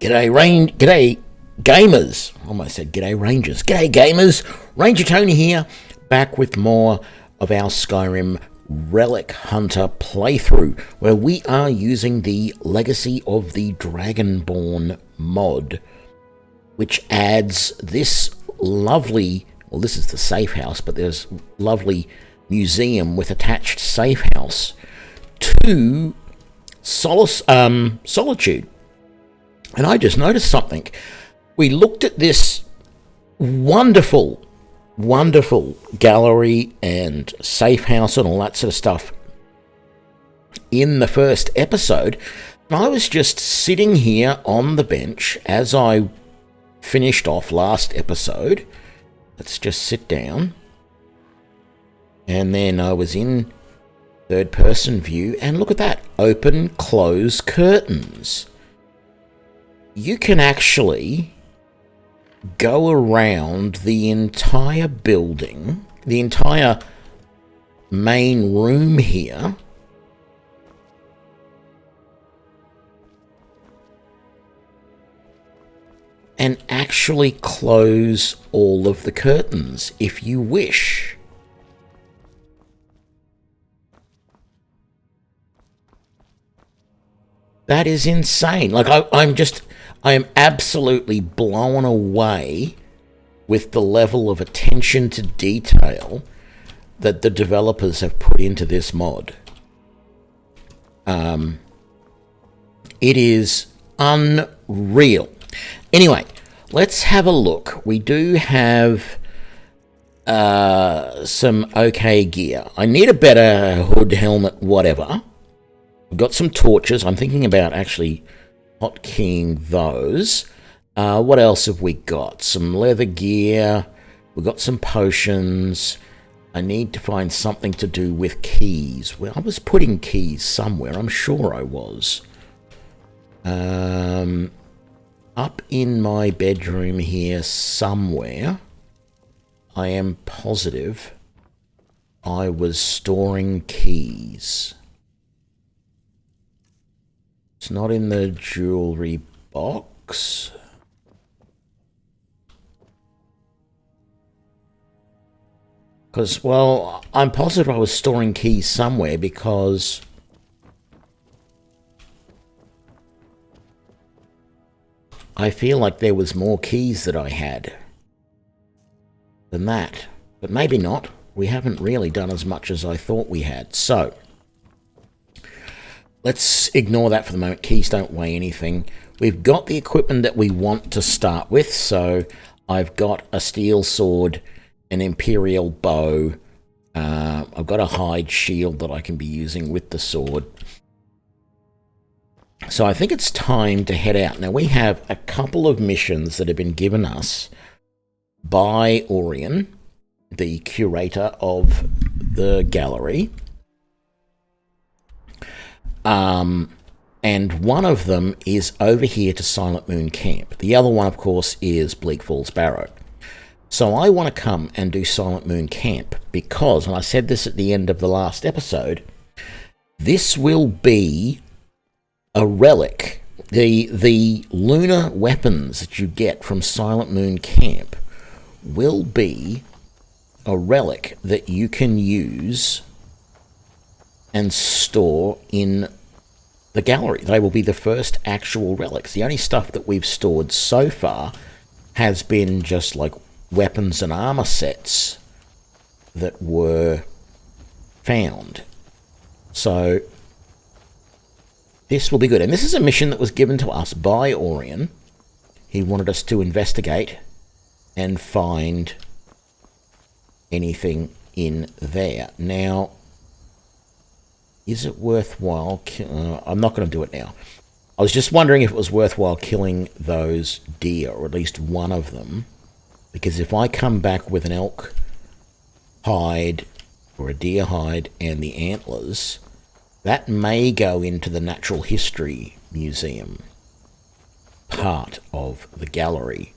G'day gamers. Almost said g'day rangers. G'day gamers. Ranger Tony here, back with more of our Skyrim Relic Hunter playthrough, where we are using the Legacy of the Dragonborn mod, which adds this lovely, well, this is the safe house, but there's lovely museum with attached safe house to Solitude. And I just noticed something. We looked at this wonderful gallery and safe house and all that sort of stuff in the first episode, and I was just sitting here on the bench as I finished off last episode. Let's just sit down. And then I was in third person view, and look at that, open close curtains. You can actually go around the entire building, the entire main room here, and actually close all of the curtains if you wish. That is insane. Like, I am absolutely blown away with the level of attention to detail that the developers have put into this mod. It is unreal. Anyway, let's have a look. We do have some okay gear. I need a better hood, helmet, whatever. We've got some torches. I'm thinking about actually hotkeying those. What else have we got? Some leather gear. We've got some potions. I need to find something to do with keys. Well, I was putting keys somewhere. I'm sure I was. Up in my bedroom here somewhere, I am positive I was storing keys. It's not in the jewelry box. Because, well, I'm positive I was storing keys somewhere because I feel like there was more keys that I had than that. But maybe not. We haven't really done as much as I thought we had. So let's ignore that for the moment. Keys don't weigh anything. We've got the equipment that we want to start with. So I've got a steel sword, an imperial bow. I've got a hide shield that I can be using with the sword. So I think it's time to head out. Now, we have a couple of missions that have been given us by Orion, the curator of the gallery. And one of them is over here to Silent Moon Camp. The other one, of course, is Bleak Falls Barrow. So I want to come and do Silent Moon Camp because, and I said this at the end of the last episode, this will be a relic. The lunar weapons that you get from Silent Moon Camp will be a relic that you can use and store in the gallery. They will be the first actual relics. The only stuff that we've stored so far has been just like weapons and armor sets that were found. So this will be good. And this is a mission that was given to us by Orion. He wanted us to investigate and find anything in there. Now, is it worthwhile? I'm not going to do it now. I was just wondering if it was worthwhile killing those deer, or at least one of them. Because if I come back with an elk hide or a deer hide and the antlers, that may go into the Natural History Museum part of the gallery.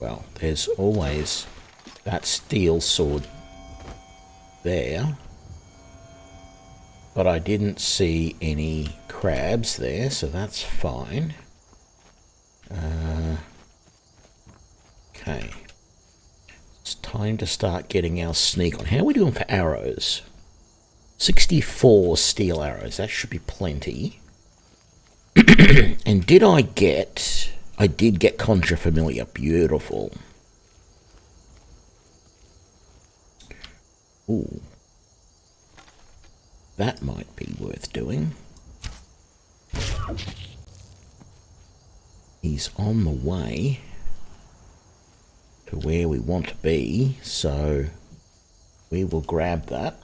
Well, there's always that steel sword there. But I didn't see any crabs there, so that's fine. Okay. It's time to start getting our sneak on. How are we doing for arrows? 64 steel arrows. That should be plenty. And did I get... I did get Conjure Familiar. Beautiful. Ooh. That might be worth doing. He's on the way to where we want to be, so we will grab that.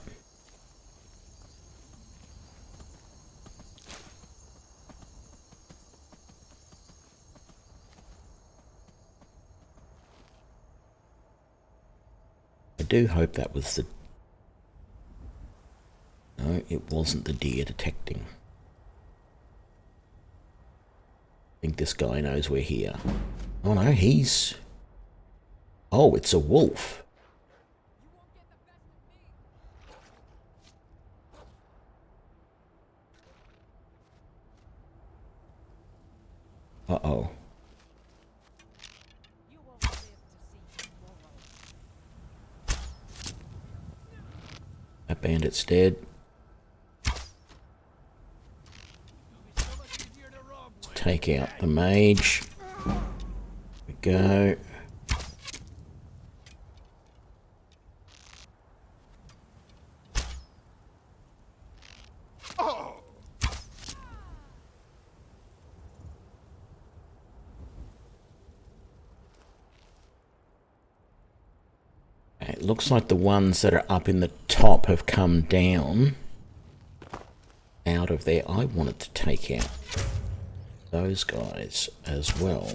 I do hope that was the... No, it wasn't the deer detecting. I think this guy knows we're here. Oh no, he's... Oh, it's a wolf. Uh-oh. That bandit's dead. Let's take out the mage. There we go. It looks like the ones that are up in the top have come down out of there. I wanted to take out those guys as well.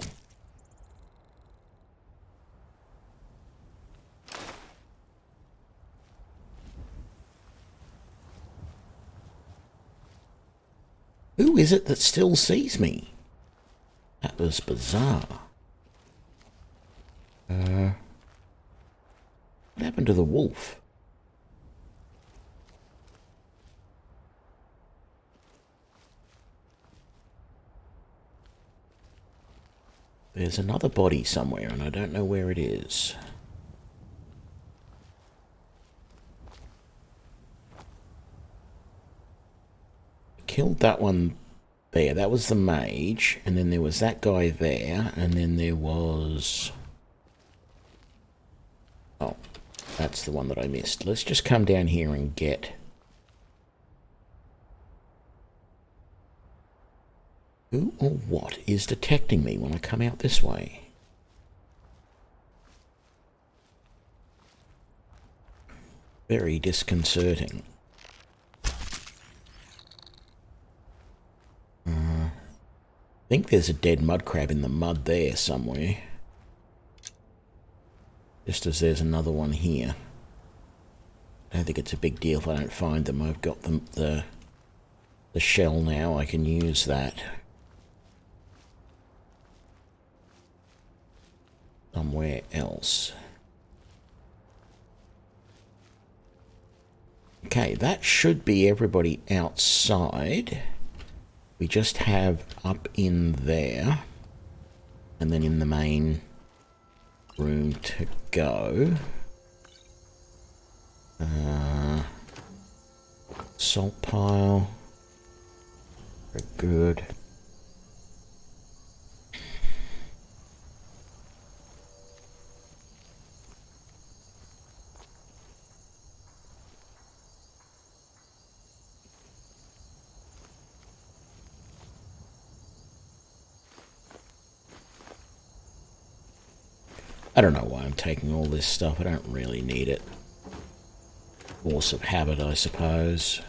Who is it that still sees me? That was bizarre. What happened to the wolf? There's another body somewhere, and I don't know where it is. I killed that one there. That was the mage, and then there was that guy there, and then there was... Oh. That's the one that I missed. Let's just come down here and get... Who or what is detecting me when I come out this way? Very disconcerting. I think there's a dead mud crab in the mud there somewhere. Just as there's another one here. I don't think it's a big deal if I don't find them. I've got them, the shell now. I can use that. Somewhere else. Okay, that should be everybody outside. We just have up in there. And then in the main... room to go. Salt pile. Very good. I don't know why I'm taking all this stuff. I don't really need it. Force of habit, I suppose.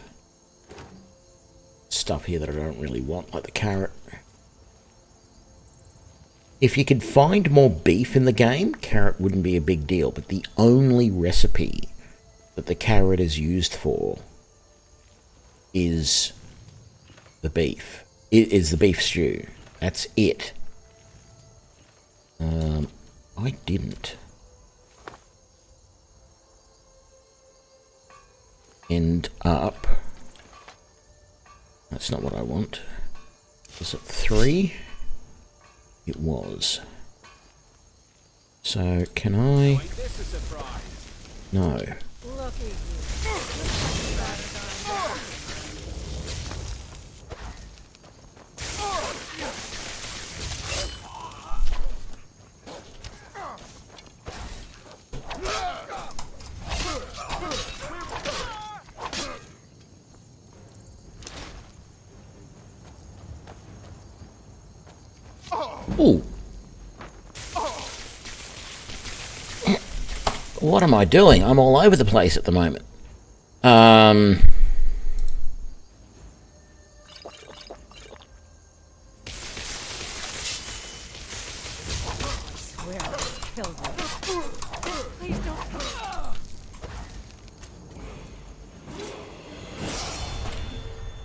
Stuff here that I don't really want, like the carrot. If you could find more beef in the game, carrot wouldn't be a big deal. But the only recipe that the carrot is used for is the beef. It is the beef stew. That's it. I didn't. end up... That's not what I want. Was it 3? It was. So, can I... No. Ooh. What am I doing? I'm all over the place at the moment.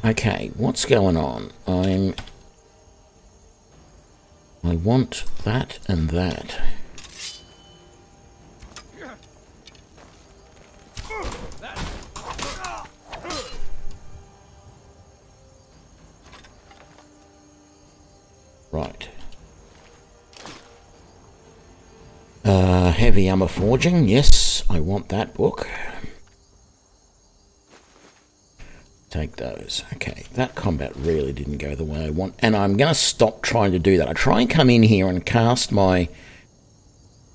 Okay, what's going on? I want that and that. Right. Heavy armor forging. Yes, I want that book. Take those. Okay, that combat really didn't go the way I want. And I'm going to stop trying to do that. I try and come in here and cast my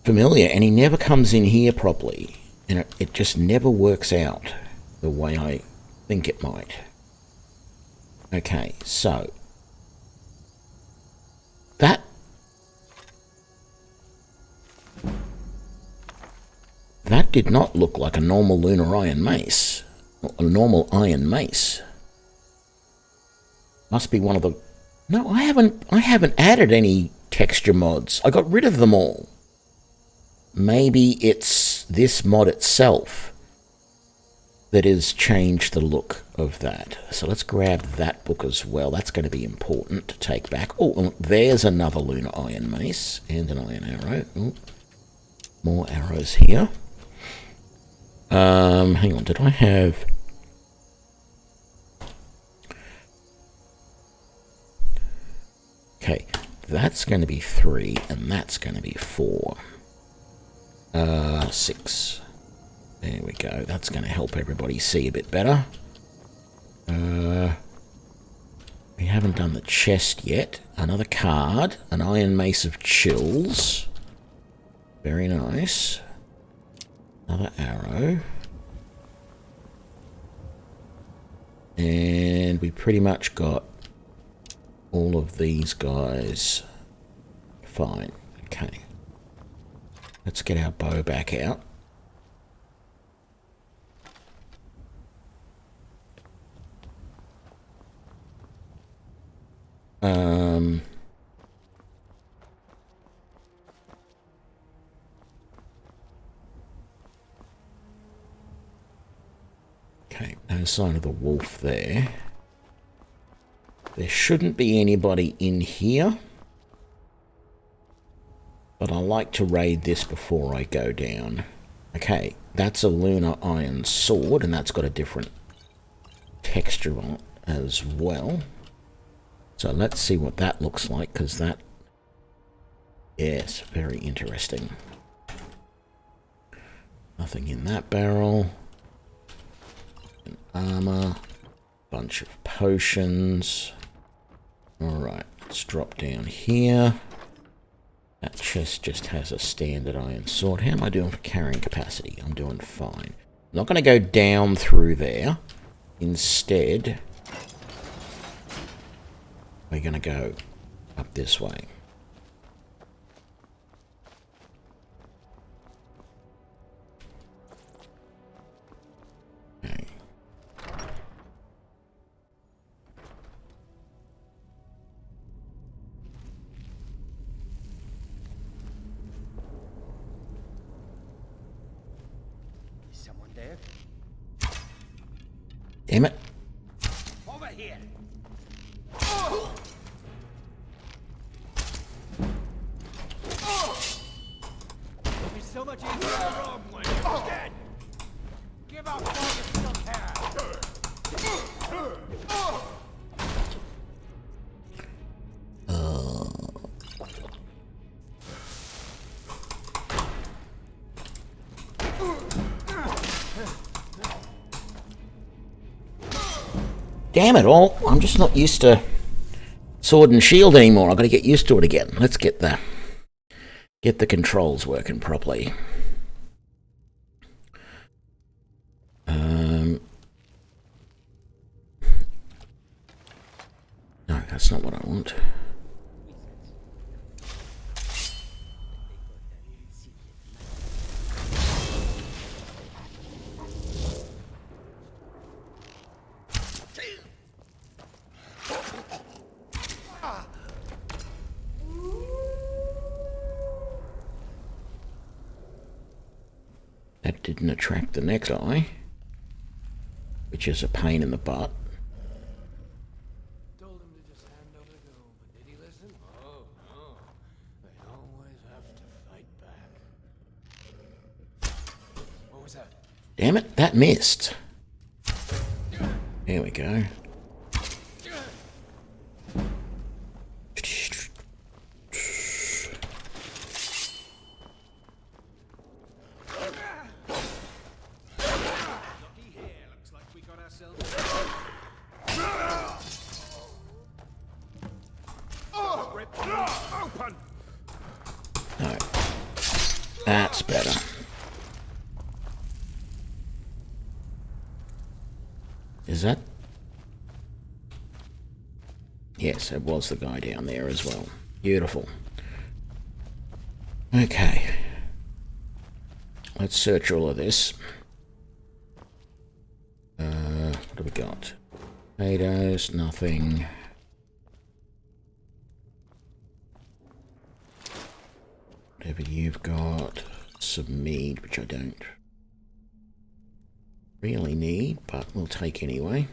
familiar, and he never comes in here properly. And it just never works out the way I think it might. Okay, so... That did not look like a normal lunar iron mace. A normal iron mace. Must be one of the... No, I haven't added any texture mods. I got rid of them all. Maybe it's this mod itself that has changed the look of that. So let's grab that book as well. That's going to be important to take back. Oh, there's another lunar iron mace and an iron arrow. Ooh, more arrows here. Hang on, did I have... Okay, that's going to be 3, and that's going to be 4. 6. There we go. That's going to help everybody see a bit better. We haven't done the chest yet. Another card. An Iron Mace of Chills. Very nice. Another arrow. And we pretty much got all of these guys. Fine. Okay. Let's get our bow back out. Okay, no sign of the wolf there. There shouldn't be anybody in here. But I like to raid this before I go down. Okay, that's a lunar iron sword, and that's got a different texture on it as well. So let's see what that looks like, because that... Yes, very interesting. Nothing in that barrel. An armor. Bunch of potions. Alright, let's drop down here. That chest just has a standard iron sword. How am I doing for carrying capacity? I'm doing fine. I'm not going to go down through there. Instead, we're going to go up this way. Okay. Damn it. Over here. There'll be so much easier wrong when you're dead. Give up while you still can. Damn it all. I'm just not used to sword and shield anymore. I've got to get used to it again. Let's get the controls working properly. No, that's not what I want. That didn't attract the next guy, which is a pain in the butt. Told him to just hand over the gold, but did he listen? Oh, no. They always have to fight back. What was that? Damn it, that missed. There we go. No. That's better. Is that? Yes, it was the guy down there as well. Beautiful. Okay. Let's search all of this. What have we got? Potatoes, nothing. Whatever you've got. Some meat, which I don't really need, but we'll take anyway.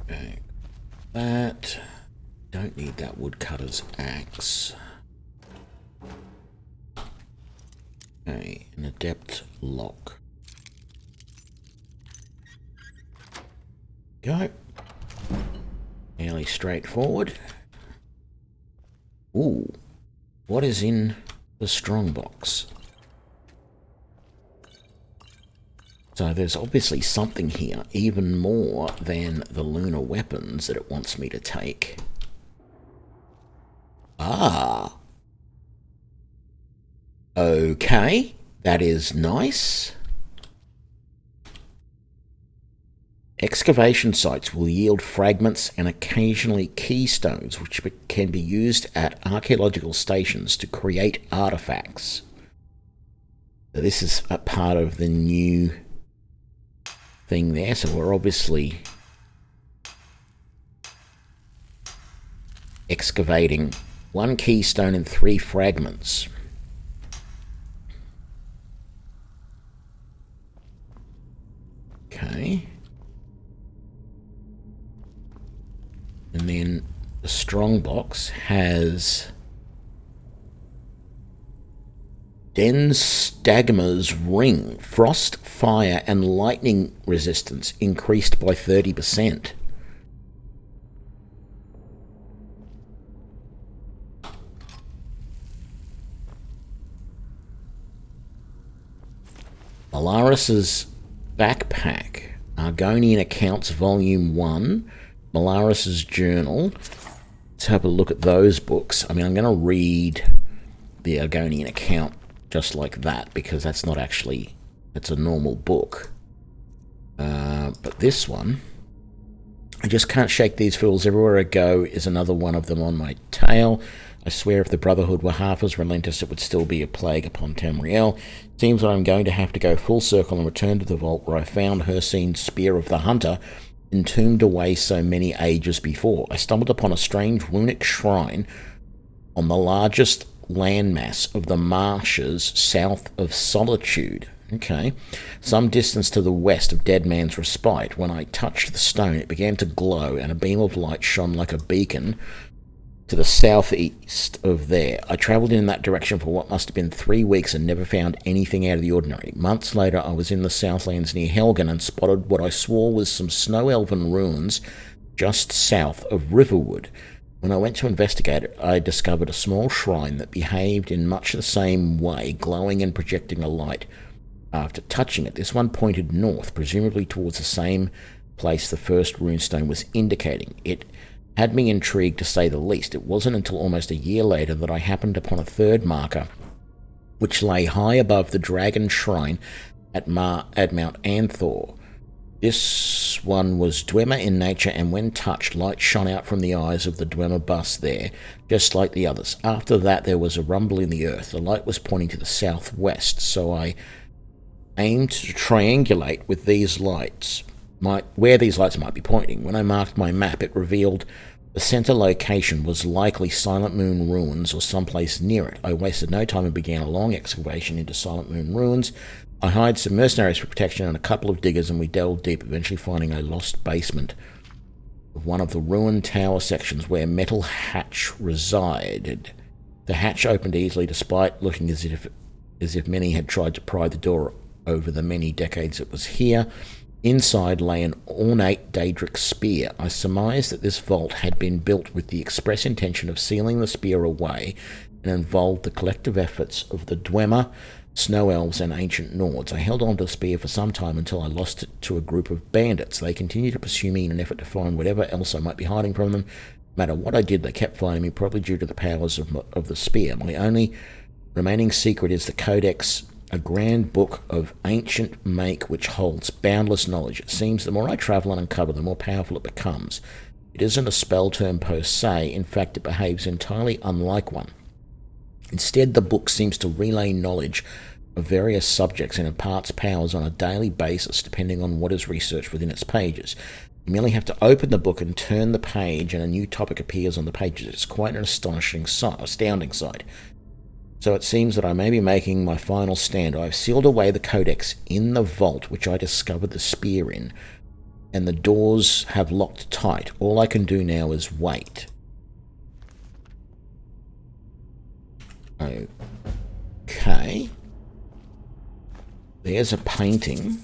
Okay. That. Don't need that woodcutter's axe. Okay, an adept lock. Go. Fairly straightforward. Ooh, what is in the strong box? So there's obviously something here, even more than the lunar weapons that it wants me to take. Ah. Okay, that is nice. Excavation sites will yield fragments and occasionally keystones, which can be used at archaeological stations to create artifacts. So this is a part of the new thing there, so we're obviously excavating 1 keystone and 3 fragments. Okay. And then the strong box has Denstagma's ring. Frost, fire, and lightning resistance increased by 30%. Malaris's backpack. Argonian Accounts Volume 1. Malaris's journal. Let's have a look at those books. I mean, I'm going to read the Argonian account just like that, because that's not actually, it's a normal book. But this one, I just can't shake these fools. Everywhere I go is another one of them on my tail. I swear if the Brotherhood were half as relentless, it would still be a plague upon Tamriel. Seems that I'm going to have to go full circle and return to the vault where I found Hircine's Spear of the Hunter, entombed away so many ages before. I stumbled upon a strange runic shrine on the largest landmass of the marshes south of Solitude. Okay. Some distance to the west of Dead Man's Respite. When I touched the stone, it began to glow, and a beam of light shone like a beacon to the southeast of there. I travelled in that direction for what must have been 3 weeks and never found anything out of the ordinary. Months later, I was in the Southlands near Helgen and spotted what I swore was some snow elven ruins just south of Riverwood. When I went to investigate it, I discovered a small shrine that behaved in much the same way, glowing and projecting a light. After touching it, this one pointed north, presumably towards the same place the first runestone was indicating. It had me intrigued, to say the least. It wasn't until almost a year later that I happened upon a third marker, which lay high above the dragon shrine at Mount Anthor. This one was Dwemer in nature, and when touched, light shone out from the eyes of the Dwemer bust there, just like the others. After that, there was a rumble in the earth. The light was pointing to the southwest, so I aimed to triangulate with these lights, where these lights might be pointing. When I marked my map, it revealed the center location was likely Silent Moon Ruins or someplace near it. I wasted no time and began a long excavation into Silent Moon Ruins. I hired some mercenaries for protection and a couple of diggers, and we delved deep, eventually finding a lost basement of one of the ruined tower sections where Metal Hatch resided. The hatch opened easily, despite looking as if many had tried to pry the door over the many decades it was here. Inside lay an ornate Daedric spear. I surmised that this vault had been built with the express intention of sealing the spear away, and involved the collective efforts of the Dwemer, Snow Elves, and Ancient Nords. I held on to the spear for some time until I lost it to a group of bandits. They continued to pursue me in an effort to find whatever else I might be hiding from them. No matter what I did, they kept finding me, probably due to the powers of the spear. My only remaining secret is the Codex, a grand book of ancient make which holds boundless knowledge. It seems the more I travel and uncover, the more powerful it becomes. It isn't a spell term per se. In fact, it behaves entirely unlike one. Instead, the book seems to relay knowledge of various subjects and imparts powers on a daily basis, depending on what is researched within its pages. You merely have to open the book and turn the page, and a new topic appears on the pages. It's quite an astounding sight. So it seems that I may be making my final stand. I've sealed away the codex in the vault which I discovered the spear in, and the doors have locked tight. All I can do now is wait. Okay. There's a painting.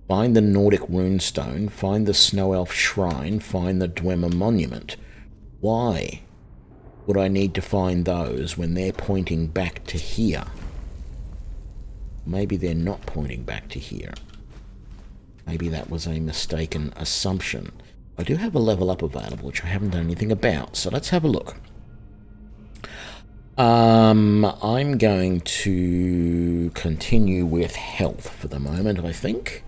Find the Nordic runestone, find the Snow Elf shrine, find the Dwemer monument. Why would I need to find those when they're pointing back to here? Maybe they're not pointing back to here. Maybe that was a mistaken assumption. I do have a level up available, which I haven't done anything about, so let's have a look. I'm going to continue with health for the moment, I think.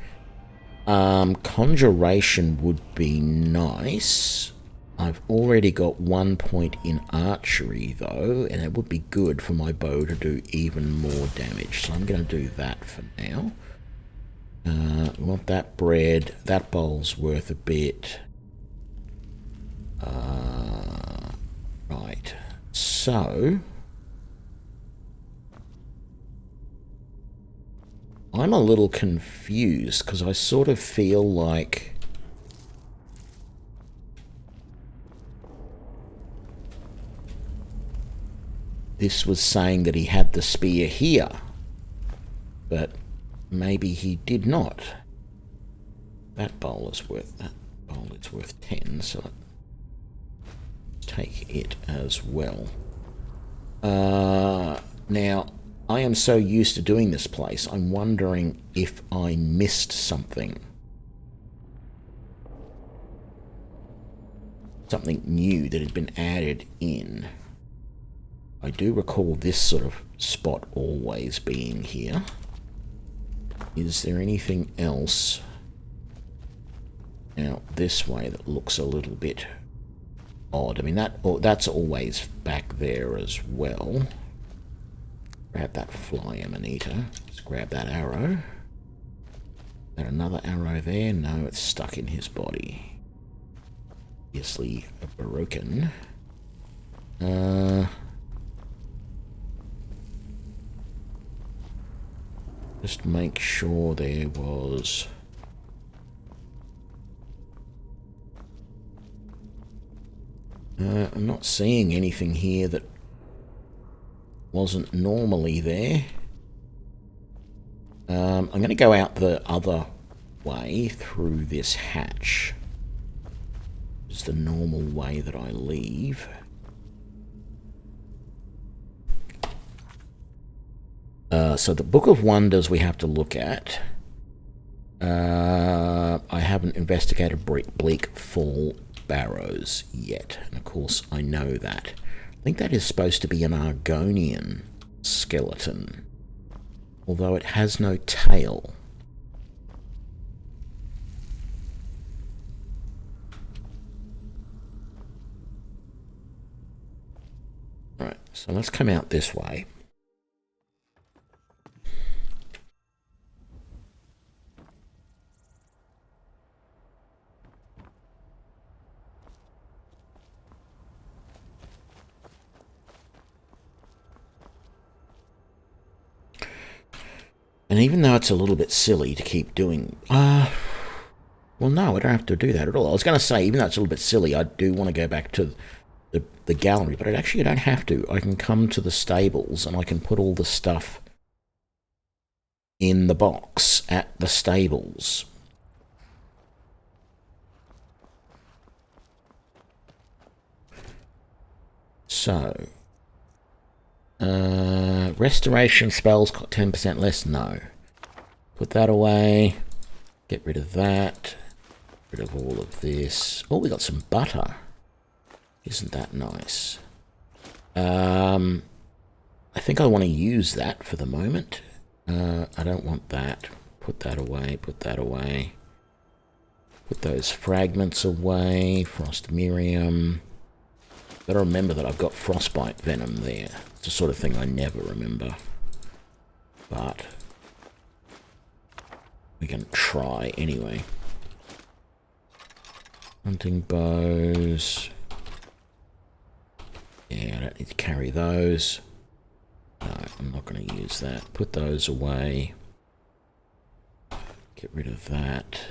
Conjuration would be nice. I've already got 1 point in archery, though, and it would be good for my bow to do even more damage. So I'm going to do that for now. We want that bread. That bowl's worth a bit. Right. So I'm a little confused because I sort of feel like this was saying that he had the spear here, but maybe he did not. That bowl is worth 10, so let's take it as well. Now, I am so used to doing this place, I'm wondering if I missed something. Something new that had been added in. I do recall this sort of spot always being here. Is there anything else out this way that looks a little bit odd? I mean, that's always back there as well. Grab that fly amanita. Just grab that arrow. Is there another arrow there? No, it's stuck in his body. Obviously broken. Just make sure there was... I'm not seeing anything here that wasn't normally there. I'm going to go out the other way through this hatch. It's the normal way that I leave. So the Book of Wonders we have to look at. I haven't investigated Bleak Fall Barrows yet, and of course I know that. I think that is supposed to be an Argonian skeleton, although it has no tail. Right, so let's come out this way. And even though it's a little bit silly to keep doing... well, no, I don't have to do that at all. I was going to say, even though it's a little bit silly, I do want to go back to the gallery, but I don't have to. I can come to the stables and I can put all the stuff in the box at the stables. So... restoration spells got 10% less. No. Put that away. Get rid of that. Rid of all of this. Oh, we got some butter. Isn't that nice? I think I want to use that for the moment. I don't want that. Put that away. Put that away. Put those fragments away. Frost Miriam. Gotta remember that I've got frostbite venom there. It's the sort of thing I never remember. But we can try anyway. Hunting bows. Yeah, I don't need to carry those. No, I'm not going to use that. Put those away. Get rid of that.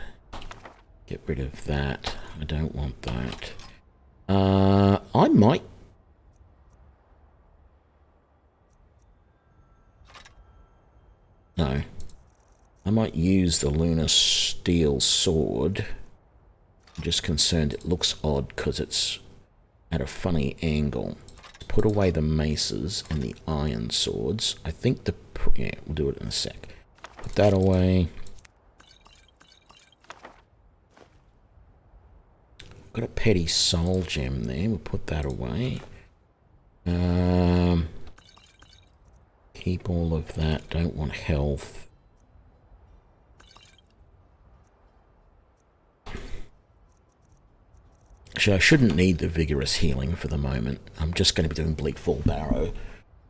Get rid of that. I don't want that. I might... No. I might use the Lunar Steel Sword. I'm just concerned it looks odd because it's at a funny angle. Put away the maces and the iron swords. I think the... Yeah, we'll do it in a sec. Put that away. Got a petty soul gem there. We'll put that away. Keep all of that. Don't want health. Actually, I shouldn't need the vigorous healing for the moment. I'm just going to be doing Bleak Fall Barrow.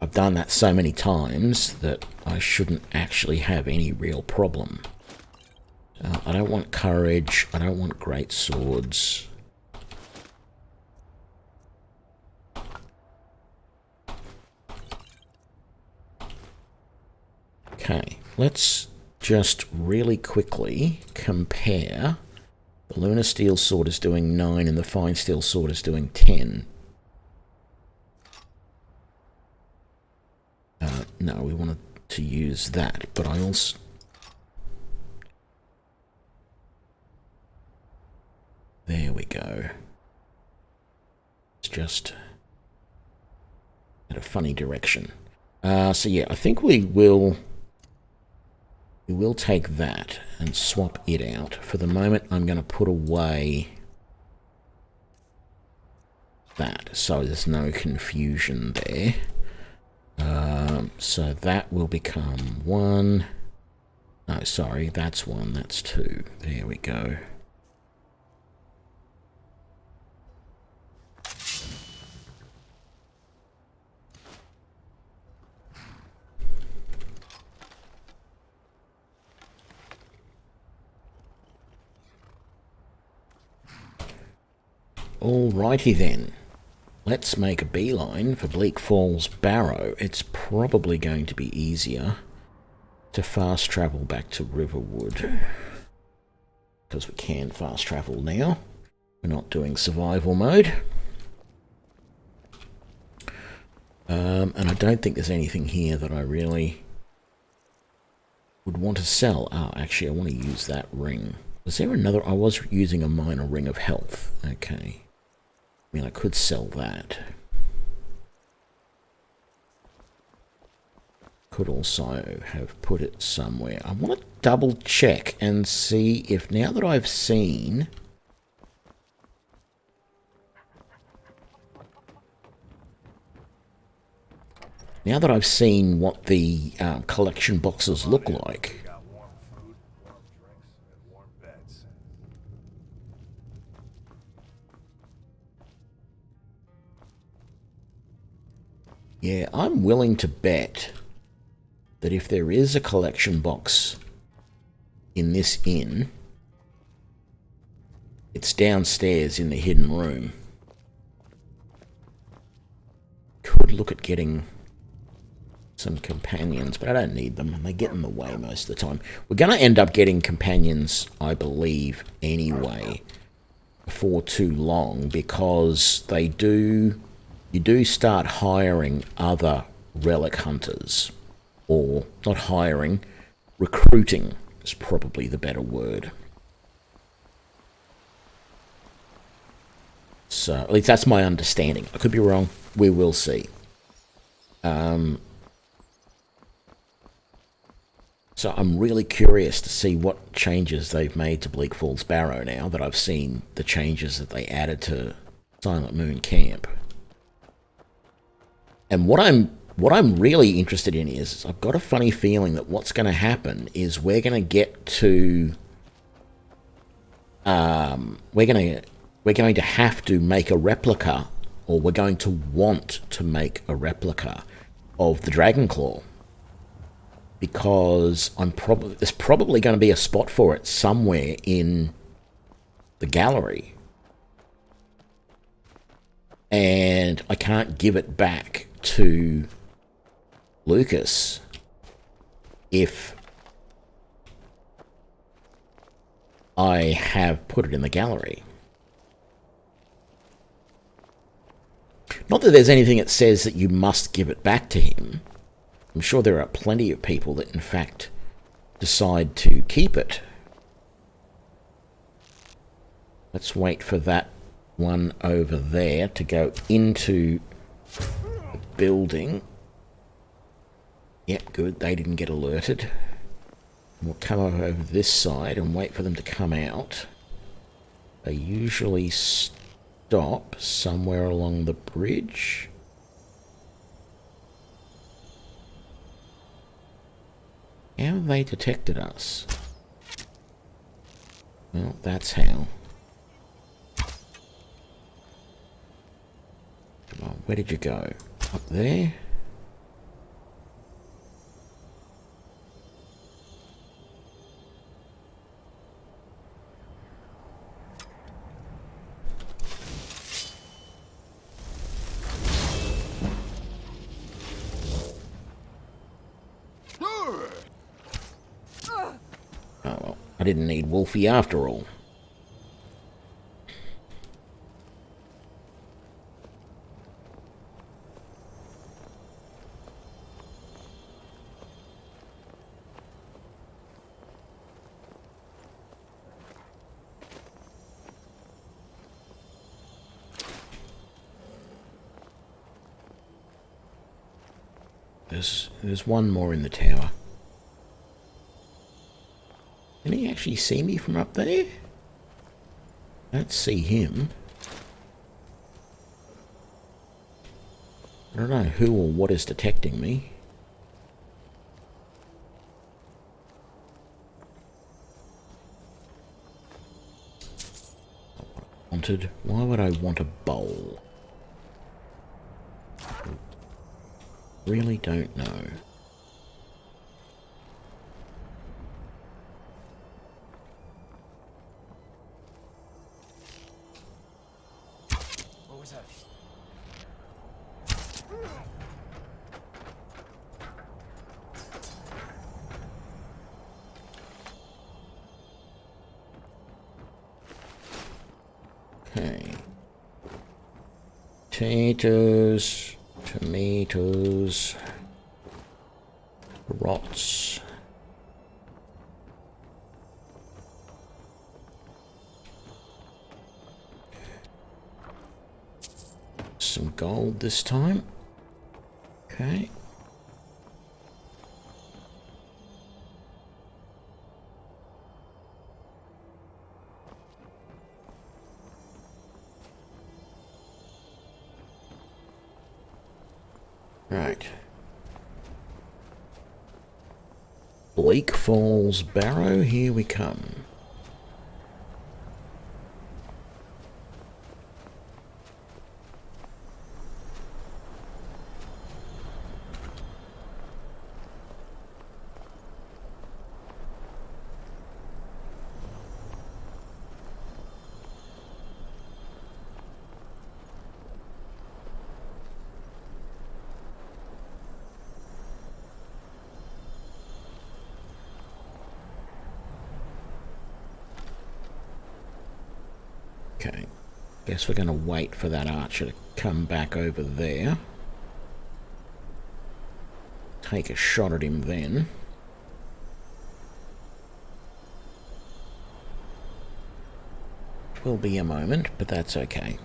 I've done that so many times that I shouldn't actually have any real problem. I don't want courage. I don't want great swords. Okay, let's just really quickly compare. The Lunar Steel Sword is doing 9 and the Fine Steel Sword is doing 10. No, we wanted to use that, but I also... There we go. It's just at a funny direction. So yeah, I think we will take that and swap it out. For the moment, I'm going to put away that, so there's no confusion there. So that will become 1. No, sorry, that's 1, that's 2. There we go. Alrighty then, let's make a beeline for Bleak Falls Barrow. It's probably going to be easier to fast travel back to Riverwood, because we can fast travel now. We're not doing survival mode. And I don't think there's anything here that I really would want to sell. Oh, actually, I want to use that ring. Was there another? I was using a minor ring of health. Okay. I mean, I could sell that. Could also have put it somewhere. I want to double check and see if now that I've seen... Now that I've seen what the collection boxes look like... Yeah, I'm willing to bet that if there is a collection box in this inn, it's downstairs in the hidden room. Could look at getting some companions, but I don't need them. They get in the way most of the time. We're going to end up getting companions, I believe, anyway, before too long, because they do... You do start hiring other relic hunters. Or, not hiring, recruiting is probably the better word. So, at least that's my understanding. I could be wrong. We will see. So I'm really curious to see what changes they've made to Bleak Falls Barrow now that I've seen the changes that they added to Silent Moon Camp. And what I'm really interested in is, I've got a funny feeling that what's going to happen is we're going to get to... we're going to have to make a replica, or we're going to want to make a replica of the Dragonclaw. Because there's probably going to be a spot for it somewhere in the gallery. And I can't give it back to Lucas if I have put it in the gallery. Not that there's anything that says that you must give it back to him. I'm sure there are plenty of people that in fact decide to keep it. Let's wait for that one over there to go into the building. Yep, good, they didn't get alerted. We'll come over this side and wait for them to come out. They usually stop somewhere along the bridge. How have they detected us? Well, that's how. Come on, where did you go? Up there? Oh well, I didn't need Wolfie after all. There's one more in the tower. Can he actually see me from up there? I don't see him. I don't know who or what is detecting me. Why would I want a bowl? Really don't know. What was that? Okay. Potatoes. Tomatoes. Rots. Some gold this time. Okay. Right. Bleak Falls Barrow, here we come. Okay, guess we're going to wait for that archer to come back over there. Take a shot at him then. It will be a moment, but that's okay.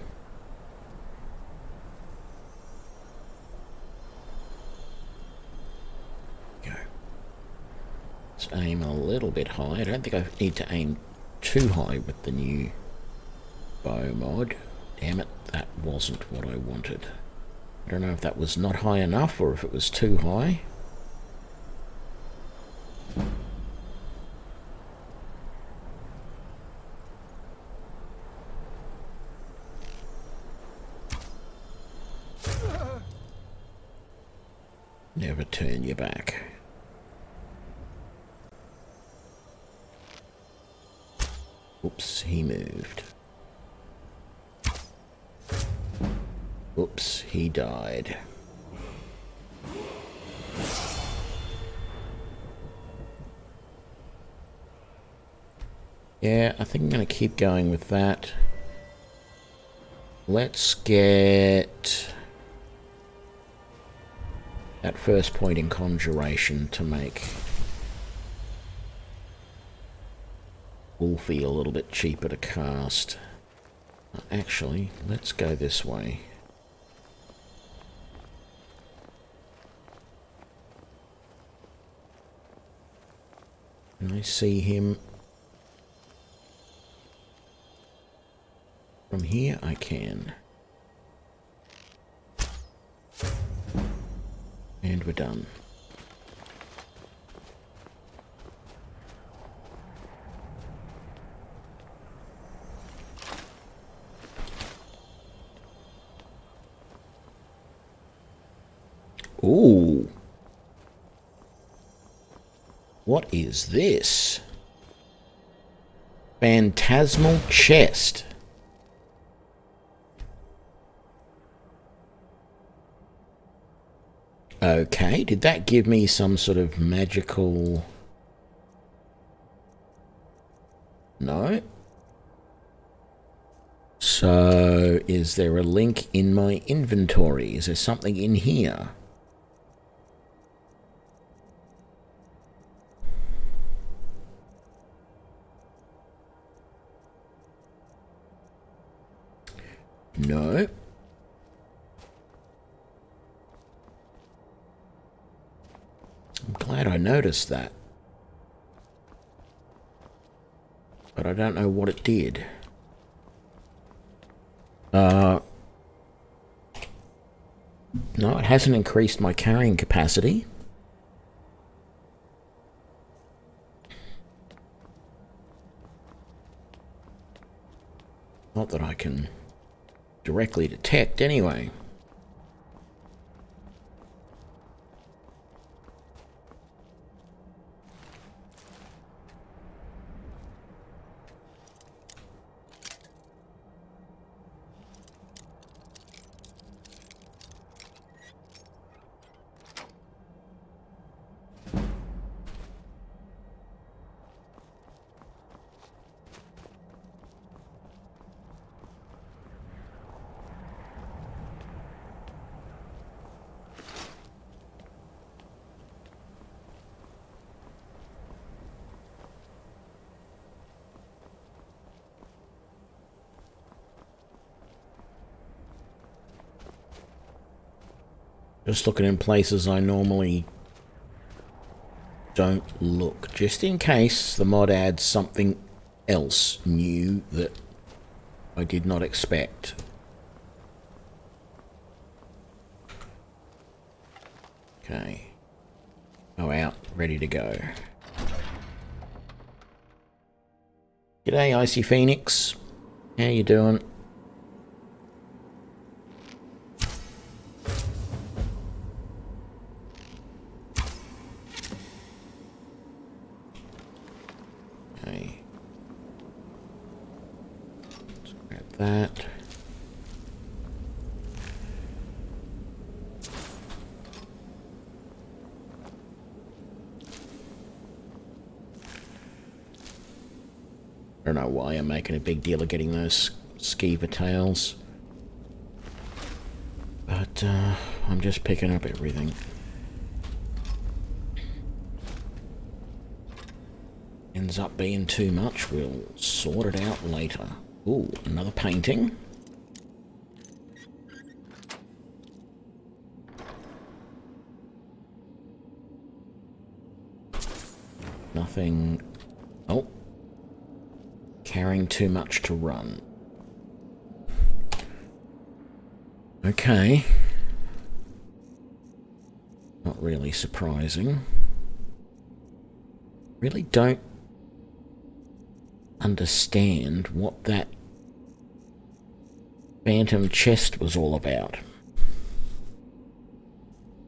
Go. Let's aim a little bit high. I don't think I need to aim too high with the new bow mod. Damn it, that wasn't what I wanted. I don't know if that was not high enough or if it was too high. Never turn your back. Oops, he moved. Oops, he died. Yeah, I think I'm going to keep going with that. Let's get that first point in conjuration to make Wolfie a little bit cheaper to cast. Actually, let's go this way. Can I see him from here? I can. And we're done. Ooh. What is this? Phantasmal chest. Okay, did that give me some sort of magical... No. So, is there a link in my inventory? Is there something in here? No. I'm glad I noticed that. But I don't know what it did. No, it hasn't increased my carrying capacity. Not that I can directly detect, anyway. Just looking in places I normally don't look, just in case the mod adds something else new that I did not expect. Okay. Go out, ready to go. G'day, Icy Phoenix. How you doing? Okay. Let's grab that. I don't know why I'm making a big deal of getting those skeever tails. But I'm just picking up everything. Ends up being too much, we'll sort it out later. Ooh, another painting. Nothing. Oh. Carrying too much to run. Okay. Not really surprising. Really don't understand what that phantom chest was all about.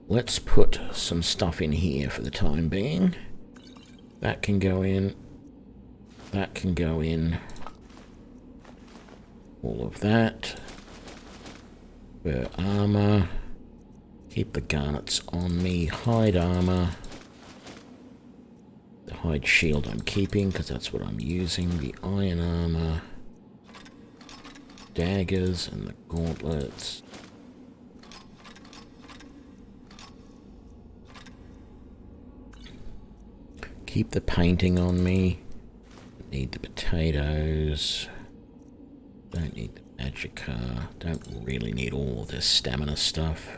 Let's put some stuff in here for the time being. That can go in. That can go in. All of that. Fur armor. Keep the garnets on me. Hide armor. The hide shield I'm keeping because that's what I'm using. The iron armor. Daggers and the gauntlets. Keep the painting on me. Need the potatoes. Don't need the magicka. Don't really need all this stamina stuff.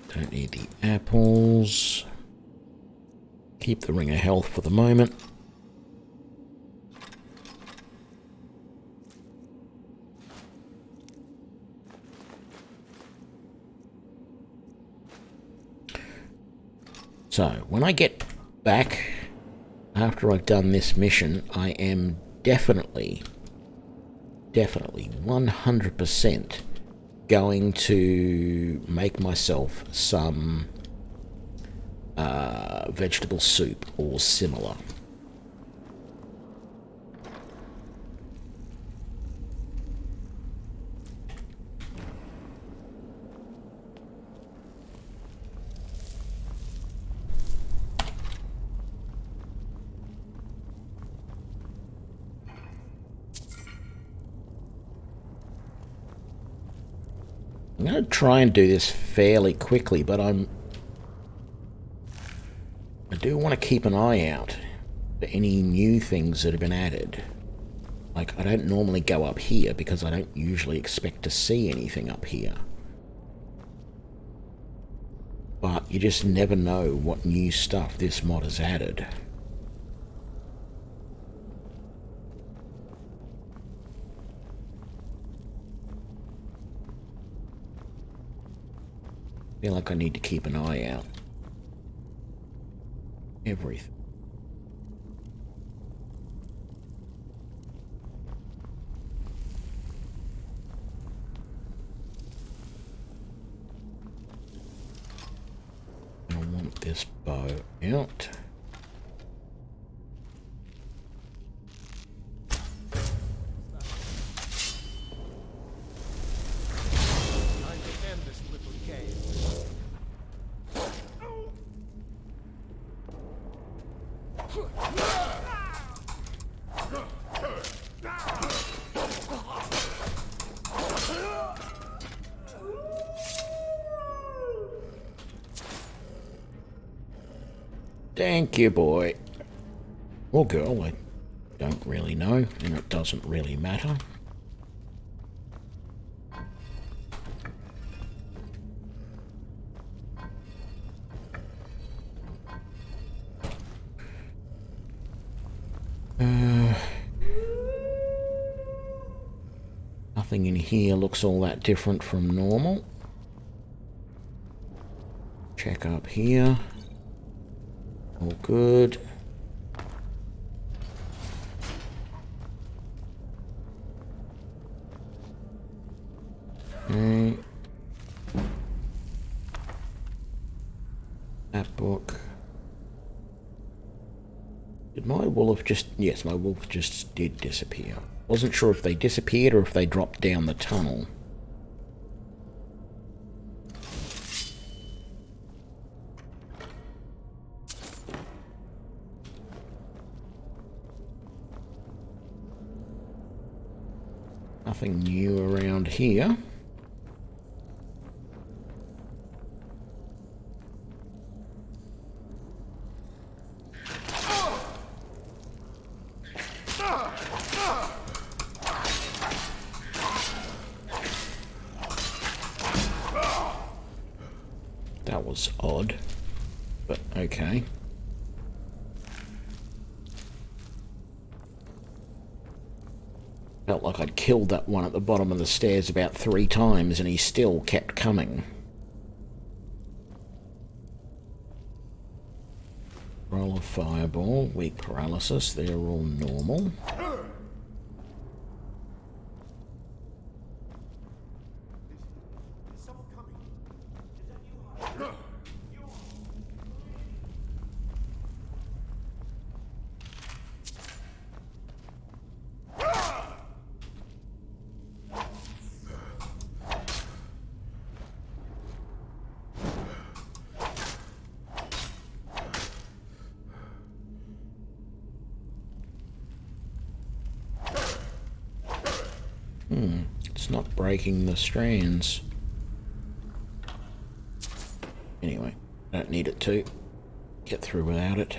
Don't need the apples. Keep the ring of health for the moment. So, when I get back after I've done this mission, I am definitely 100% going to make myself some vegetable soup or similar. I'm going to try and do this fairly quickly, but I do want to keep an eye out for any new things that have been added. Like, I don't normally go up here because I don't usually expect to see anything up here. But you just never know what new stuff this mod has added. I feel like I need to keep an eye out. Everything. I want this bow out. Thank you, boy. Or girl, I don't really know, and it doesn't really matter. Nothing in here looks all that different from normal. Check up here. All good. Okay. That book. Did my wolf just... Yes, my wolf just did disappear. Wasn't sure if they disappeared or if they dropped down the tunnel. Nothing new around here. That was odd, but okay. Felt like I'd killed that one at the bottom of the stairs about 3 times and he still kept coming. Roll of fireball, weak paralysis, they're all normal. It's not breaking the strands. Anyway, I don't need it to. Get through without it.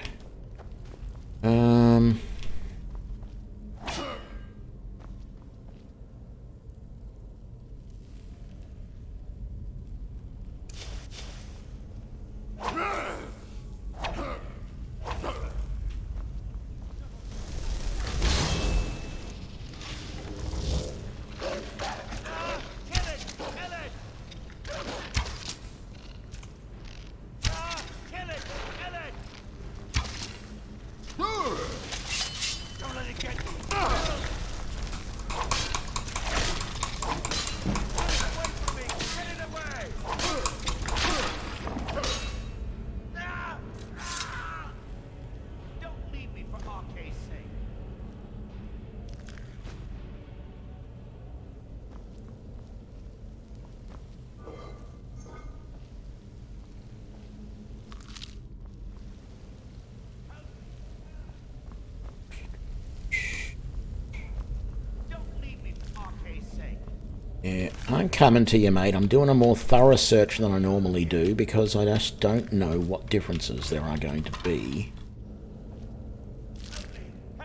Yeah, I'm coming to you, mate. I'm doing a more thorough search than I normally do because I just don't know what differences there are going to be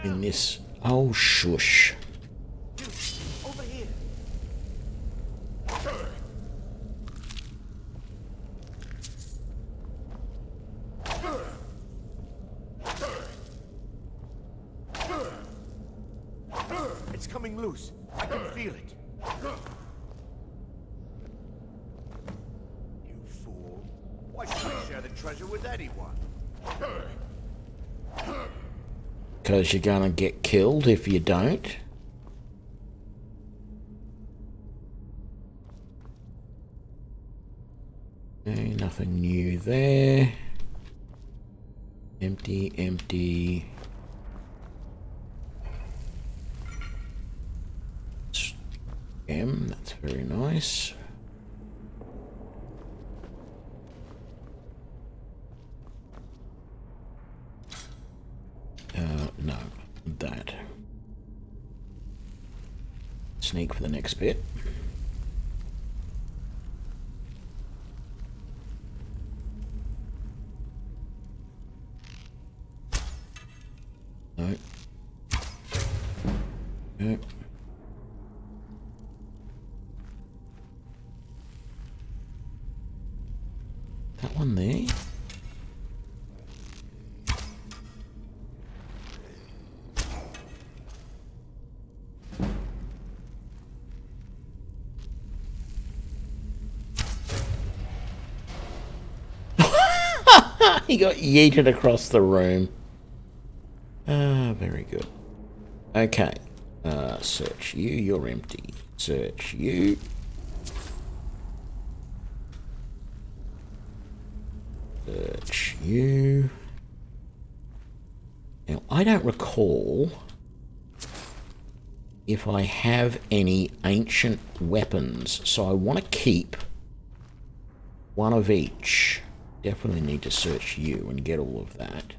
in this. Oh, shush. Over here. It's coming loose. I can feel it. You fool. Why should I share the treasure with anyone? Because you're gonna get killed if you don't. Okay, nothing new there. Empty, empty. That's very nice. No, that. Sneak for the next bit. No. No. That one there. He got yeeted across the room. Ah, very good. Okay. Search you. You're empty. Search you. Search you. Now, I don't recall if I have any ancient weapons, so I want to keep one of each. Definitely need to search you and get all of that.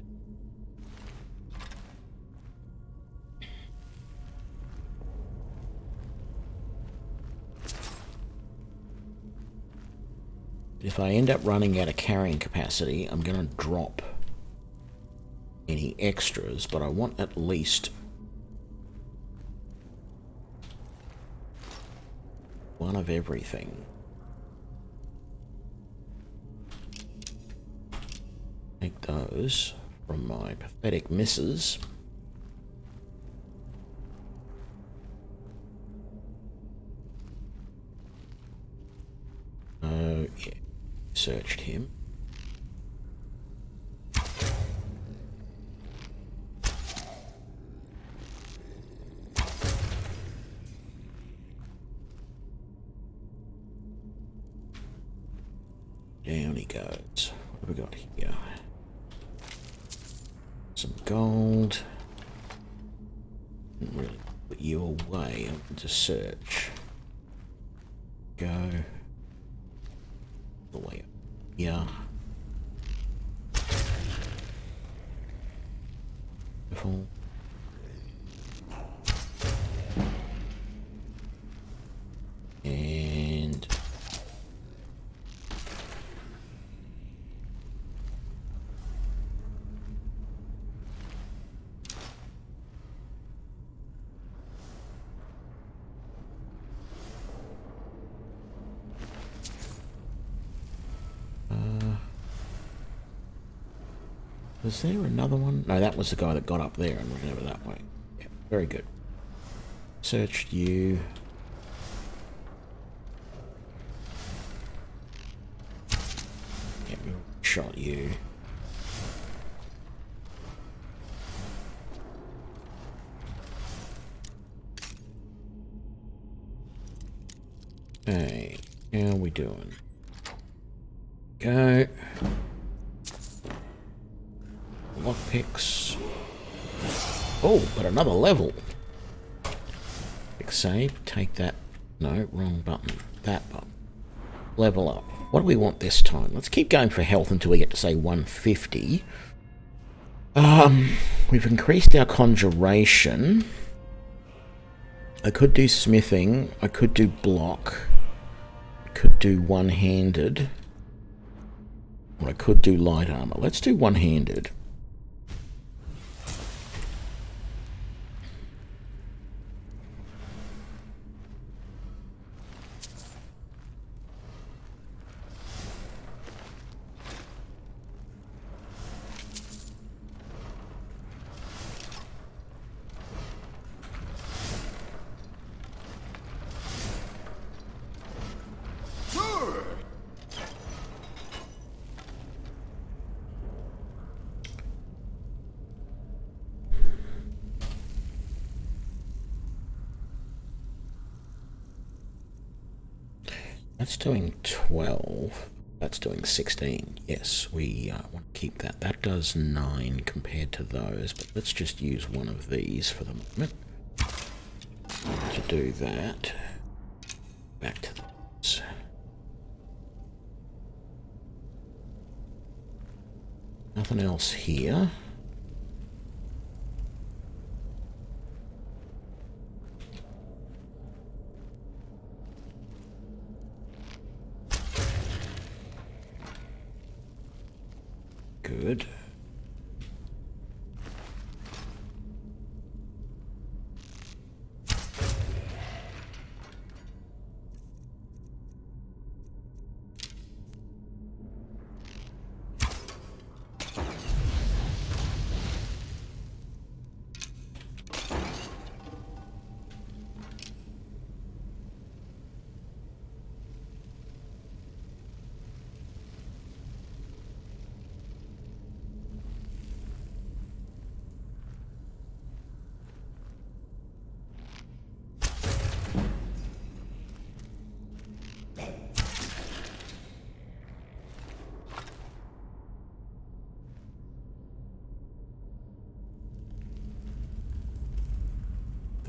If I end up running out of carrying capacity, I'm going to drop any extras, but I want at least one of everything. Take those from my pathetic misses. Oh, yeah. Searched him. Down he goes. What have we got here? Some gold. Didn't really put you away. I want to search. Go. The way up. Yeah. Beautiful. And was there another one? No, that was the guy that got up there and ran over that way. Yeah, very good. Searched you. Yeah, we shot you. Hey, how are we doing? Go. Lockpicks. Oh, but another level. Quick save. Take that. No, wrong button. That button. Level up. What do we want this time? Let's keep going for health until we get to, say, 150. We've increased our conjuration. I could do smithing. I could do block. I could do one-handed. Or I could do light armor. Let's do one-handed. That's doing 12. That's doing 16. Yes, we want to keep that. That does 9 compared to those, but let's just use one of these for the moment. To do that. Back to those. Nothing else here. Good.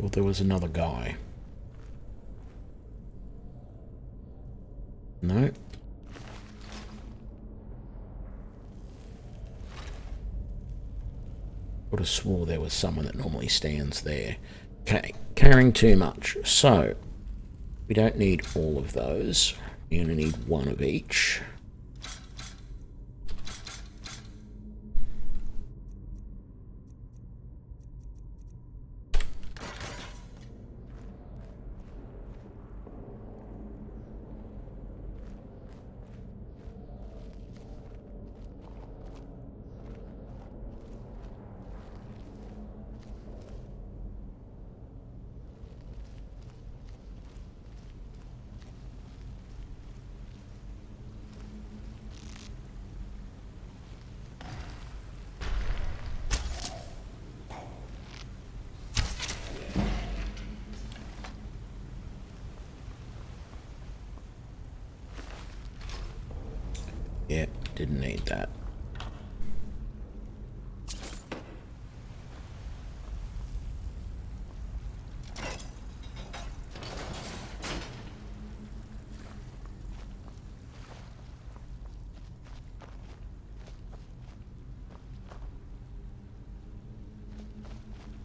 Thought there was another guy. No. Would have swore there was someone that normally stands there. Okay, carrying too much. So, we don't need all of those. We only need one of each. Yep, didn't need that.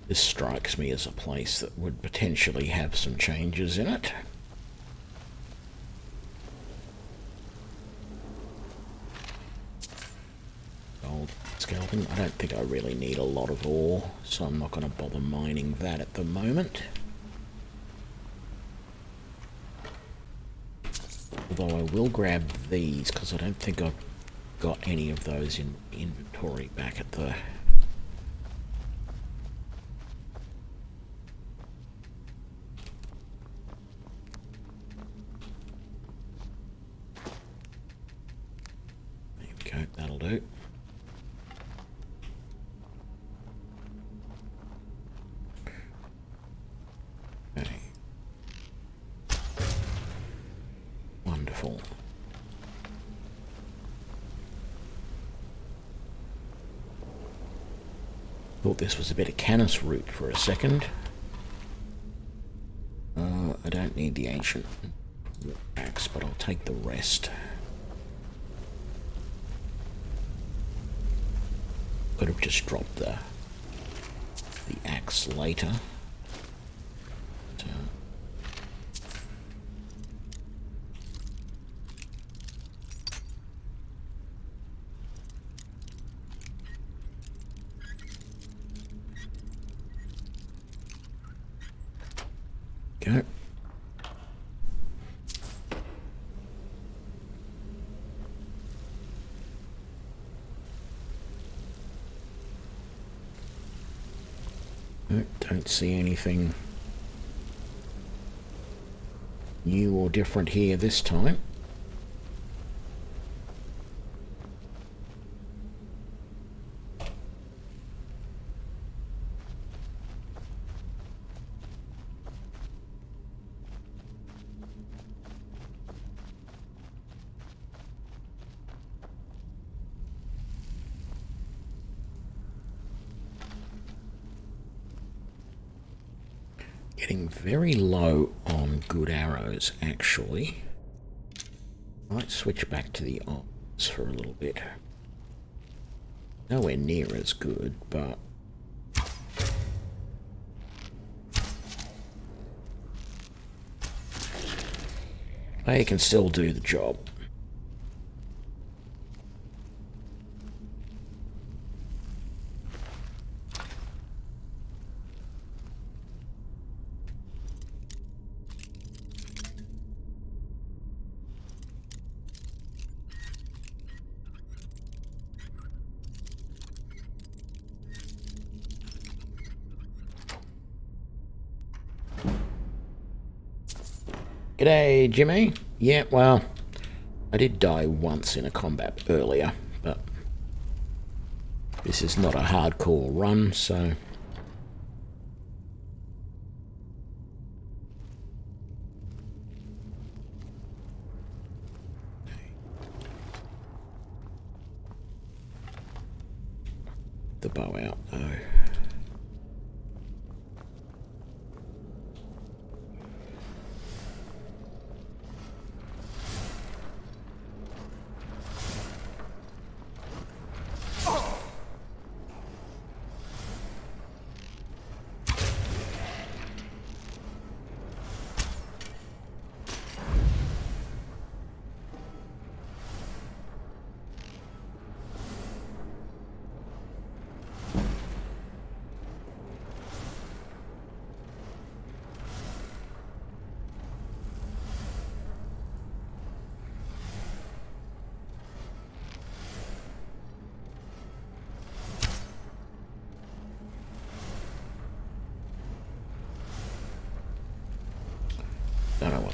This strikes me as a place that would potentially have some changes in it. Scalping. I don't think I really need a lot of ore, so I'm not going to bother mining that at the moment. Although I will grab these, because I don't think I've got any of those in inventory back at the... There we go, that'll do. Wonderful. Thought this was a bit of canis root for a second. I don't need the ancient axe, but I'll take the rest. Could have just dropped the axe later. Go. No, don't see anything new or different here this time. Getting very low on good arrows, actually. Might switch back to the arms for a little bit. Nowhere near as good, but... they can still do the job. G'day, Jimmy. Yeah, well, I did die once in a combat earlier, but this is not a hardcore run, so... the bow out, though.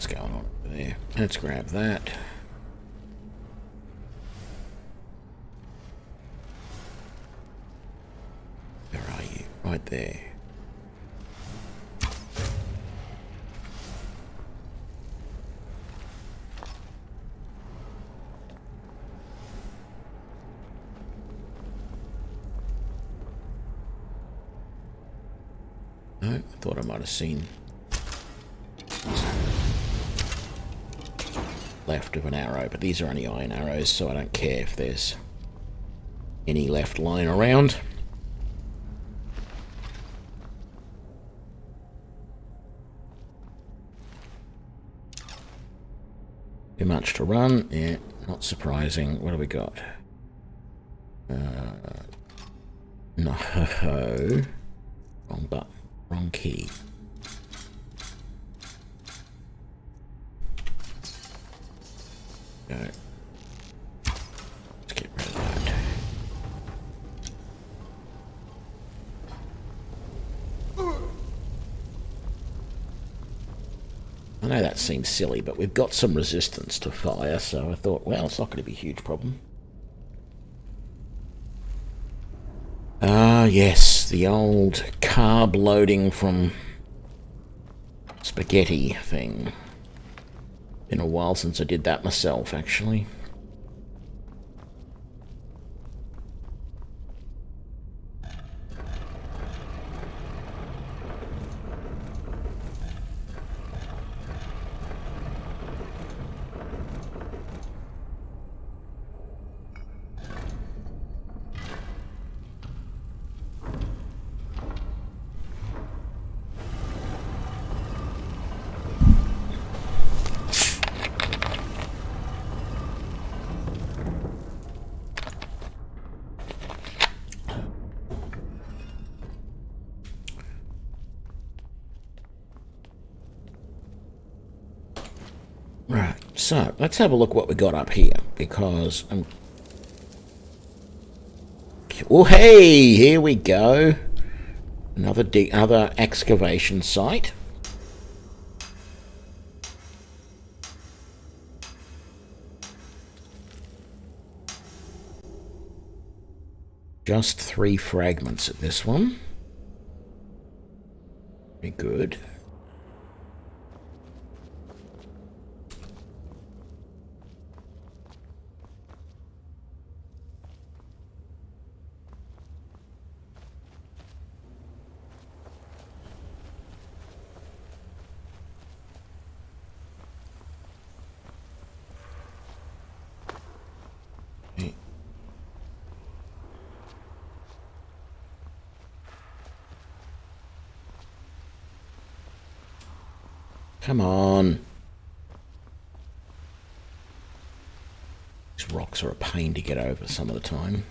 what's going on over there. Let's grab that. Where are you? Right there. No, I thought I might have seen left of an arrow, but these are only iron arrows, so I don't care if there's any left lying around. Too much to run? Yeah, not surprising. What do we got? No. Wrong button. Wrong key. Go. Let's get rid of that. I know that seems silly, but we've got some resistance to fire, so I thought, well, it's not going to be a huge problem. Ah, yes, the old carb loading from spaghetti thing. Been a while since I did that myself, actually. Right, so let's have a look what we got up here, because I'm... Oh, hey, here we go. Another excavation site. Just 3 fragments at this one. Very good. Come on. These rocks are a pain to get over some of the time.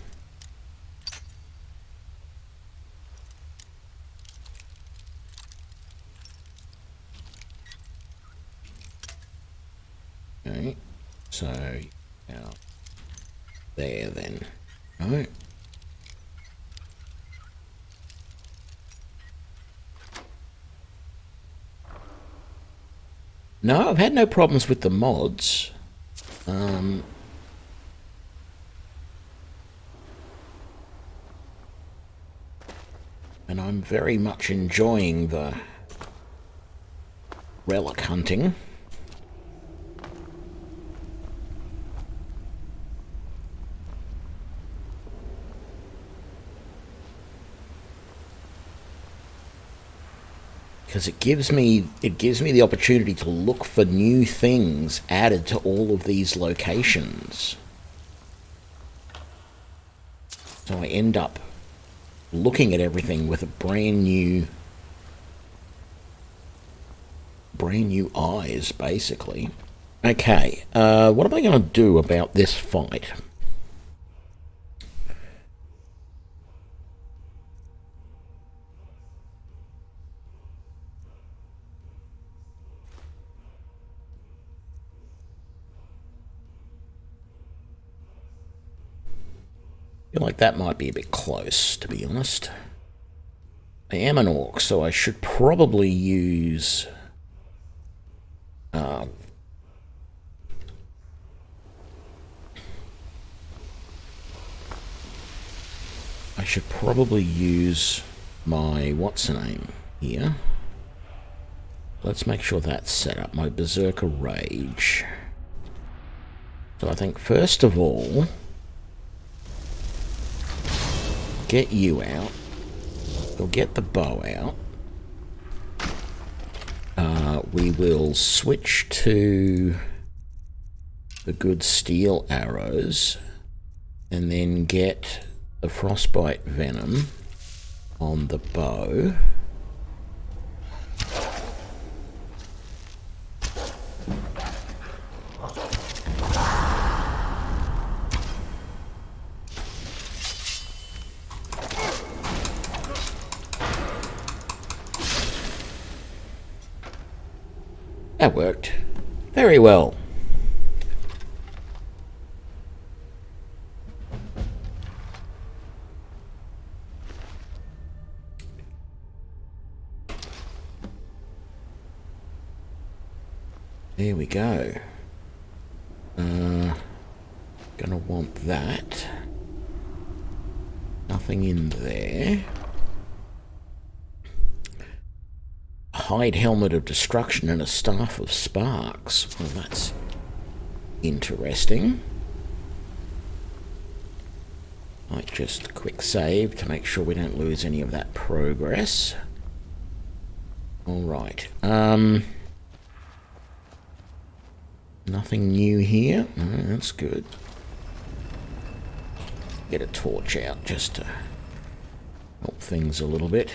Okay, so now there then. Right. No, I've had no problems with the mods. And I'm very much enjoying the relic hunting. Because it gives me the opportunity to look for new things added to all of these locations. So I end up looking at everything with a brand new eyes, basically. Okay, what am I going to do about this fight? I feel like that might be a bit close, to be honest. I am an orc, so I should probably use I should probably use my what's-her-name here. Let's make sure that's set up, my Berserker Rage. So I think first of all, get you out. We'll get the bow out. We will switch to the good steel arrows and then get the frostbite venom on the bow. That worked very well. There we go. Gonna want that. Nothing in there. Hide Helmet of Destruction and a Staff of Sparks. Well, that's interesting. Might just quick save to make sure we don't lose any of that progress. Alright. Nothing new here. That's good. Get a torch out just to help things a little bit.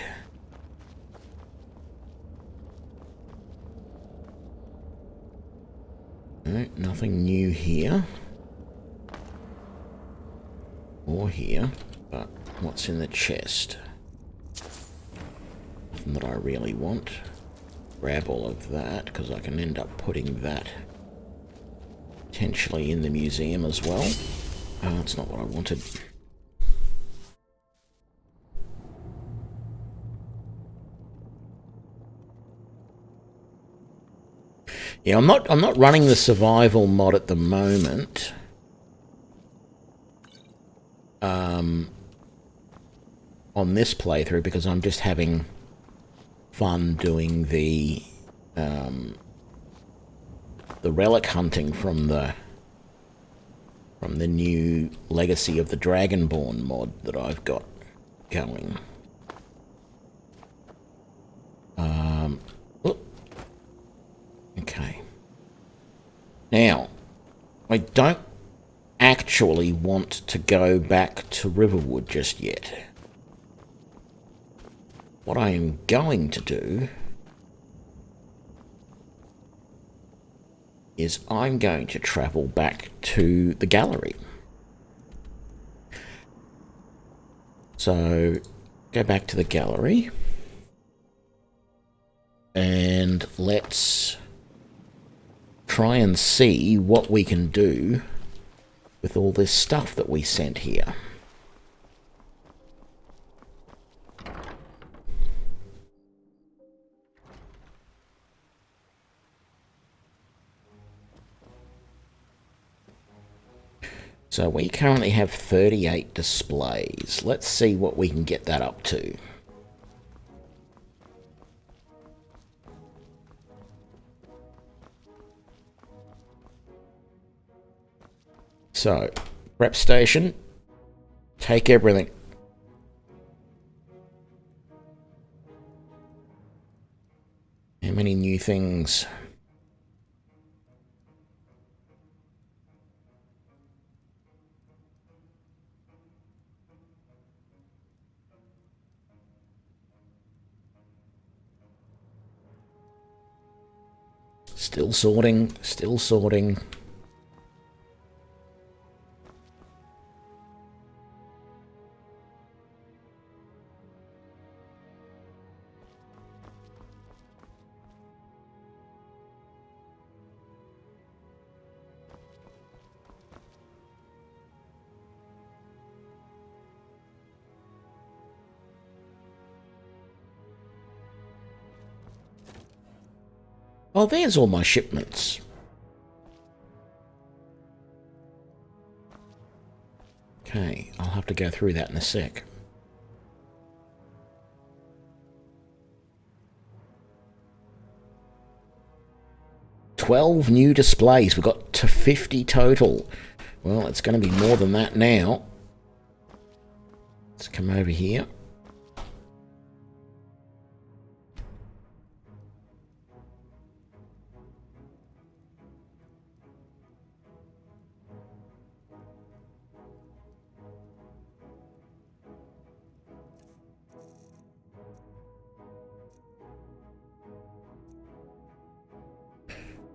No, nothing new here. Or here. But what's in the chest? Nothing that I really want. Grab all of that, because I can end up putting that potentially in the museum as well. That's not what I wanted. Yeah, I'm not running the survival mod at the moment. On this playthrough, because I'm just having fun doing the relic hunting from the new Legacy of the Dragonborn mod that I've got going. Okay. Now, I don't actually want to go back to Riverwood just yet. What I am going to do is I'm going to travel back to the gallery. So, go back to the gallery. And let's try and see what we can do with all this stuff that we sent here. So we currently have 38 displays. Let's see what we can get that up to. So, prep station, take everything. How many new things? Still sorting, still sorting. Oh, there's all my shipments. Okay, I'll have to go through that in a sec. $12 new displays. We've got to 50 total. Well, it's going to be more than that now. Let's come over here.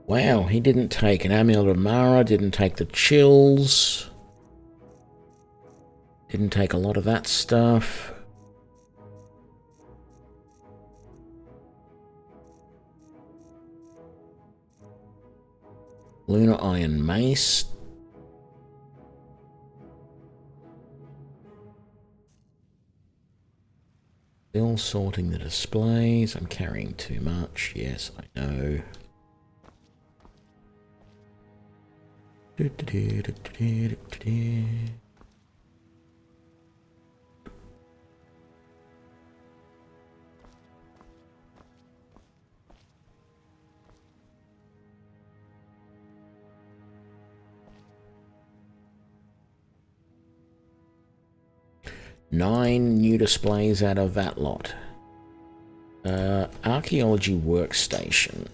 Wow, he didn't take an Amulet of Mara, didn't take the chills. Didn't take a lot of that stuff. Lunar Iron Mace. Still sorting the displays. I'm carrying too much. Yes, I know. Nine new displays out of that lot. Archaeology workstation.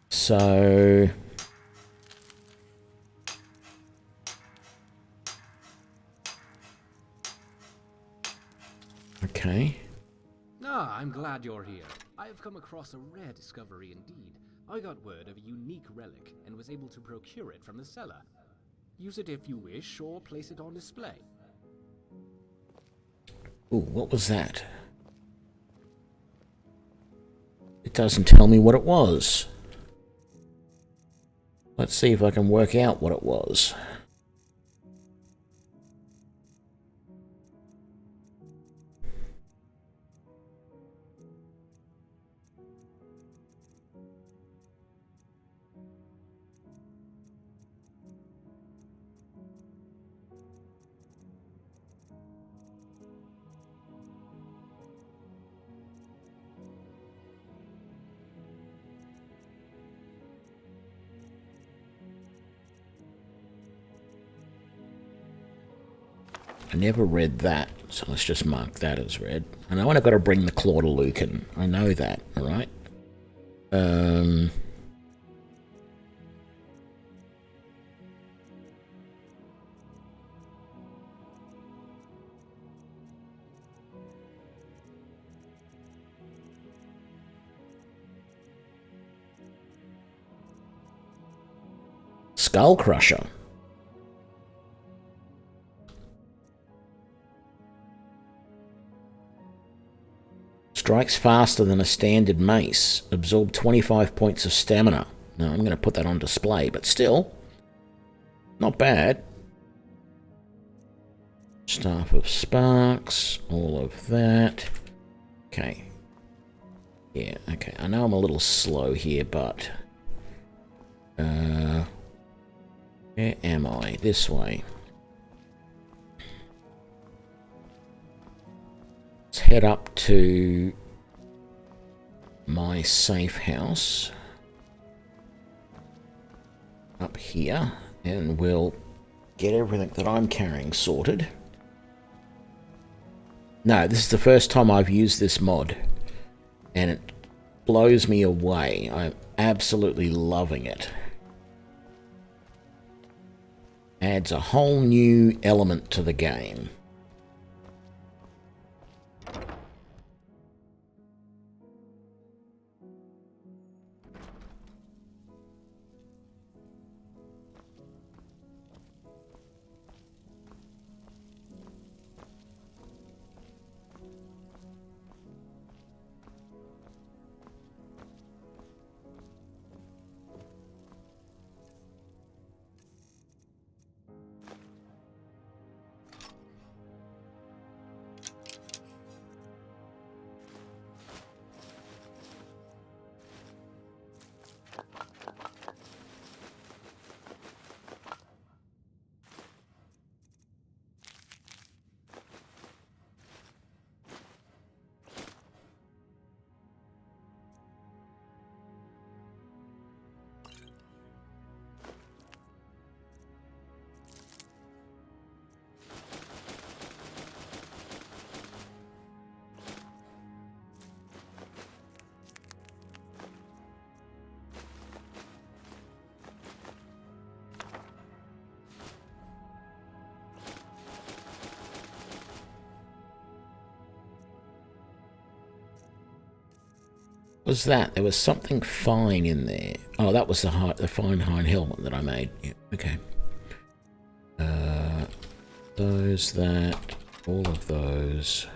So... okay. Ah, I'm glad you're here. I have come across a rare discovery indeed. I got word of a unique relic and was able to procure it from the seller. Use it if you wish, or place it on display. Ooh, what was that? It doesn't tell me what it was. Let's see if I can work out what it was. I never read that, so let's just mark that as read. I know I've got to bring the claw to Lucan. I know that, alright? Skull Crusher. Strikes faster than a standard mace. Absorb 25 points of stamina. Now, I'm going to put that on display, but still, not bad. Staff of Sparks, all of that. Okay. Yeah, okay. I know I'm a little slow here, but... where am I? This way. Let's head up to my safe house. Up here. And we'll get everything that I'm carrying sorted. No, this is the first time I've used this mod. And it blows me away. I'm absolutely loving it. Adds a whole new element to the game. was that? There was something fine in there. Oh, that was the fine hind helmet that I made. Yeah, okay. Those, that, all of those.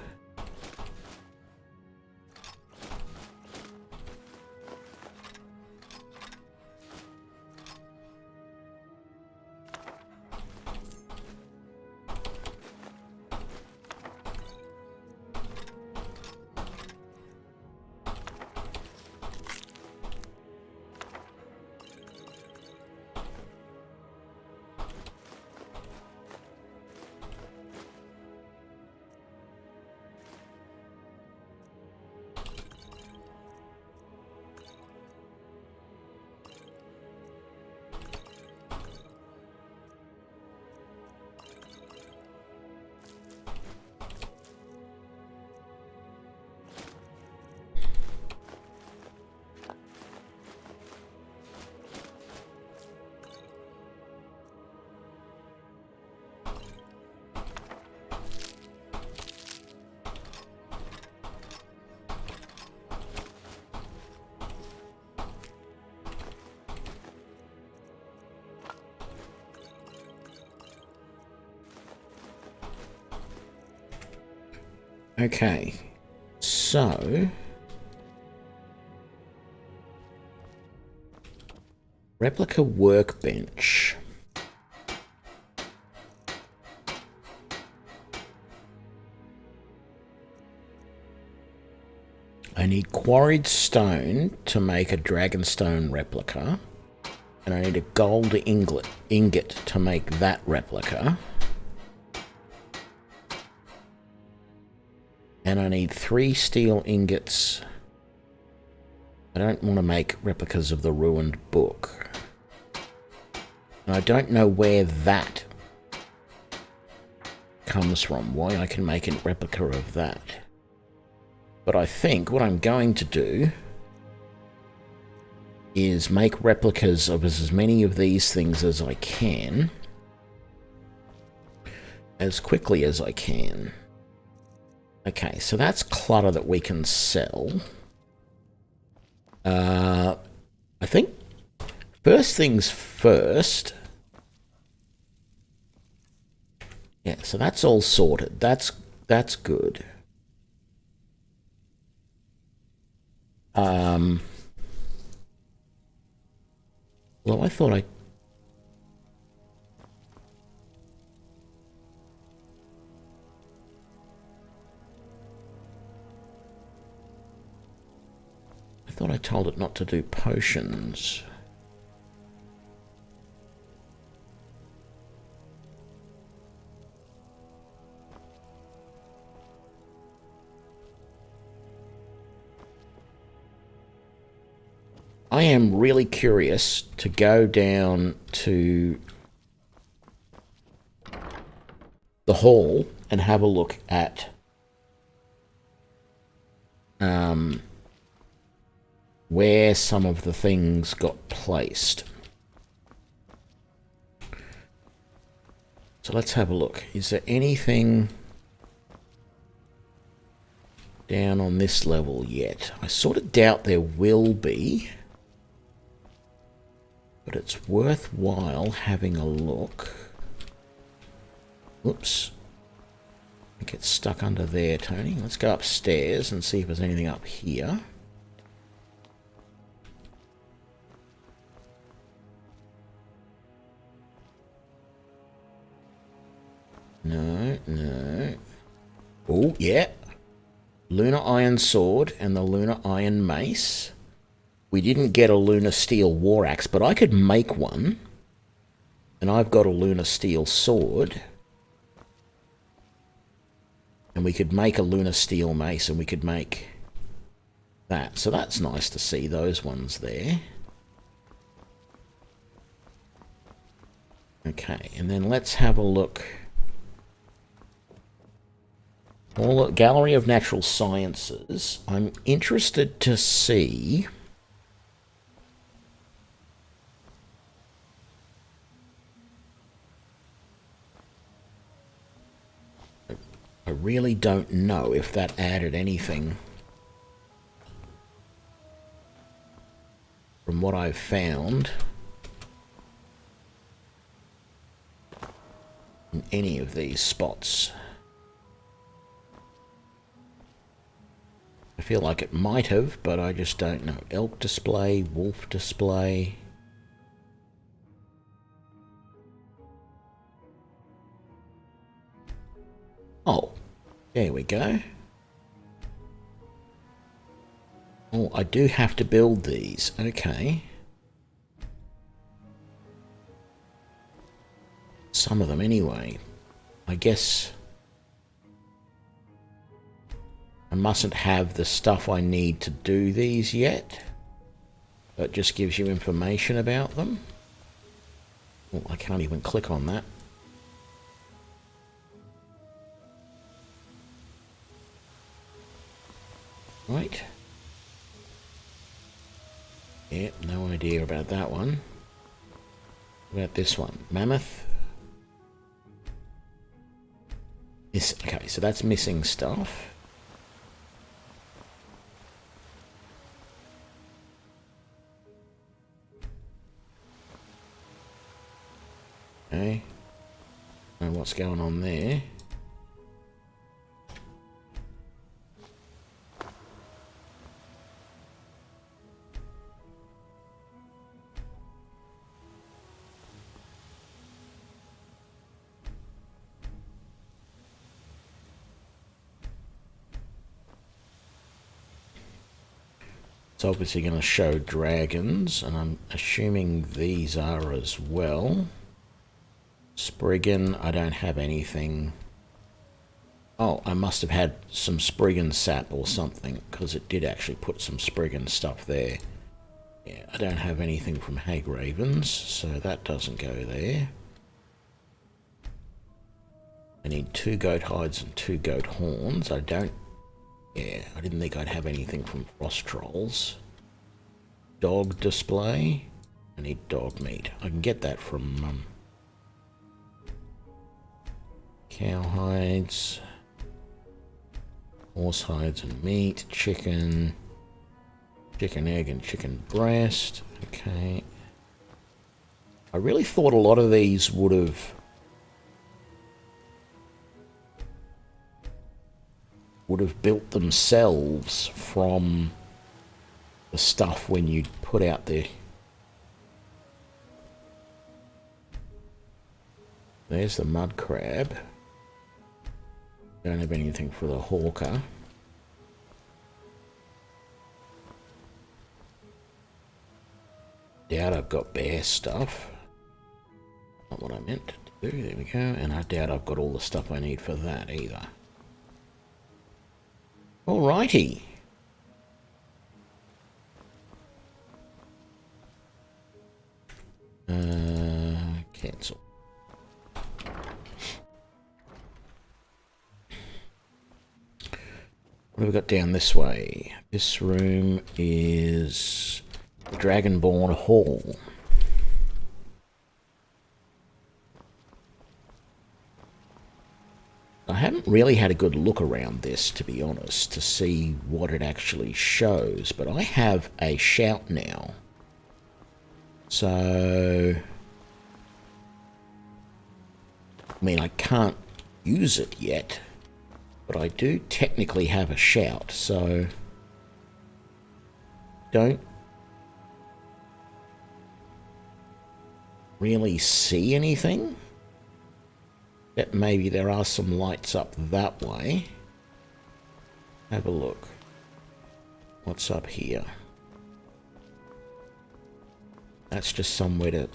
Okay, so replica workbench. I need quarried stone to make a dragonstone replica, and I need a gold ingot to make that replica. And I need 3 steel ingots. I don't want to make replicas of the ruined book. And I don't know where that comes from, why I can make a replica of that. But I think what I'm going to do is make replicas of as many of these things as I can, as quickly as I can. Okay, so that's clutter that we can sell. I think first things first. Yeah, so that's all sorted. That's good. Well, I thought I told it not to do potions. I am really curious to go down to the hall and have a look at where some of the things got placed. So let's have a look. Is there anything down on this level yet? I sort of doubt there will be, but it's worthwhile having a look. Oops. I think it's stuck under there, Tony. Let's go upstairs and see if there's anything up here. No. Oh, yeah. Lunar Iron Sword and the Lunar Iron Mace. We didn't get a Lunar Steel War Axe, but I could make one. And I've got a Lunar Steel Sword. And we could make a Lunar Steel Mace, and we could make that. So that's nice to see those ones there. Okay, and then let's have a look. All the Gallery of Natural Sciences. I'm interested to see I really don't know if that added anything from what I've found in any of these spots. I feel like it might have, but I just don't know. Elk display, wolf display. Oh, there we go. Oh, I do have to build these. Okay. Some of them anyway. I guess I mustn't have the stuff I need to do these yet. That just gives you information about them. Oh, I can't even click on that. Right. Yep, no idea about that one. What about this one? Mammoth. Okay, so that's missing stuff. Okay. Know what's going on there. It's obviously going to show dragons, and I'm assuming these are as well. Spriggan, I don't have anything. Oh, I must have had some Spriggan sap or something, because it did actually put some Spriggan stuff there. Yeah, I don't have anything from Hag Ravens, so that doesn't go there. I need 2 goat hides and 2 goat horns. I don't... Yeah, I didn't think I'd have anything from Frost Trolls. Dog display. I need dog meat. I can get that from cow hides, horse hides and meat, chicken, chicken egg and chicken breast. Okay. I really thought a lot of these would have built themselves from the stuff when you put out the... There's the mud crab. Don't have anything for the hawker. Doubt I've got bear stuff. Not what I meant to do. There we go. And I doubt I've got all the stuff I need for that either. Alrighty. Cancel. What have we got down this way? This room is the Dragonborn Hall. I haven't really had a good look around this, to be honest, to see what it actually shows, but I have a shout now. So, I mean, I can't use it yet, but I do technically have a shout, so don't really see anything. That maybe there are some lights up that way. Have a look. What's up here? That's just somewhere to...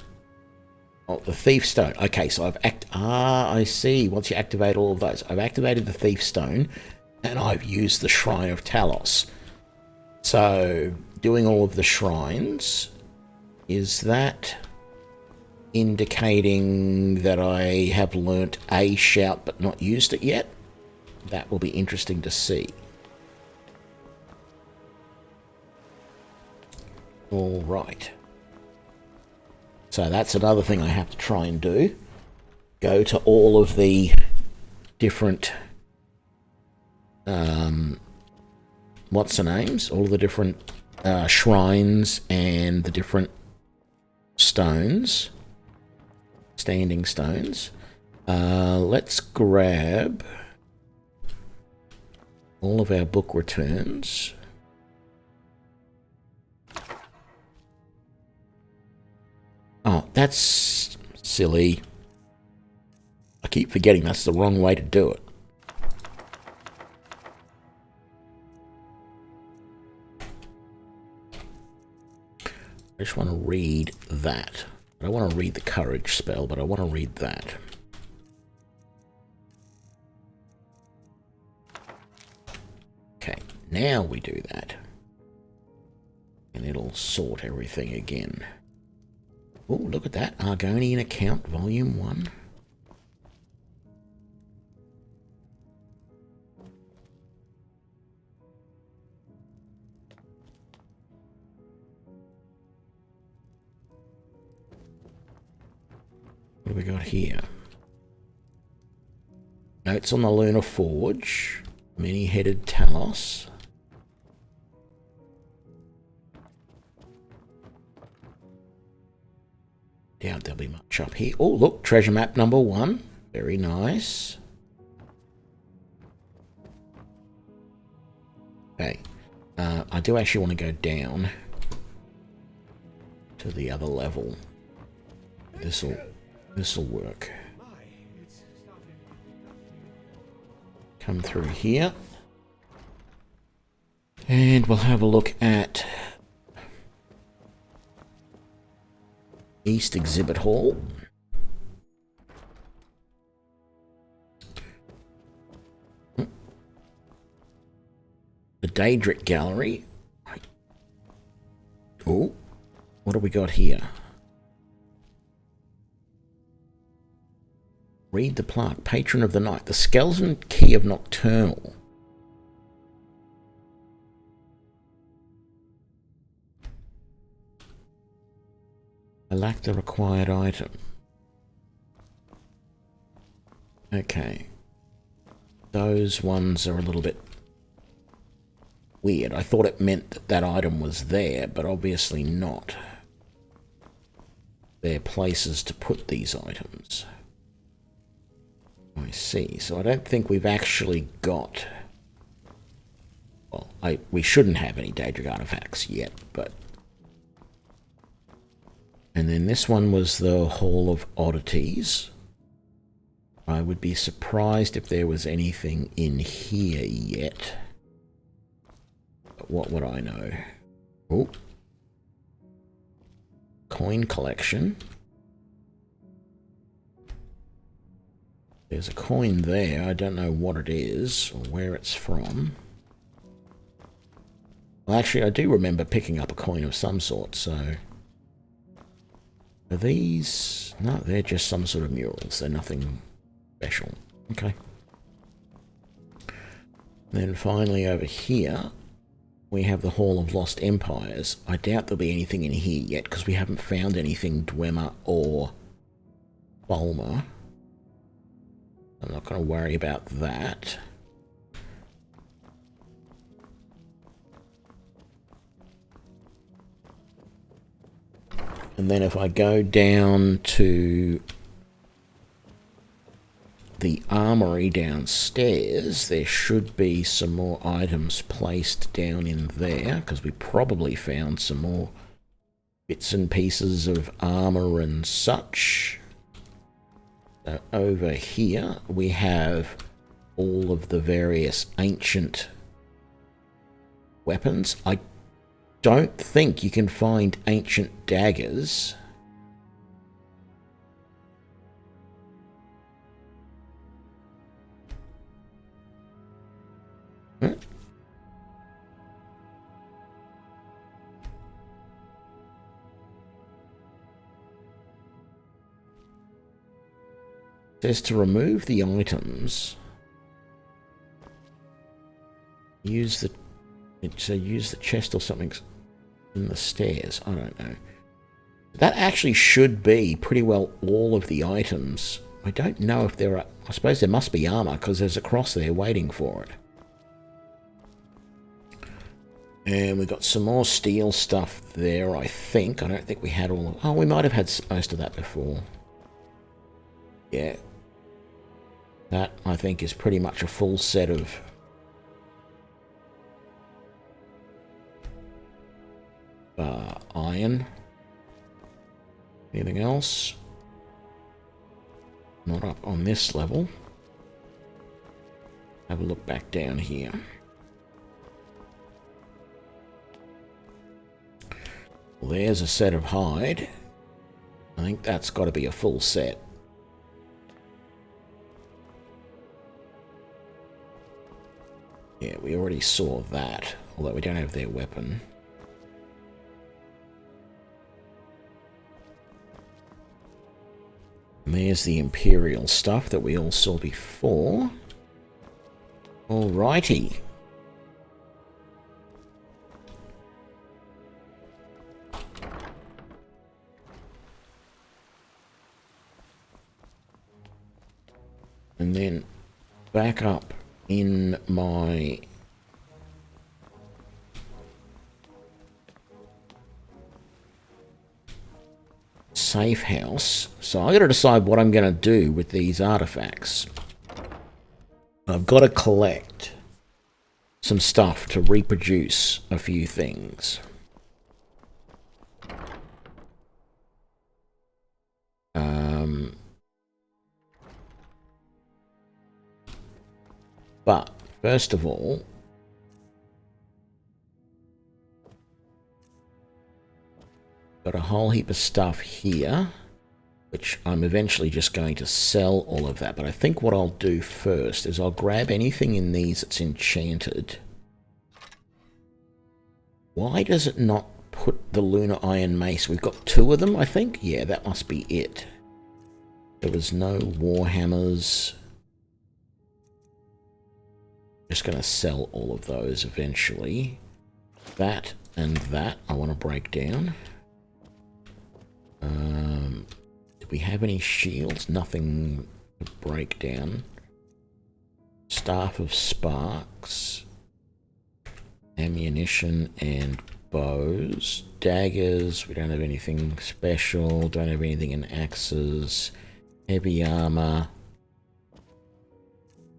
Oh, the Thief Stone. Okay, so I've I see. Once you activate all of those. I've activated the Thief Stone, and I've used the Shrine of Talos. So, doing all of the shrines, is that indicating that I have learnt a shout but not used it yet? That will be interesting to see. All right. So that's another thing I have to try and do. Go to all of the different what's the names? All the different shrines and the different stones, standing stones. Let's grab all of our book returns. Oh, that's silly. I keep forgetting that's the wrong way to do it. I just want to read that. I don't want to read the courage spell, but I want to read that. Okay, now we do that. And it'll sort everything again. Oh, look at that. Argonian account, volume 1. What do we got here? Notes on the Lunar Forge. Many-headed Talos. Doubt there'll be much up here. Oh, look, treasure map number 1. Very nice. Okay. I do actually want to go down to the other level. This'll work. Come through here. And we'll have a look at East Exhibit Hall. The Daedric Gallery. Oh, what do we got here? Read the plaque. Patron of the Night. The Skeleton Key of Nocturnal. I lack the required item. Okay. Those ones are a little bit weird. I thought it meant that that item was there, but obviously not. They're places to put these items. I see. So I don't think we've actually got... Well, we shouldn't have any Daedric artifacts yet, but... And then this one was the Hall of Oddities. I would be surprised if there was anything in here yet. But what would I know? Oh. Coin collection. There's a coin there. I don't know what it is or where it's from. Well, actually, I do remember picking up a coin of some sort, so... Are these... No, they're just some sort of murals. They're nothing special. Okay. Then finally over here, we have the Hall of Lost Empires. I doubt there'll be anything in here yet, because we haven't found anything Dwemer or Bulmer. I'm not going to worry about that. And then if I go down to the armory downstairs, there should be some more items placed down in there, because we probably found some more bits and pieces of armor and such. So over here we have all of the various ancient weapons. I don't think you can find ancient daggers. Says to remove the items, use the chest or something in the stairs. I don't know. That actually should be pretty well all of the items. I don't know if there are... I suppose there must be armor because there's a cross there waiting for it. And we got some more steel stuff there, I think. I don't think we had all of... Oh, we might have had most of that before. Yeah. That, I think, is pretty much a full set of... iron. Anything else? Not up on this level. Have a look back down here. Well, there's a set of hide. I think that's got to be a full set. Yeah, we already saw that, although we don't have their weapon. And there's the Imperial stuff that we all saw before. Alrighty. And then back up in my safe house. So I got to decide what I'm going to do with these artifacts. I've got to collect some stuff to reproduce a few things. But first of all, got a whole heap of stuff here, which I'm eventually just going to sell all of that. But I think what I'll do first is I'll grab anything in these that's enchanted. Why does it not put the Lunar Iron Mace? We've got 2 of them, I think. Yeah, that must be it. There was no Warhammers. Just going to sell all of those eventually. That and that I want to break down. Do we have any shields? Nothing to break down. Staff of Sparks. Ammunition and bows. Daggers. We don't have anything special. Don't have anything in axes. Heavy armor.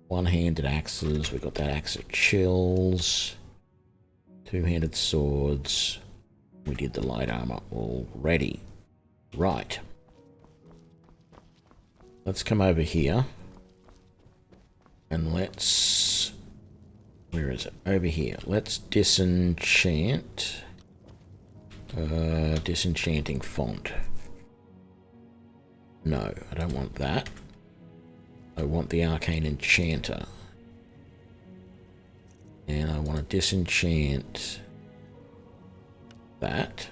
One-handed axes. We got that axe of chills. Two-handed swords. We did the light armor already. Right. Let's come over here. And let's... Where is it? Over here. Let's disenchant. Disenchanting font. No, I don't want that. I want the Arcane Enchanter. And I want to disenchant that.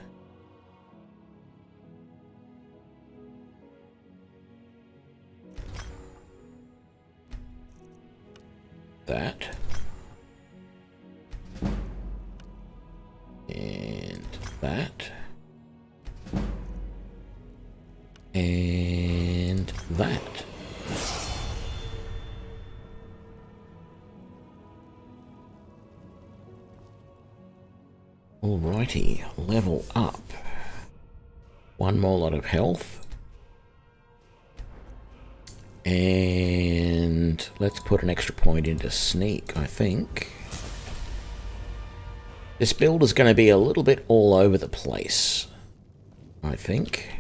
That. And that. And that. Alrighty, level up. One more lot of health. And let's put an extra point into sneak, I think. This build is going to be a little bit all over the place, I think.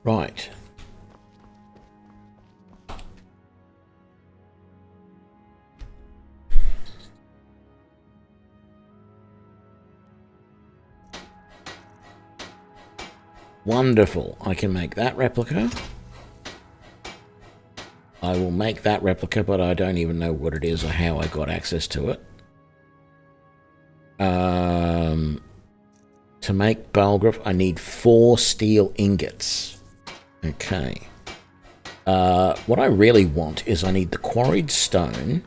Right. Wonderful. I can make that replica. I will make that replica, but I don't even know what it is or how I got access to it. To make Balgruuf, I need 4 steel ingots. Okay. What I really want is I need the quarried stone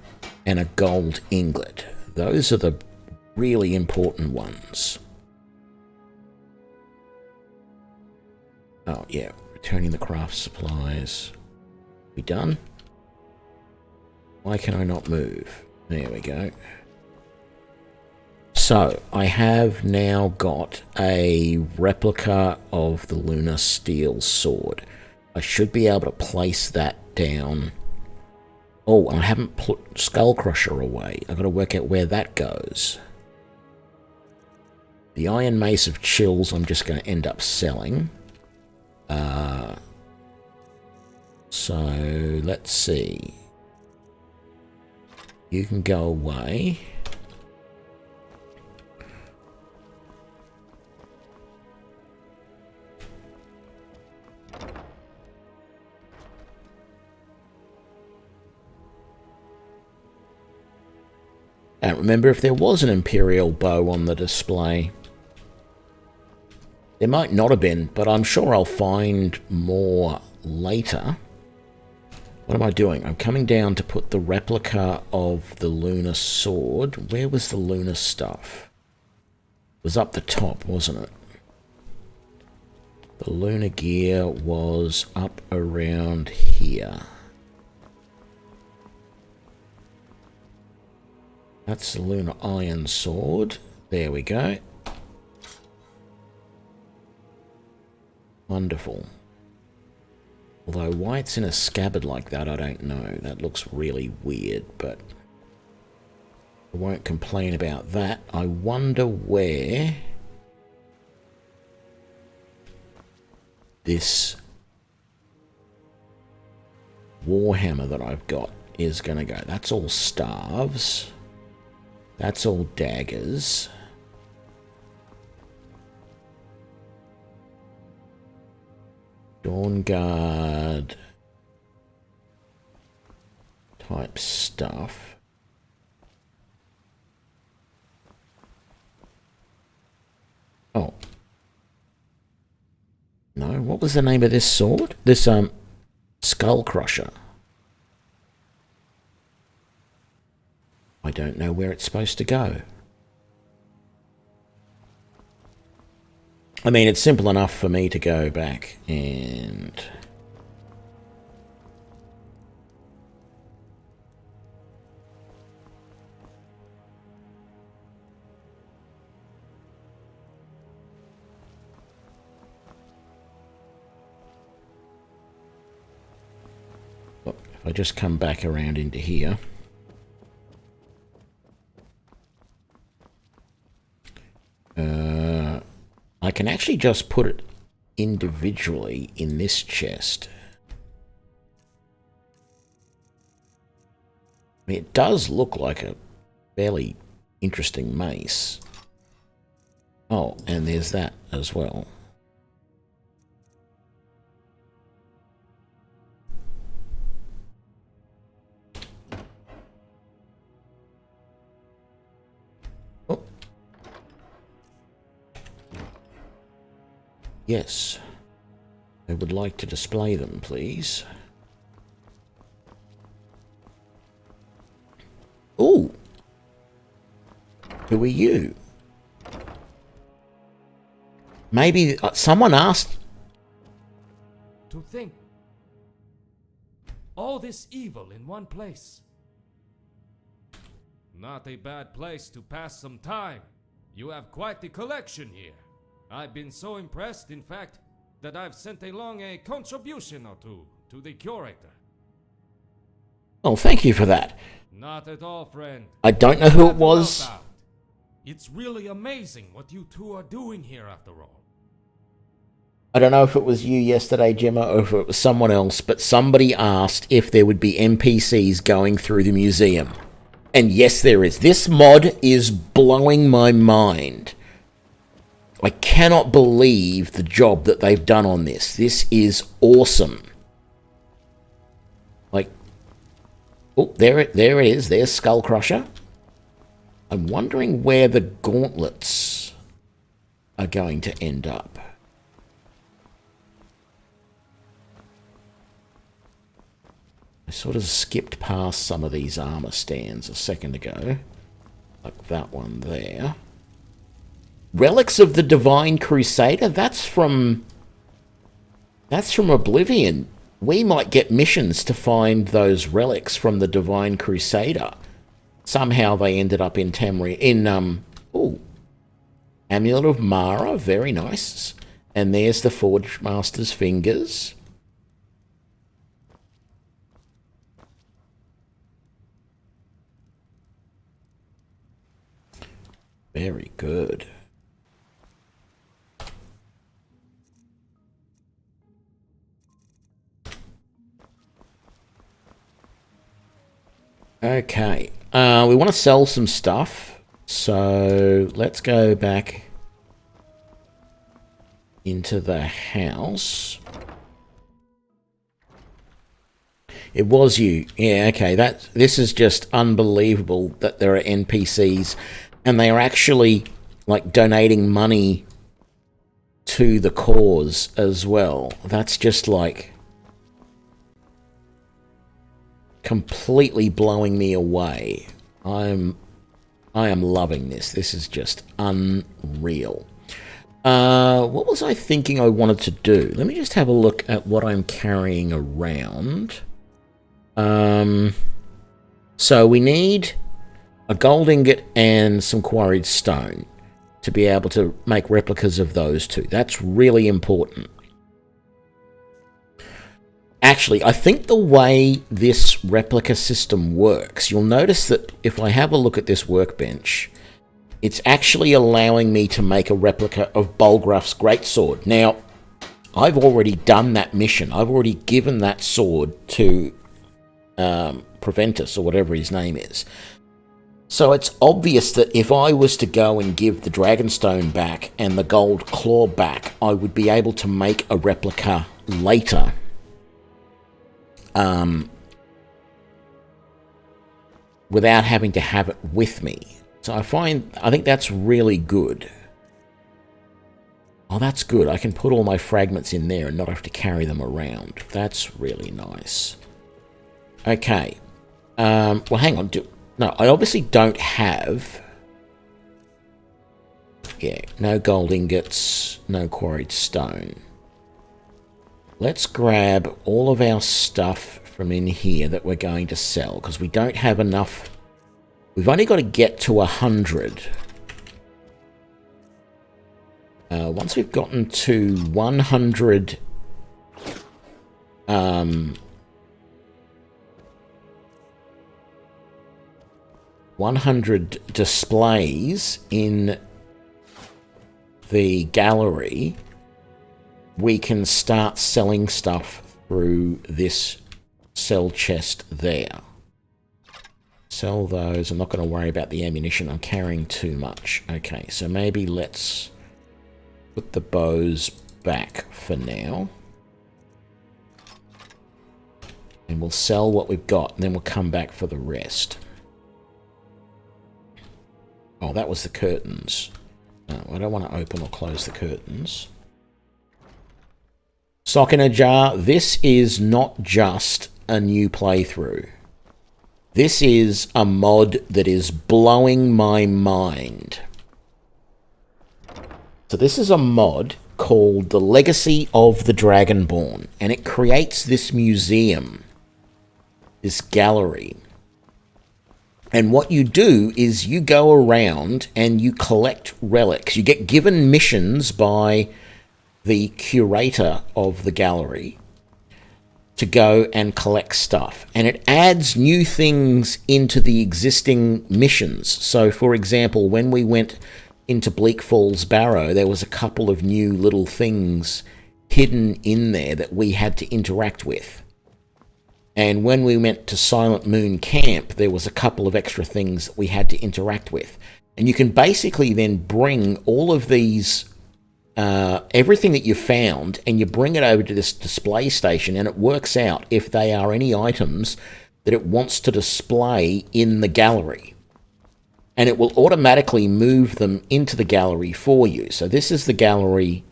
and a gold ingot. Those are the really important ones. Oh, yeah. Returning the craft supplies. We done? Why can I not move? There we go. So, I have now got a replica of the Lunar Steel Sword. I should be able to place that down. Oh, I haven't put Skull Crusher away. I've got to work out where that goes. The Iron Mace of Chills I'm just going to end up selling. So, let's see. You can go away. I don't remember if there was an Imperial bow on the display. There might not have been, but I'm sure I'll find more later. What am I doing? I'm coming down to put the replica of the Lunar Sword. Where was the Lunar stuff? It was up the top, wasn't it? The Lunar gear was up around here. That's the Lunar Iron Sword. There we go. Wonderful. Although why it's in a scabbard like that, I don't know. That looks really weird, but I won't complain about that. I wonder where this Warhammer that I've got is going to go. That's all staves. That's all daggers. Dawn Guard type stuff. Oh. No, what was the name of this sword? This, Skull Crusher. I don't know where it's supposed to go. I mean, it's simple enough for me to go back and... If I just come back around into here... I can actually just put it individually in this chest. I mean, it does look like a fairly interesting mace. Oh, and there's that as well. Yes, I would like to display them, please. Ooh! Who are you? Maybe someone asked... To think, all this evil in one place. Not a bad place to pass some time. You have quite the collection here. I've been so impressed, in fact, that I've sent along a contribution or two to the curator. Oh, thank you for that. Not at all, friend. I don't know who it was. It's really amazing what you two are doing here, after all. I don't know if it was you yesterday, Gemma, or if it was someone else, but somebody asked if there would be NPCs going through the museum. And yes, there is. This mod is blowing my mind. I cannot believe the job that they've done on this. This is awesome. Like, oh, there it is. There's Skull Crusher. I'm wondering where the gauntlets are going to end up. I sort of skipped past some of these armor stands a second ago. Like that one there. Relics of the Divine Crusader? That's from Oblivion. We might get missions to find those relics from the Divine Crusader. Somehow they ended up in Amulet of Mara, very nice. And there's the Forge Master's Fingers. Very good. Okay, we want to sell some stuff, so let's go back into the house. It was you. Yeah, okay, this is just unbelievable that there are NPCs and they are actually like donating money to the cause as well. That's just like completely blowing me away. I am loving this. This is just unreal. What was I thinking I wanted to do? Let me just have a look at what I'm carrying around. So we need a gold ingot and some quarried stone to be able to make replicas of those two. That's really important. Actually, I think the way this replica system works, you'll notice that if I have a look at this workbench, it's actually allowing me to make a replica of Bolgraf's greatsword. Now, I've already done that mission. I've already given that sword to Preventus, or whatever his name is. So it's obvious that if I was to go and give the Dragonstone back and the gold claw back, I would be able to make a replica later. Without having to have it with me. So I think that's really good. Oh, that's good. I can put all my fragments in there and not have to carry them around. That's really nice. Okay. Well, hang on. No, I obviously don't have... Yeah, no gold ingots, no quarried stone. Let's grab all of our stuff from in here that we're going to sell, because we don't have enough. We've only got to get to 100. Once we've gotten to 100... 100 displays in the gallery, we can start selling stuff through this sell chest there. Sell those. I'm not going to worry about the ammunition. I'm carrying too much. Okay, so maybe let's put the bows back for now. And we'll sell what we've got, and then we'll come back for the rest. Oh, that was the curtains. No, I don't want to open or close the curtains. Sock in a jar. This is not just a new playthrough. This is a mod that is blowing my mind. So this is a mod called The Legacy of the Dragonborn, and it creates this museum, this gallery. And what you do is you go around and you collect relics. You get given missions by the curator of the gallery to go and collect stuff. And it adds new things into the existing missions. So, for example, when we went into Bleak Falls Barrow, there was a couple of new little things hidden in there that we had to interact with. And when we went to Silent Moon Camp, there was a couple of extra things that we had to interact with. And you can basically then bring all of these, everything that you found, and you bring it over to this display station, and it works out if they are any items that it wants to display in the gallery. And it will automatically move them into the gallery for you. So this is the gallery,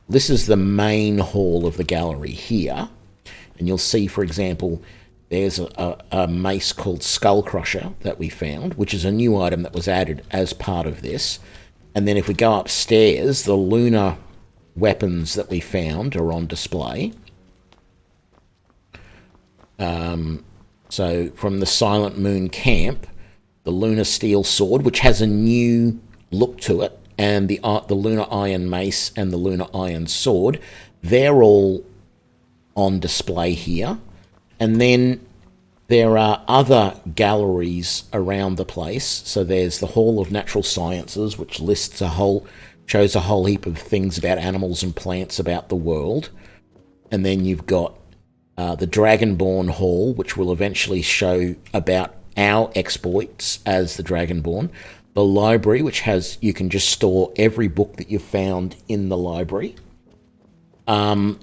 this is the main hall of the gallery here. And you'll see, for example, there's a mace called Skull Crusher that we found, which is a new item that was added as part of this. And then if we go upstairs, the lunar weapons that we found are on display. So from the Silent Moon camp, the Lunar Steel Sword, which has a new look to it, and the Lunar Iron Mace and the Lunar Iron Sword, they're all on display here. And then there are other galleries around the place. So there's the Hall of Natural Sciences, which shows a whole heap of things about animals and plants about the world. And then you've got the Dragonborn Hall, which will eventually show about our exploits as the Dragonborn. The library, which you can just store every book that you've found in the library. And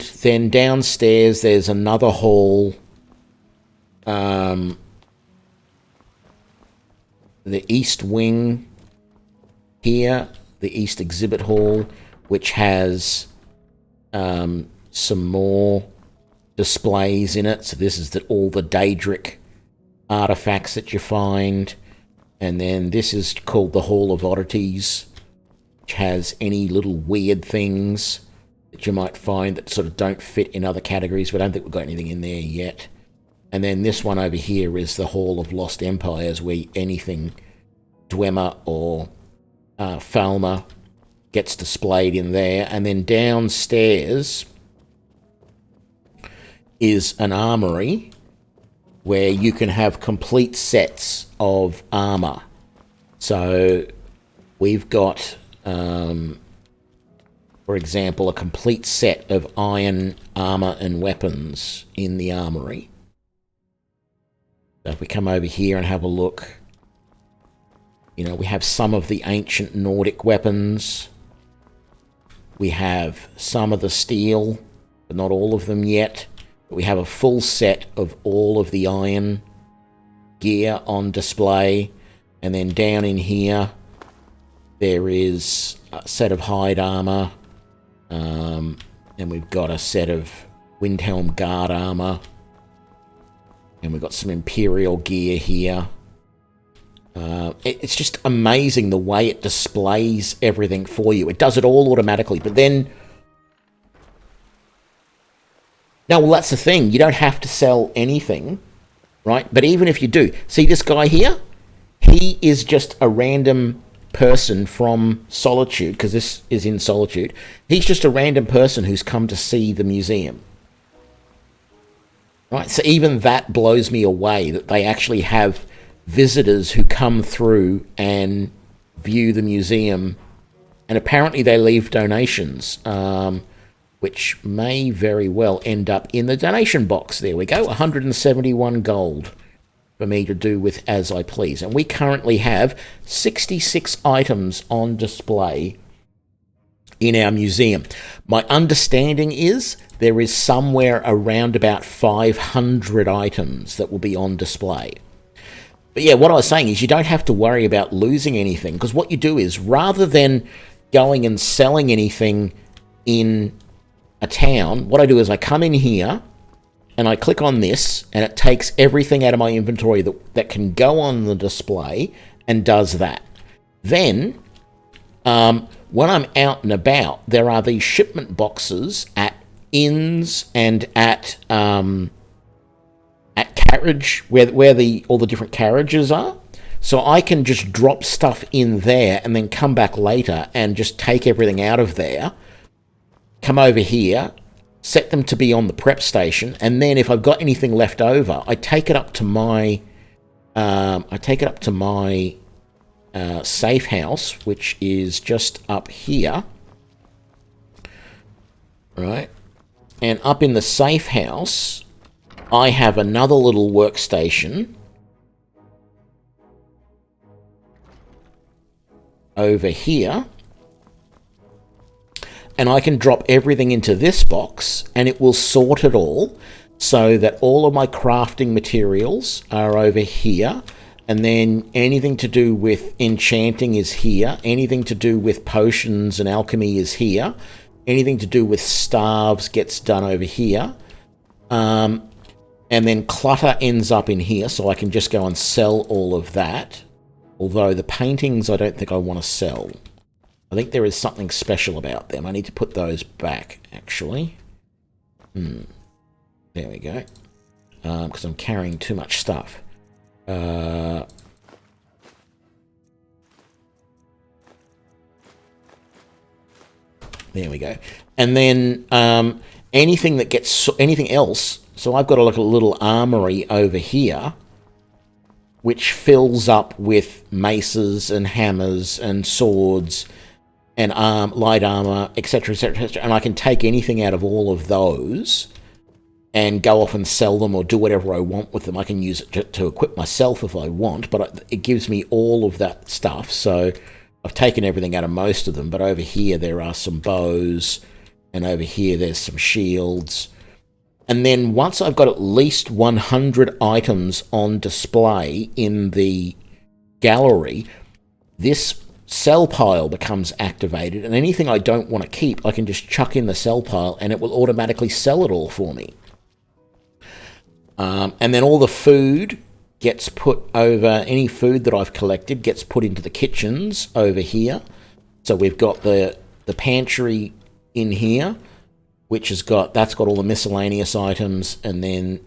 then downstairs there's another hall, the East Wing here, the East Exhibit Hall, which has some more displays in it. So this is all the Daedric artifacts that you find. And then this is called the Hall of Oddities, which has any little weird things that you might find that sort of don't fit in other categories. But I don't think we've got anything in there yet. And then this one over here is the Hall of Lost Empires, where anything Dwemer or Falmer gets displayed in there. And then downstairs is an armory where you can have complete sets of armor. So we've got, for example, a complete set of iron armor and weapons in the armory. So if we come over here and have a look, we have some of the ancient Nordic weapons. We have some of the steel, but not all of them yet. We have a full set of all of the iron gear on display. And then down in here, there is a set of hide armor. And we've got a set of Windhelm Guard armor. And we've got some Imperial gear here. It's just amazing the way it displays everything for you. It does it all automatically. But then... Now, well, that's the thing. You don't have to sell anything, right? But even if you do, see this guy here? He is just a random person from Solitude, because this is in Solitude. He's just a random person who's come to see the museum. Right? So even that blows me away, that they actually have visitors who come through and view the museum. And apparently they leave donations. Which may very well end up in the donation box. There we go, 171 gold for me to do with as I please. And we currently have 66 items on display in our museum. My understanding is there is somewhere around about 500 items that will be on display. But yeah, what I was saying is you don't have to worry about losing anything, because what you do is, rather than going and selling anything in a town, what I do is I come in here and I click on this, and it takes everything out of my inventory that can go on the display and does that. Then, when I'm out and about, there are these shipment boxes at inns and at carriage, where all the different carriages are. So I can just drop stuff in there and then come back later and just take everything out of there. Come over here, set them to be on the prep station, and then if I've got anything left over, I take it up to my safe house, which is just up here, right? And up in the safe house, I have another little workstation over here. And I can drop everything into this box, and it will sort it all so that all of my crafting materials are over here. And then anything to do with enchanting is here. Anything to do with potions and alchemy is here. Anything to do with staves gets done over here. And then clutter ends up in here, so I can just go and sell all of that. Although the paintings I don't think I want to sell. I think there is something special about them. I need to put those back, actually. There we go. Because I'm carrying too much stuff. There we go. And then anything that gets... anything else... So I've got a little armory over here, which fills up with maces and hammers and swords and light armor, etc., etc., etc. And I can take anything out of all of those and go off and sell them or do whatever I want with them. I can use it to equip myself if I want, but it gives me all of that stuff. So I've taken everything out of most of them, but over here there are some bows, and over here there's some shields. And then once I've got at least 100 items on display in the gallery, this sell pile becomes activated, and anything I don't want to keep, I can just chuck in the sell pile and it will automatically sell it all for me. And then all the food gets put over, any food that I've collected gets put into the kitchens over here. So we've got the pantry in here, which that's got all the miscellaneous items, and then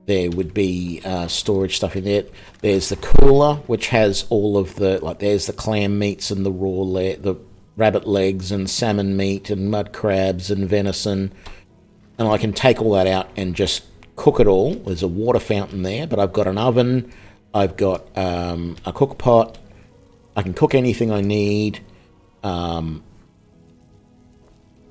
there would be storage stuff in there. There's the cooler, which has all of the, there's the clam meats and the the rabbit legs and salmon meat and mud crabs and venison, and I can take all that out and just cook it all. There's a water fountain there, but I've got an oven, I've got a cook pot, I can cook anything I need.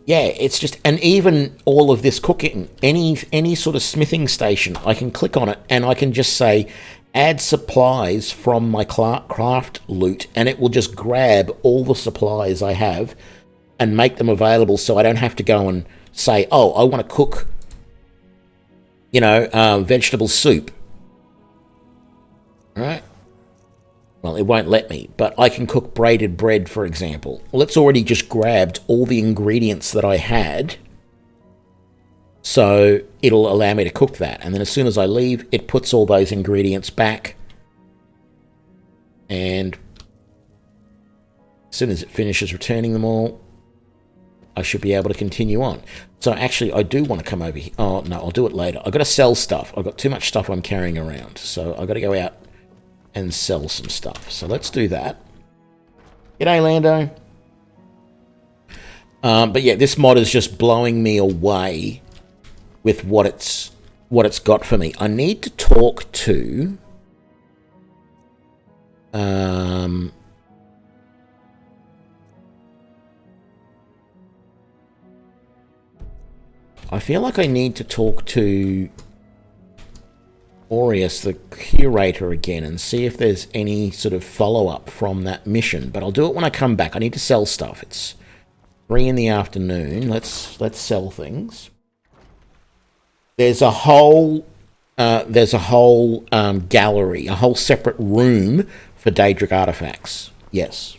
Yeah, it's just, and even all of this cooking, any sort of smithing station, I can click on it and I can just say, add supplies from my craft loot, and it will just grab all the supplies I have and make them available, so I don't have to go and say, oh, I want to cook, vegetable soup. All right? Well, it won't let me, but I can cook braided bread, for example. Well, it's already just grabbed all the ingredients that I had, so it'll allow me to cook that. And then as soon as I leave, it puts all those ingredients back, and as soon as it finishes returning them all, I should be able to continue on. So actually, I do want to come over here. Oh, no, I'll do it later. I've got to sell stuff. I've got too much stuff I'm carrying around, so I've got to go out and sell some stuff. So let's do that. G'day, Lando. But yeah, this mod is just blowing me away with what it's got for me. I need to talk to I feel like I need to talk to Aureus, the curator, again, and see if there's any sort of follow-up from that mission. But I'll do it when I come back. I need to sell stuff. It's 3 in the afternoon. Let's sell things. There's a whole gallery, a whole separate room for Daedric artifacts. Yes.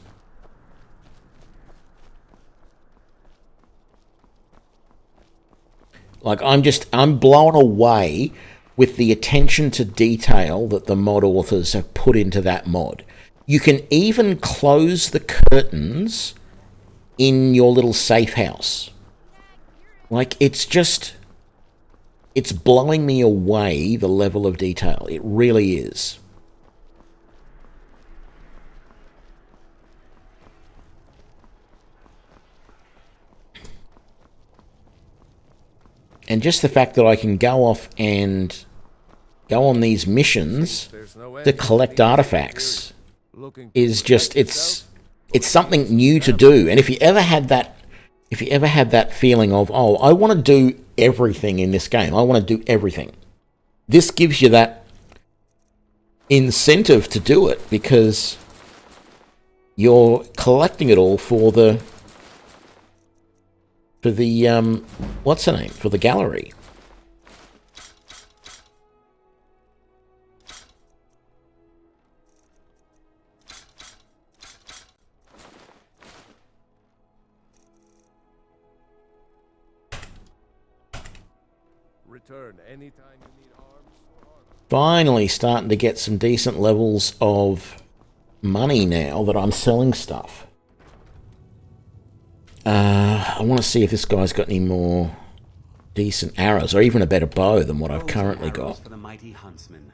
Like, I'm blown away with the attention to detail that the mod authors have put into that mod. You can even close the curtains in your little safe house. Like, it's blowing me away, the level of detail. It really is. And just the fact that I can go off and go on these missions to collect artifacts is just, it's something new to do. And if you ever had that feeling of, oh, I want to do everything in this game, I want to do everything, this gives you that incentive to do it, because you're collecting it all for the what's the name? For the gallery. return anytime you need arms or armor. Finally starting to get some decent levels of money now that I'm selling stuff. I want to see if this guy's got any more decent arrows, or even a better bow than what I've currently got. For the mighty huntsman.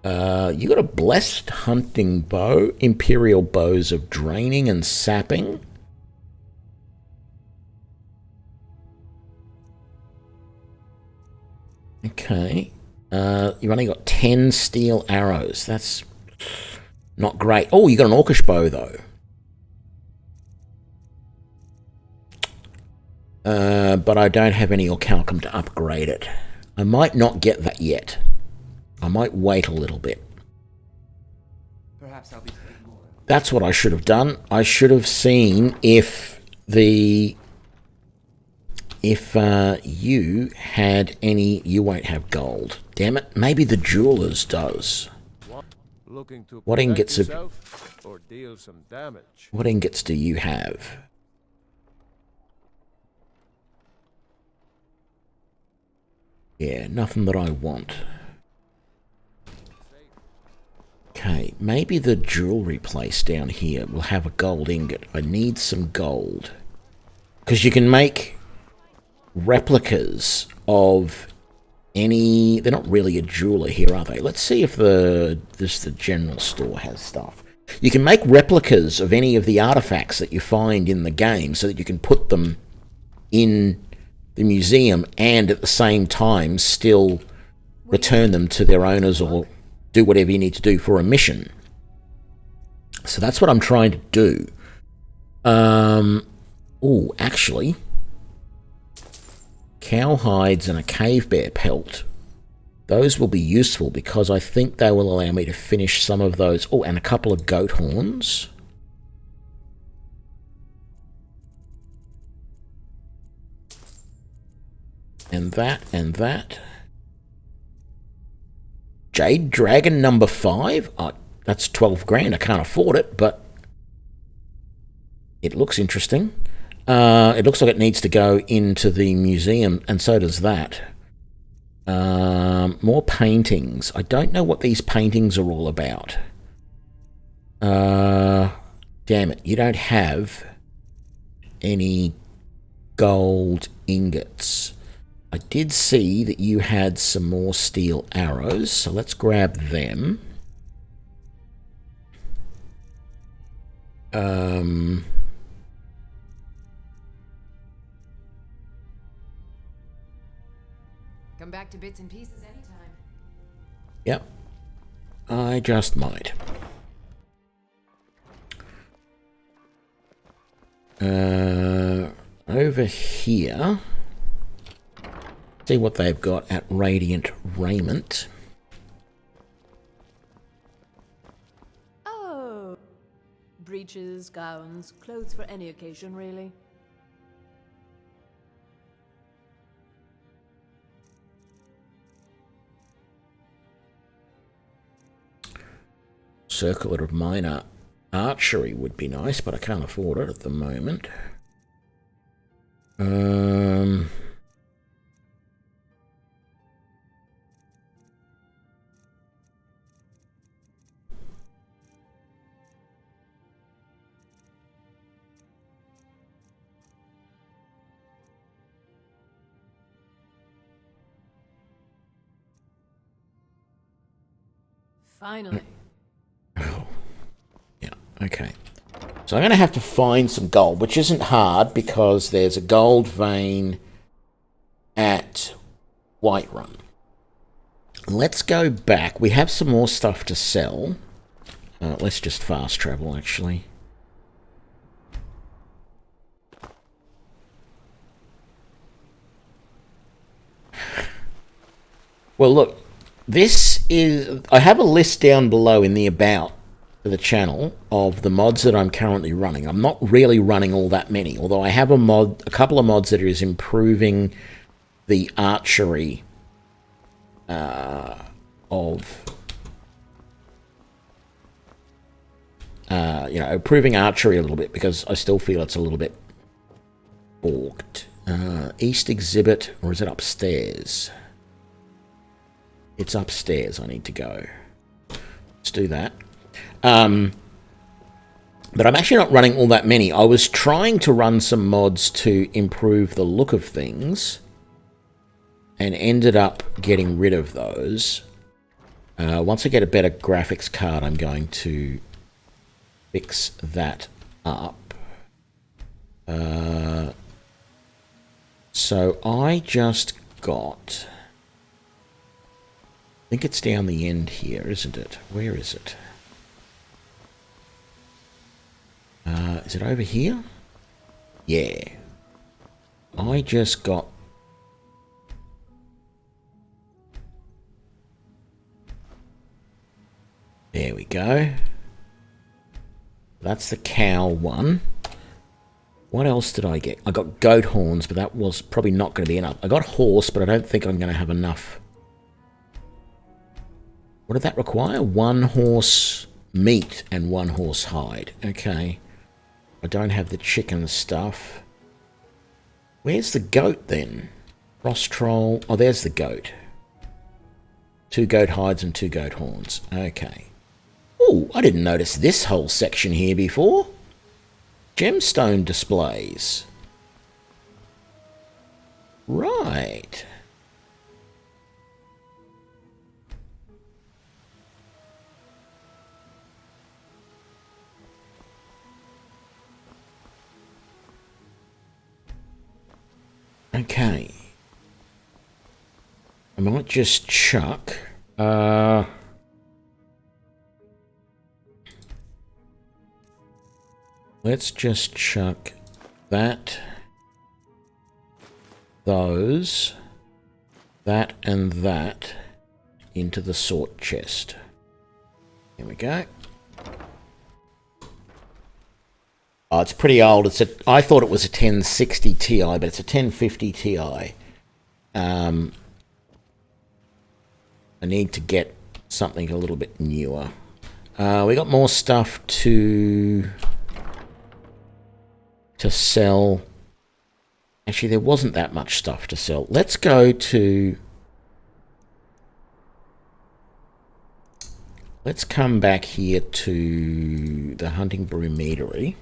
You got a blessed hunting bow, imperial bows of draining and sapping. Okay. You've only got 10 steel arrows. That's not great. Oh, you got an orcish bow, though. But I don't have any orcalcum to upgrade it. I might not get that yet. I might wait a little bit. Perhaps I'll be more. That's what I should have done. I should have seen if you had any. You won't have gold. Damn it. Maybe the jeweler's does. Looking to What ingots of- yourself or deal some damage? What ingots do you have? Yeah, nothing that I want. Okay, maybe the jewelry place down here will have a gold ingot. I need some gold. Because you can make replicas of any... They're not really a jeweler here, are they? Let's see if the general store has stuff. You can make replicas of any of the artifacts that you find in the game so that you can put them in the museum and at the same time still return them to their owners or do whatever you need to do for a mission. So that's what I'm trying to do. Oh, actually, cow hides and a cave bear pelt. Those will be useful because I think they will allow me to finish some of those. Oh, and a couple of goat horns. And that, and that. Jade Dragon number 5? That's 12 grand. I can't afford it, but it looks interesting. It looks like it needs to go into the museum, and so does that. More paintings. I don't know what these paintings are all about. Damn it, you don't have any gold ingots. I did see that you had some more steel arrows, so let's grab them. Come back to bits and pieces anytime. Yep. I just might. Over here... See what they've got at Radiant Raiment. Oh. Breeches, gowns, clothes for any occasion, really. Circlet of Minor Archery would be nice, but I can't afford it at the moment. Finally. Oh, yeah, okay. So I'm going to have to find some gold, which isn't hard because there's a gold vein at Whiterun. Let's go back. We have some more stuff to sell. Let's just fast travel, actually. Well, look. This is... I have a list down below in the About for the channel of the mods that I'm currently running. I'm not really running all that many, although I have a couple of mods that is improving the archery improving archery a little bit because I still feel it's a little bit balked. East exhibit, or is it upstairs? It's upstairs I need to go. Let's do that. But I'm actually not running all that many. I was trying to run some mods to improve the look of things and ended up getting rid of those. Once I get a better graphics card, I'm going to fix that up. So I just got... I think it's down the end here, isn't it? Where is it? Is it over here? Yeah. I just got... There we go. That's the cow one. What else did I get? I got goat horns, but that was probably not going to be enough. I got horse, but I don't think I'm going to have enough. What did that require? 1 horse meat and 1 horse hide. Okay. I don't have the chicken stuff. Where's the goat then? Frost troll. Oh, there's the goat. 2 goat hides and 2 goat horns. Okay. Oh, I didn't notice this whole section here before. Gemstone displays. Right. Okay. I might just chuck... Let's just chuck that, those, that and that into the sort chest. Here we go. Oh, it's pretty old. I thought it was a 1060 Ti, but it's a 1050 Ti. I need to get something a little bit newer. We got more stuff to sell. Actually, there wasn't that much stuff to sell. Let's go to... Let's come back here to the Hunting Brew Meadery.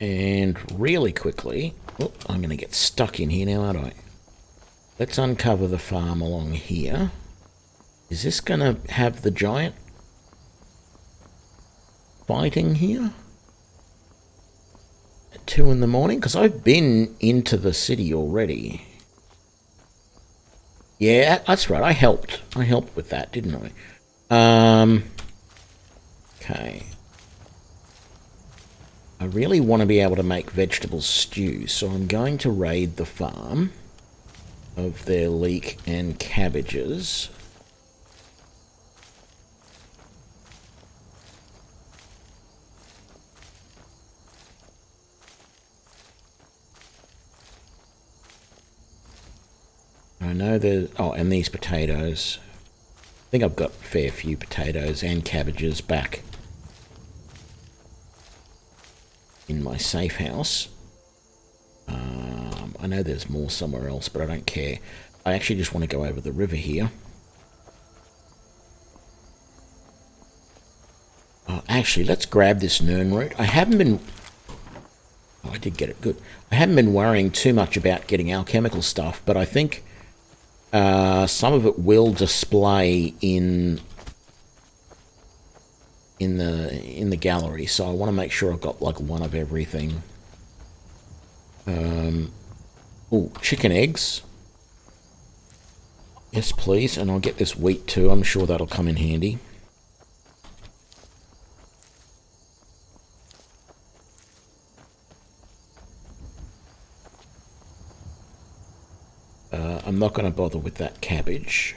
And really quickly... Oh, I'm going to get stuck in here now, aren't I? Let's uncover the farm along here. Is this going to have the giant fighting here? At 2 in the morning? Because I've been into the city already. Yeah, that's right. I helped. I helped with that, didn't I? Okay. I really want to be able to make vegetable stew, so I'm going to raid the farm of their leek and cabbages. I know there's... Oh, and these potatoes. I think I've got a fair few potatoes and cabbages back in my safe house. I know there's more somewhere else, but I don't care. I actually just want to go over the river here. Actually, let's grab this Nern root. I haven't been... Oh, I did get it. Good. I haven't been worrying too much about getting alchemical stuff, but I think some of it will display in the gallery, so I want to make sure I've got like one of everything. Oh, chicken eggs. Yes, please, and I'll get this wheat too. I'm sure that'll come in handy. I'm not going to bother with that cabbage.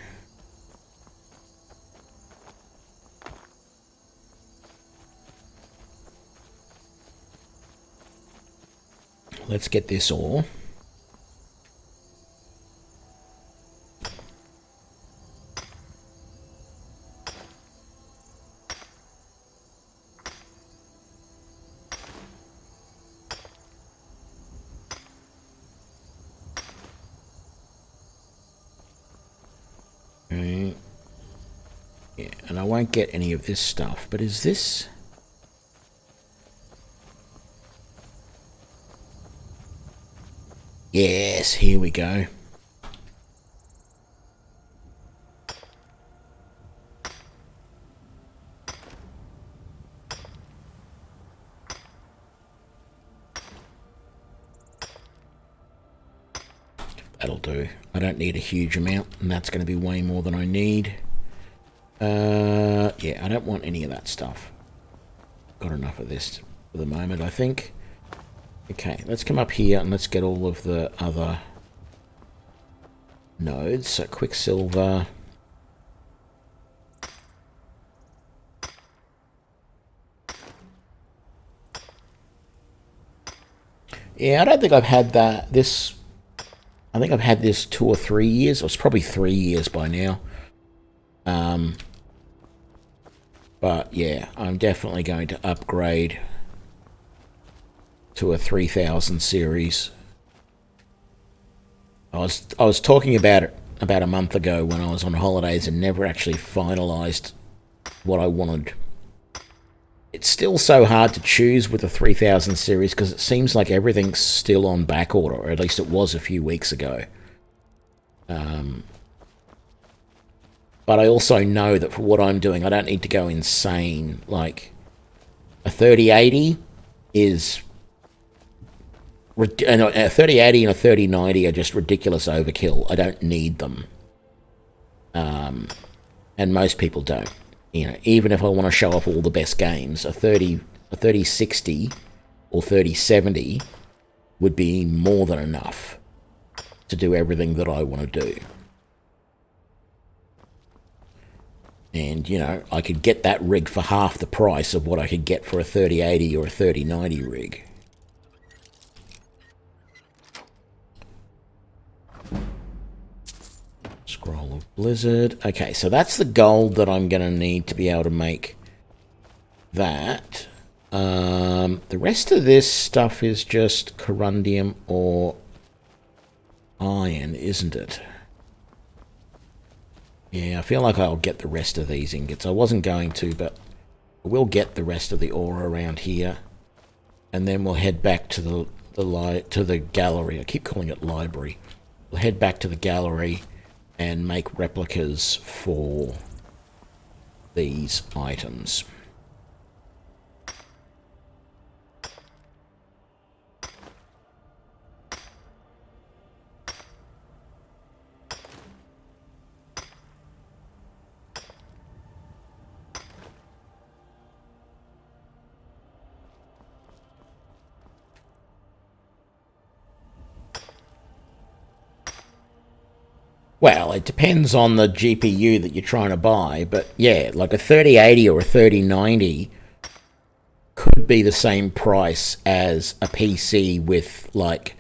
Let's get this ore. Yeah, and I won't get any of this stuff, but is this... Yes, here we go. That'll do. I don't need a huge amount, and that's going to be way more than I need. Yeah, I don't want any of that stuff. Got enough of this for the moment, I think. Okay, let's come up here and let's get all of the other nodes. So Quicksilver. Yeah, I don't think I've had this. I think I've had this 2 or 3 years. Or it's probably 3 years by now. But yeah, I'm definitely going to upgrade to a 3000 series. I was talking about it about a month ago when I was on holidays and never actually finalized what I wanted. It's still so hard to choose with the 3000 series because it seems like everything's still on back order, or at least it was a few weeks ago. But I also know that for what I'm doing, I don't need to go insane. Like, a 3080 is... A 3080 and a 3090 are just ridiculous overkill. I don't need them. And most people don't. You know, even if I want to show off all the best games, a 3060 or 3070 would be more than enough to do everything that I want to do. And, you know, I could get that rig for half the price of what I could get for a 3080 or a 3090 rig. Scroll of Blizzard. Okay, so that's the gold that I'm going to need to be able to make that. The rest of this stuff is just corundium or iron, isn't it? Yeah, I feel like I'll get the rest of these ingots. I wasn't going to, but I will get the rest of the ore around here. And then we'll head back to the gallery. I keep calling it library. We'll head back to the gallery and make replicas for these items. Well, it depends on the GPU that you're trying to buy, but yeah, like a 3080 or a 3090 could be the same price as a PC with, like,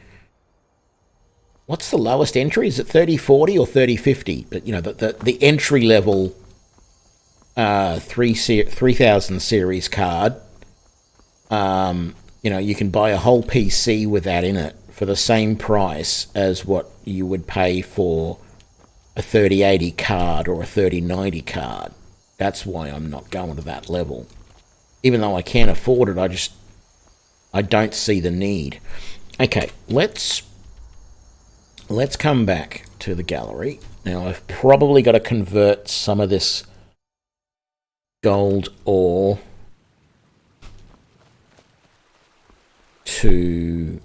what's the lowest entry? Is it 3040 or 3050? But, you know, the entry-level 3000 series card, you know, you can buy a whole PC with that in it for the same price as what you would pay for a 3080 card or a 3090 card. That's why I'm not going to that level. Even though I can't afford it, I don't see the need. Okay, let's come back to the gallery. Now, I've probably got to convert some of this gold ore to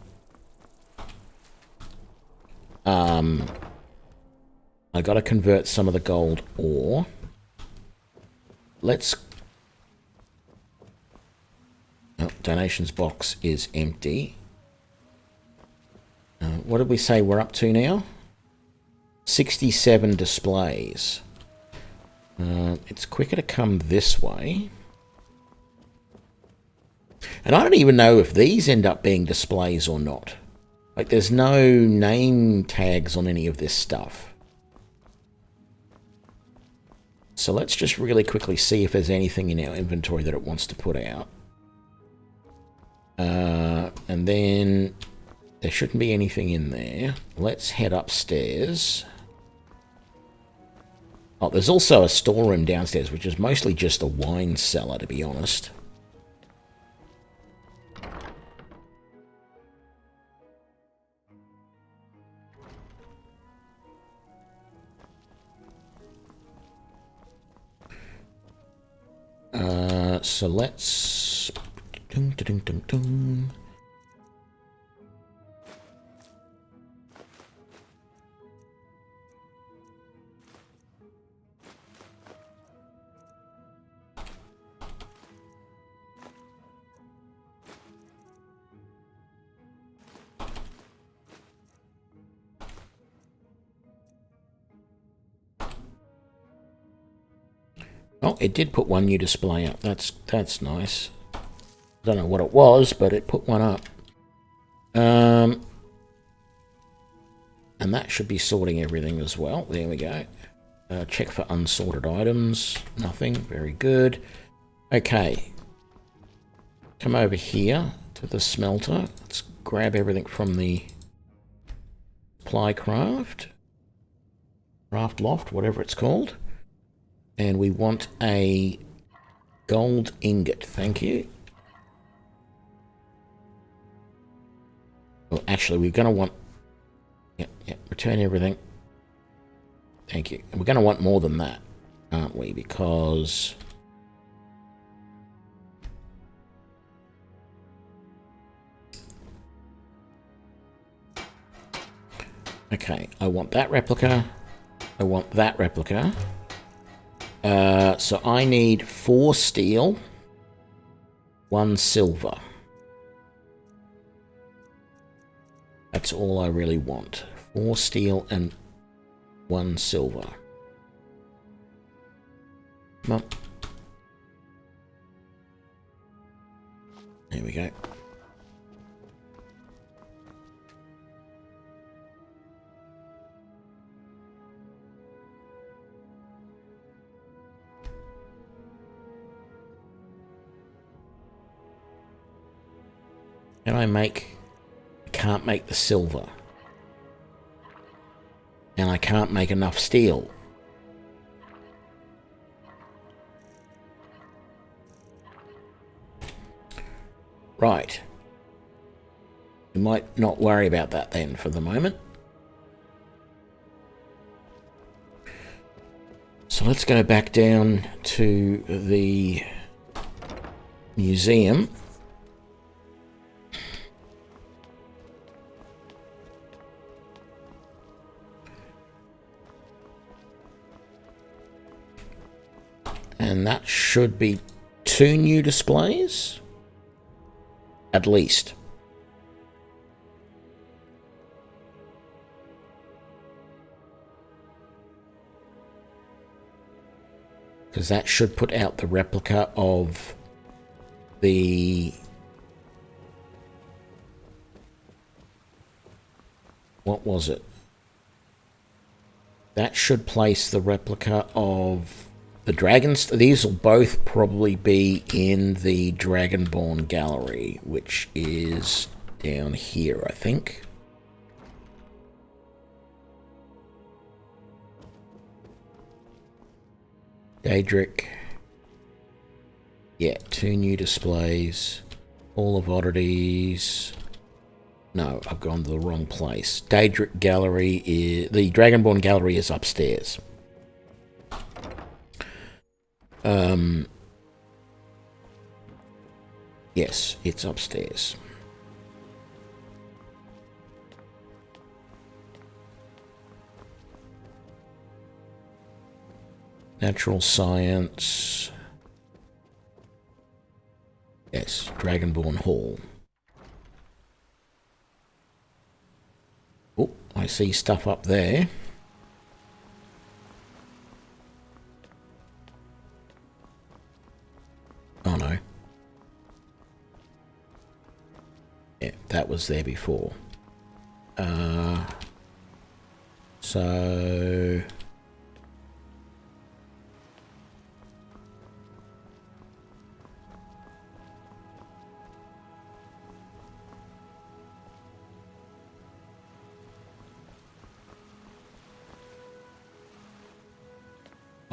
I got to convert some of the gold ore. Let's... Oh, donations box is empty. What did we say we're up to now? 67 displays. It's quicker to come this way. And I don't even know if these end up being displays or not. Like, there's no name tags on any of this stuff. So let's just really quickly see if there's anything in our inventory that it wants to put out. And then there shouldn't be anything in there. Let's head upstairs. Oh, there's also a storeroom downstairs, which is mostly just a wine cellar, to be honest. So let's... Dun, dun, dun, dun, dun. Oh, it did put one new display up. That's nice. Don't know what it was, but it put one up. And that should be sorting everything as well. There we go. Check for unsorted items. Nothing. Very good. Okay. Come over here to the smelter. Let's grab everything from the supply craft loft, whatever it's called. And we want a gold ingot. Thank you. Well, actually, we're going to want... Yep, return everything. Thank you. And we're going to want more than that, aren't we? Because... Okay, I want that replica. I want that replica. So I need 4 steel, 1 silver. That's all I really want. 4 steel and 1 silver. Come on. There we go. Can I make... I can't make the silver. And I can't make enough steel. Right. We might not worry about that then for the moment. So let's go back down to the museum. And that should be 2 new displays, at least. Because that should put out the replica of the... What was it? That should place the replica of... The dragons, these will both probably be in the Dragonborn gallery, which is down here, I think. Daedric. Yeah, 2 new displays. All of oddities. No, I've gone to the wrong place. Daedric gallery is... The Dragonborn gallery is upstairs. Yes, it's upstairs. Natural science. Yes, Dragonborn Hall. Oh, I see stuff up there. Oh no. Yeah, that was there before. So...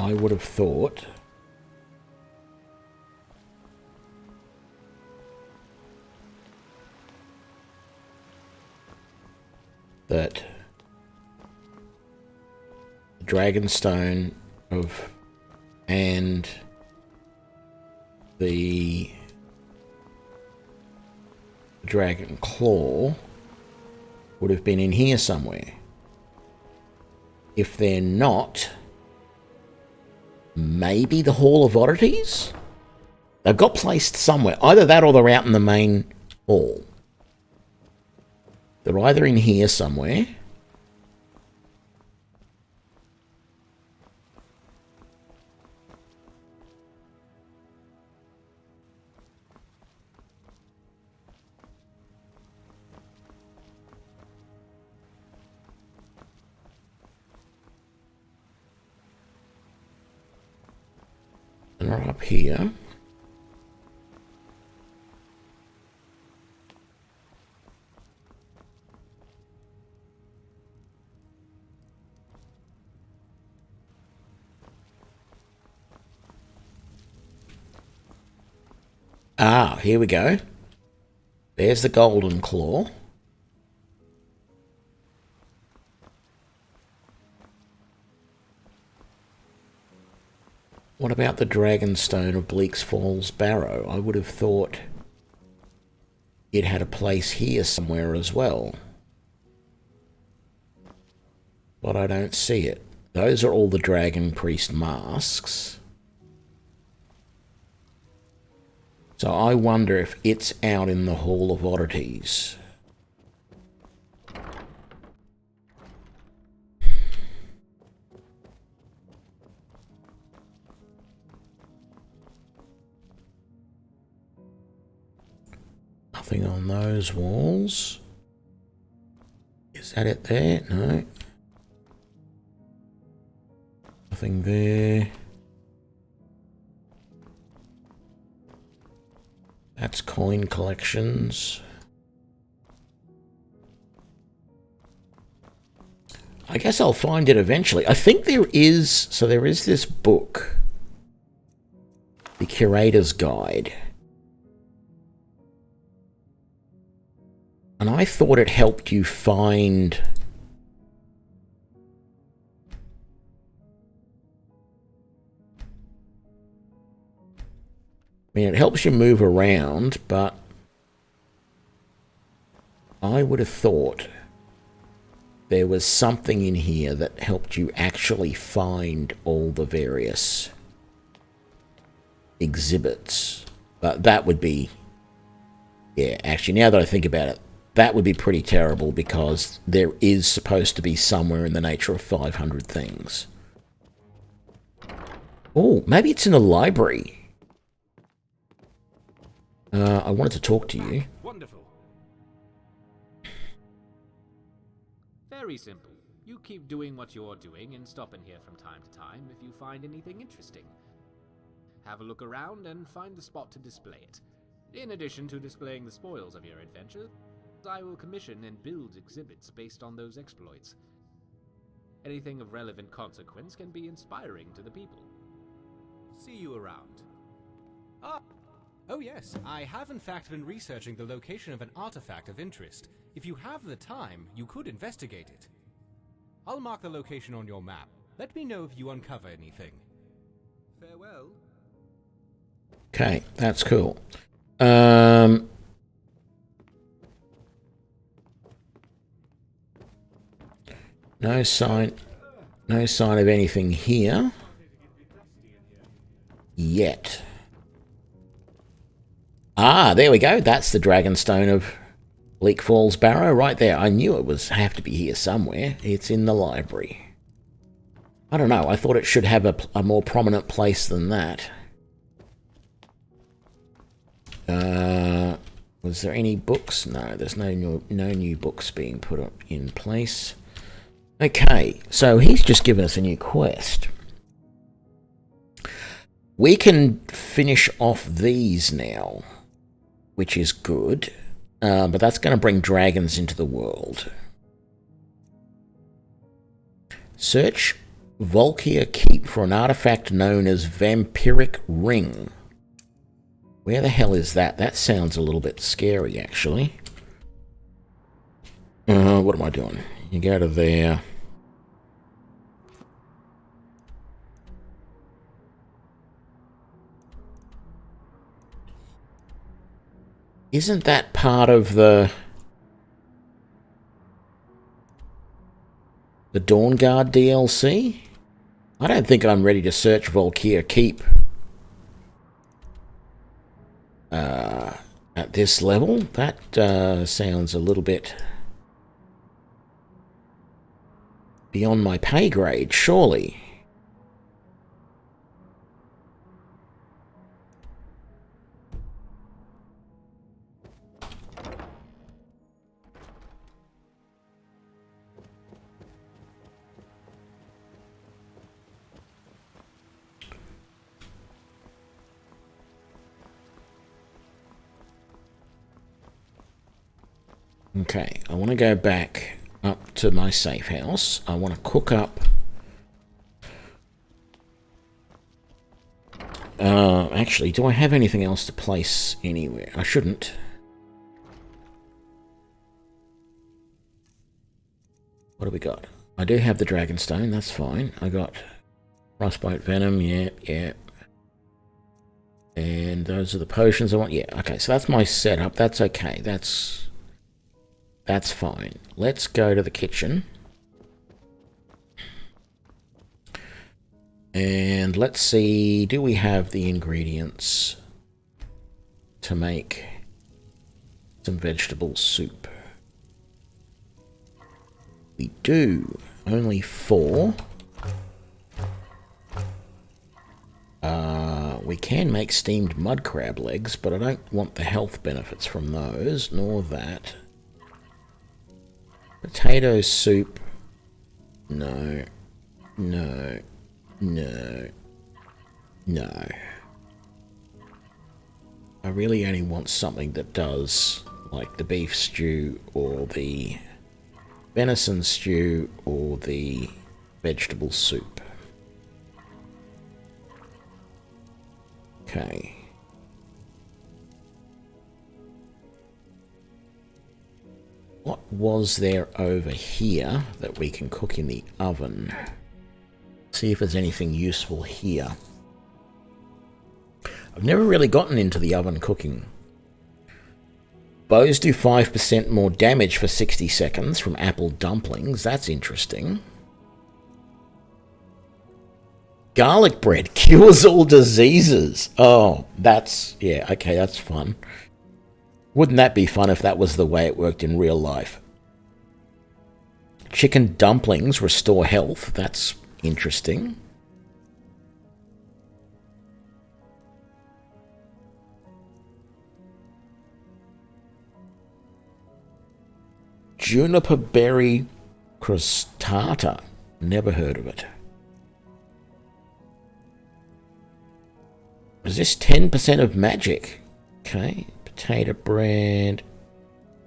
I would have thought that the Dragonstone of and the Dragon Claw would have been in here somewhere. If they're not, maybe the Hall of Oddities? They've got placed somewhere. Either that or they're out in the main hall. They're either in here somewhere. And they're up here. Ah, here we go. There's the Golden Claw. What about the Dragonstone of Bleak's Falls Barrow? I would have thought it had a place here somewhere as well. But I don't see it. Those are all the Dragon Priest masks. So I wonder if it's out in the Hall of Oddities. Nothing on those walls. Is that it there? No. Nothing there. That's coin collections. I guess I'll find it eventually. I think there is... So there is this book. The Curator's Guide. And I thought it helped you find... I mean, it helps you move around, but I would have thought there was something in here that helped you actually find all the various exhibits. But that would be... Yeah, actually, now that I think about it, that would be pretty terrible because there is supposed to be somewhere in the nature of 500 things. Oh, maybe it's in the library. I wanted to talk to you. Wonderful. Very simple. You keep doing what you're doing and stop in here from time to time if you find anything interesting. Have a look around and find the spot to display it. In addition to displaying the spoils of your adventure, I will commission and build exhibits based on those exploits. Anything of relevant consequence can be inspiring to the people. See you around. Oh yes, I have in fact been researching the location of an artifact of interest. If you have the time, you could investigate it. I'll mark the location on your map. Let me know if you uncover anything. Farewell. Okay, that's cool. No sign of anything here yet. Ah, there we go. That's the Dragonstone of Bleak Falls Barrow right there. I knew it was have to be here somewhere. It's in the library. I don't know. I thought it should have a more prominent place than that. Was there any books? No, there's no new books being put up in place. Okay, so he's just given us a new quest. We can finish off these now, which is good, but that's going to bring dragons into the world. Search Volkia Keep for an artifact known as Vampiric Ring. Where the hell is that? That sounds a little bit scary, actually. What am I doing? You go to there. Isn't that part of the Dawn Guard DLC? I don't think I'm ready to search Volkia Keep at this level. That sounds a little bit beyond my pay grade, surely. Okay, I want to go back up to my safe house. I want to cook up... actually, do I have anything else to place anywhere? I shouldn't. What do we got? I do have the Dragonstone, that's fine. I got Frostbite Venom, yeah. And those are the potions I want. Yeah, okay, so that's my setup. That's okay. That's fine. Let's go to the kitchen. And let's see, do we have the ingredients to make some vegetable soup? We do. Only 4. We can make steamed mud crab legs, but I don't want the health benefits from those, nor that. Potato soup. No. I really only want something that does, like the beef stew, or the venison stew, or the vegetable soup. Okay. What was there over here that we can cook in the oven? See if there's anything useful here. I've never really gotten into the oven cooking. Bows do 5% more damage for 60 seconds from apple dumplings. That's interesting. Garlic bread cures all diseases. Oh, yeah, okay, that's fun. Wouldn't that be fun if that was the way it worked in real life? Chicken dumplings restore health. That's interesting. Juniper berry crostata. Never heard of it. Resist 10% of magic. Okay. Potato bread.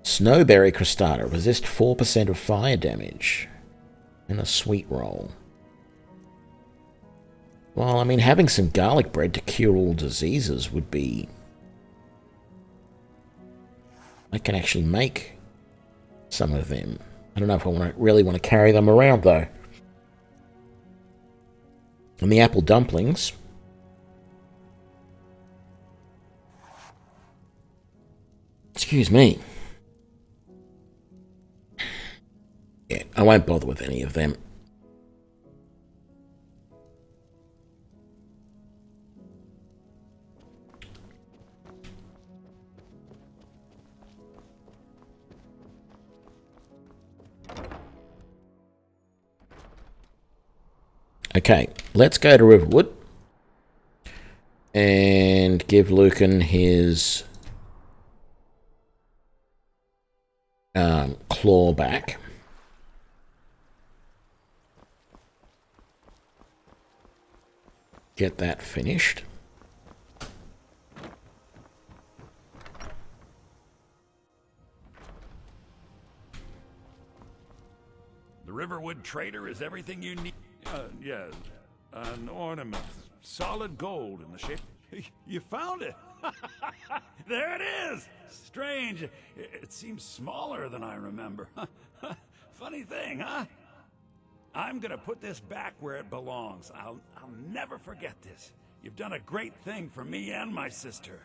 Snowberry crostata. Resist 4% of fire damage. And a sweet roll. Well, I mean, having some garlic bread to cure all diseases would be... I can actually make some of them. I don't know if I really want to carry them around, though. And the apple dumplings... Excuse me. Yeah, I won't bother with any of them. Okay, let's go to Riverwood and give Lucan his claw back. Get that finished. The Riverwood Trader is everything you need. Yeah, an ornament. Solid gold in the shape. You found it! There it is! Strange. It seems smaller than I remember. Funny thing, huh? I'm gonna put this back where it belongs. I'll never forget this. You've done a great thing for me and my sister.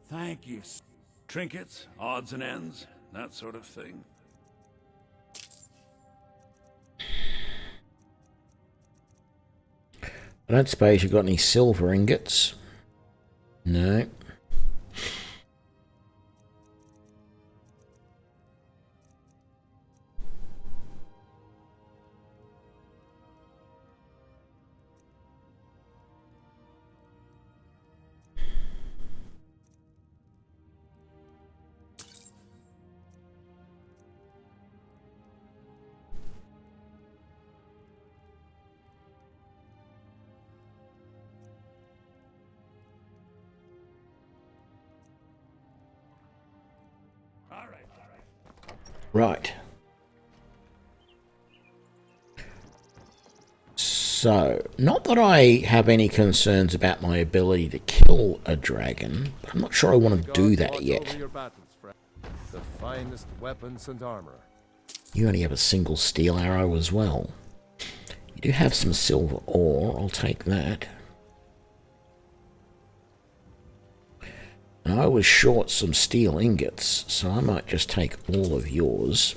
Thank you. Trinkets, odds and ends, that sort of thing. I don't suppose you've got any silver ingots? No. Right. So, not that I have any concerns about my ability to kill a dragon, but I'm not sure I want to do that yet. The finest weapons and armor. You only have a single steel arrow as well. You do have some silver ore, I'll take that. And I was short some steel ingots, so I might just take all of yours.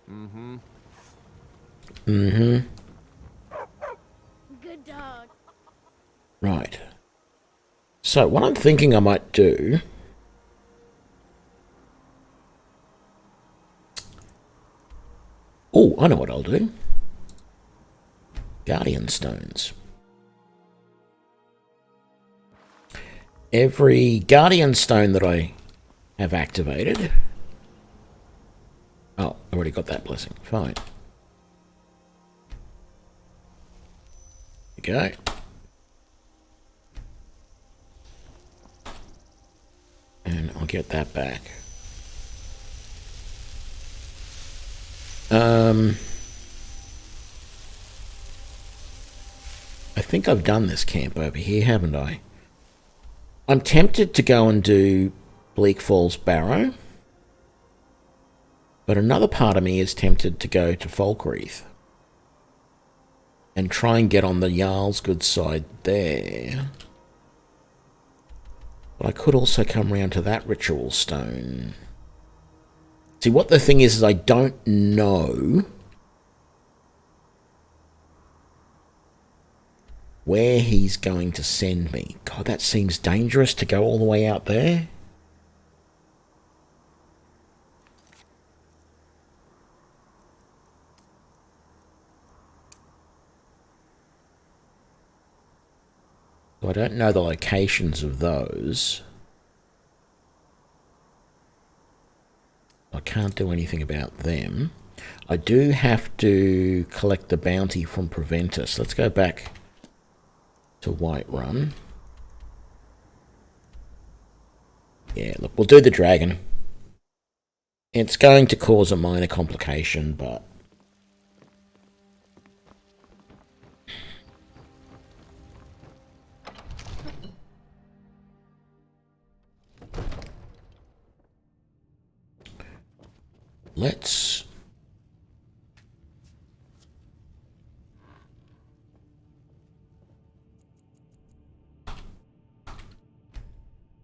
Mm-hmm. Good dog. Right. So, what I'm thinking I might do... Oh, I know what I'll do. Guardian Stones. Every Guardian Stone that I have activated... Oh, I already got that blessing. Fine. There we go. And I'll get that back. I think I've done this camp over here, haven't I? I'm tempted to go and do Bleak Falls Barrow, but another part of me is tempted to go to Falkreath and try and get on the Jarl's good side there. But I could also come round to that ritual stone. See, what the thing is I don't know where he's going to send me. God, that seems dangerous to go all the way out there. So I don't know the locations of those. I can't do anything about them. I do have to collect the bounty from Preventus. Let's go back to Whiterun. Yeah, look, we'll do the dragon. It's going to cause a minor complication, but... Let's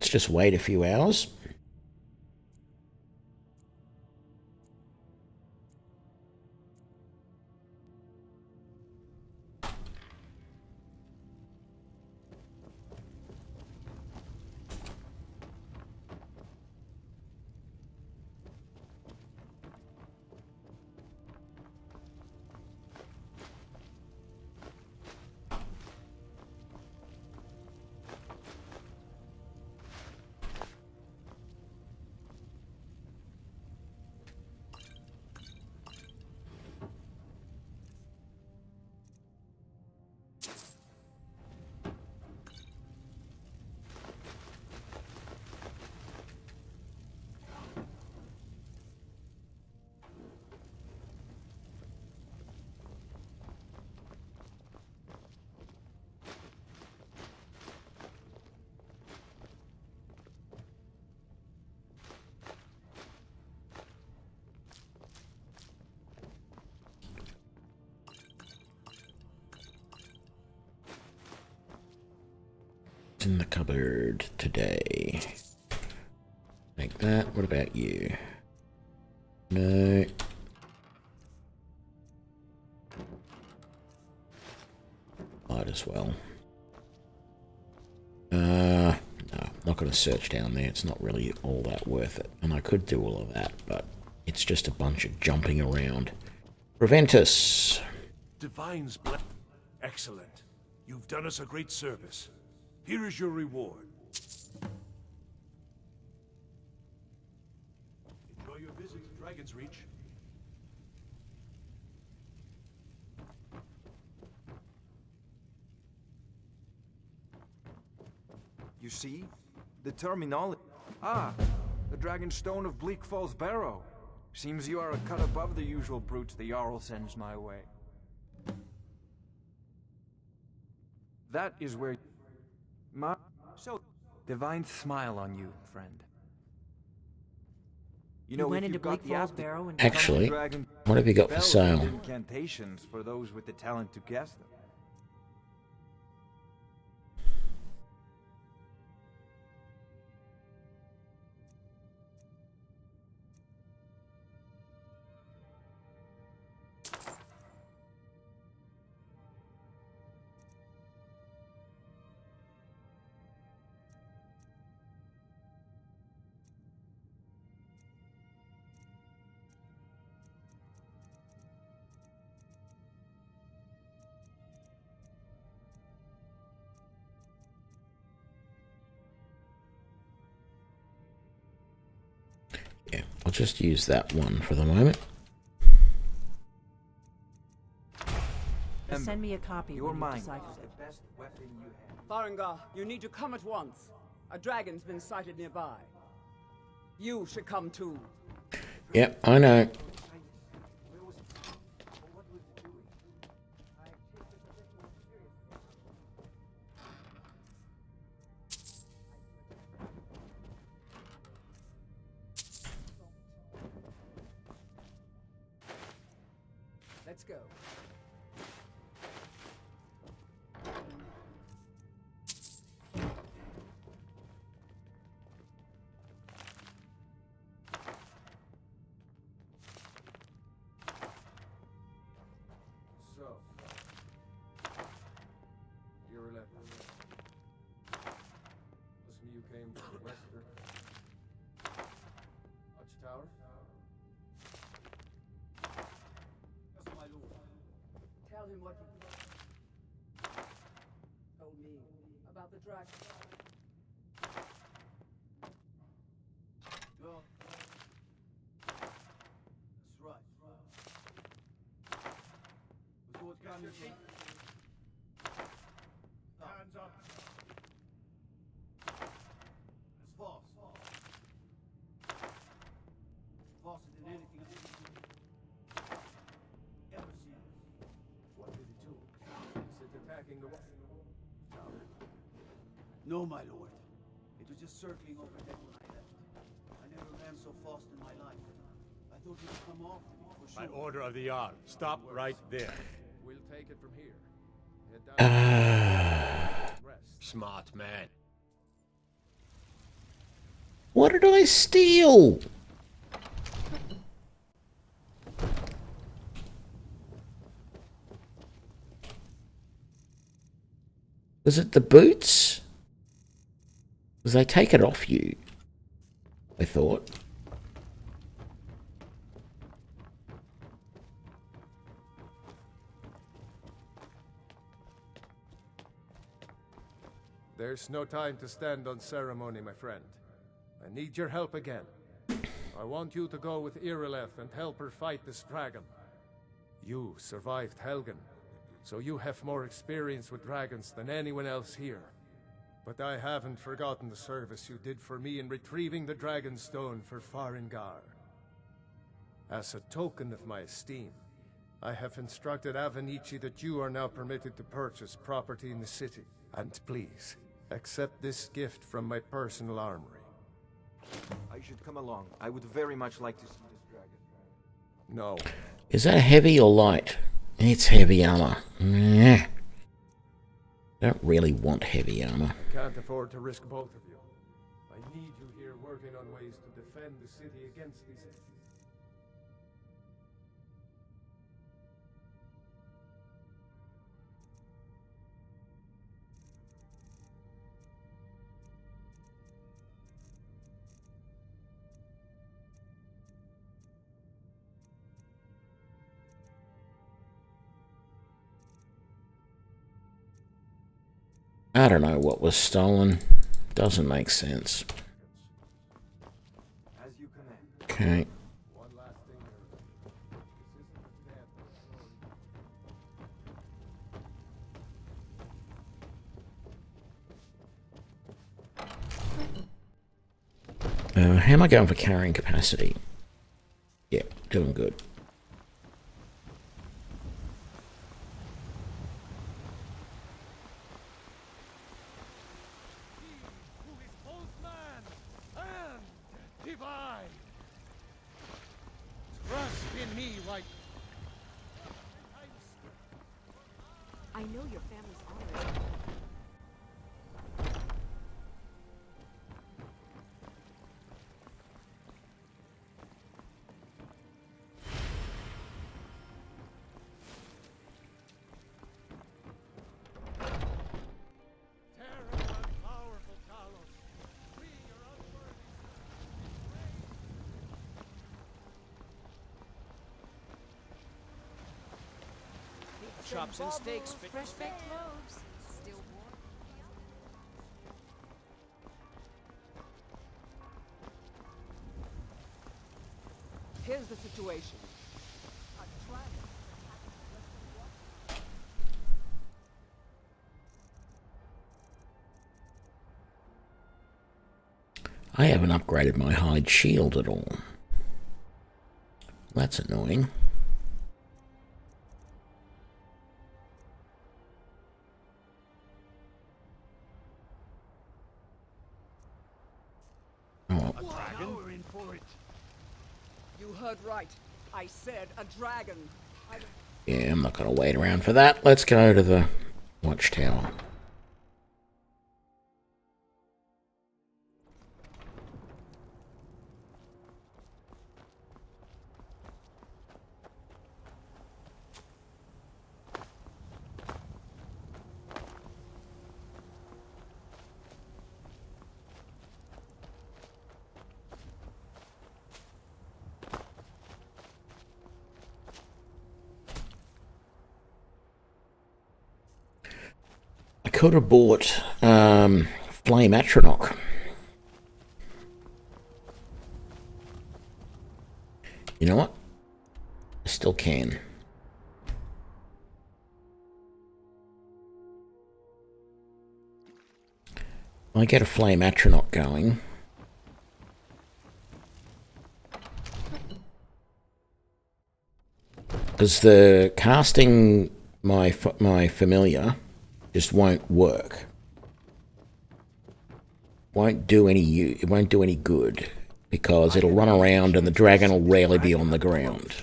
just wait a few hours. in the cupboard today? Like that. What about you? No. Might as well. No, I'm not going to search down there. It's not really all that worth it. And I could do all of that, but it's just a bunch of jumping around. Preventus. Divine's blessing. Excellent. You've done us a great service. Here is your reward. Enjoy your visit to Dragon's Reach. You see? The terminology. Ah, the Dragon Stone of Bleak Falls Barrow. Seems you are a cut above the usual brutes the Jarl sends my way. That is where... So, divine smile on you, friend. You know, went if into you've got Bleak the Falls aptitude- Barrow and Actually, Dragon what have you got for spells sale? and incantations for those with the talent to guess them. Yeah, I'll just use that one for the moment. Send me a copy Your when you mind decide is to. the best weapon you have. Farengar, you need to come at once. A dragon's been sighted nearby. You should come too. Yep, I know. Let's go. So, you're 11. Listen, you came from the western Watchtower? Yes, my lord. Tell him what you told me about the dragon. Well, that's right. With what kind of thing? Hands up. It's false. Falser than anything I've ever seen. What did it do? Is it attacking the tower? No, my lord. It was just circling overhead when I left. I never ran so fast in my life. I thought it would come off for sure. By order of the Jarl. Stop right there. We'll take it from here. Head down Ah. rest. Smart man. What did I steal? Was it the boots? Because they take it off you, I thought. There's no time to stand on ceremony, my friend. I need your help again. I want you to go with Irileth and help her fight this dragon. You survived Helgen, so you have more experience with dragons than anyone else here. But I haven't forgotten the service you did for me in retrieving the Dragon Stone for Farengar. As a token of my esteem, I have instructed Avenici that you are now permitted to purchase property in the city. And please, accept this gift from my personal armory. I should come along. I would very much like to see this dragon. No. Is that heavy or light? It's heavy armor. Don't really want heavy armor. I can't afford to risk both of you. I need you here working on ways to defend the city against these enemies. I don't know what was stolen. Doesn't make sense. As you command. Okay. One last thing, How am I going for carrying capacity? Yeah, doing good. I know your family's honored. Chops and steaks. Fresh baked loaves. Still warm. Here's the situation. I haven't upgraded my hide shield at all. That's annoying. You heard right. I said a dragon. Yeah, I'm not going to wait around for that. Let's go to the watchtower. I could have bought Flame Atronach. You know what? I still can. I get a Flame Atronach going. Because the casting my familiar just won't work. It won't do any good because it'll run around and the dragon will rarely be on the ground.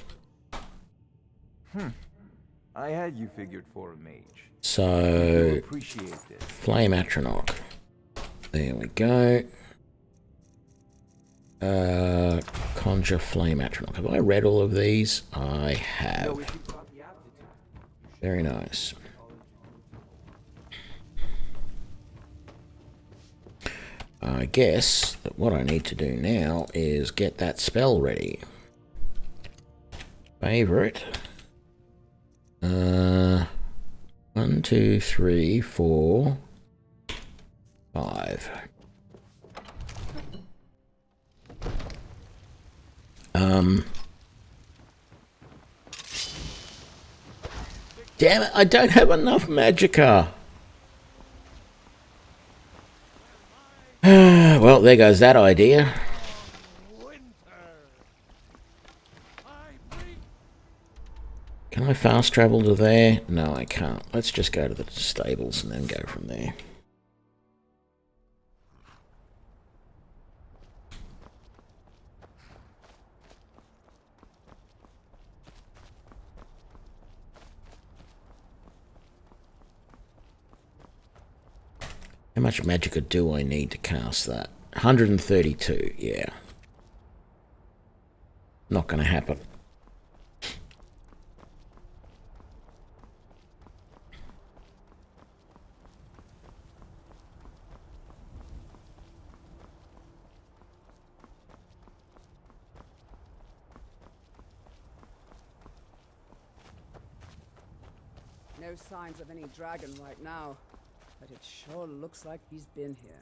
I had you figured for a mage. So Appreciate this. Flame Atronach. There we go. Conjure Flame Atronach. Have I read all of these? I have. Very nice. I guess that what I need to do now is get that spell ready. Favorite. 1, 2, 3, 4, 5. Damn it, I don't have enough magicka. Well, there goes that idea. Can I fast travel to there? No, I can't. Let's just go to the stables and then go from there. How much magicka do I need to cast that? 132, yeah. Not going to happen. No signs of any dragon right now, but it sure looks like he's been here.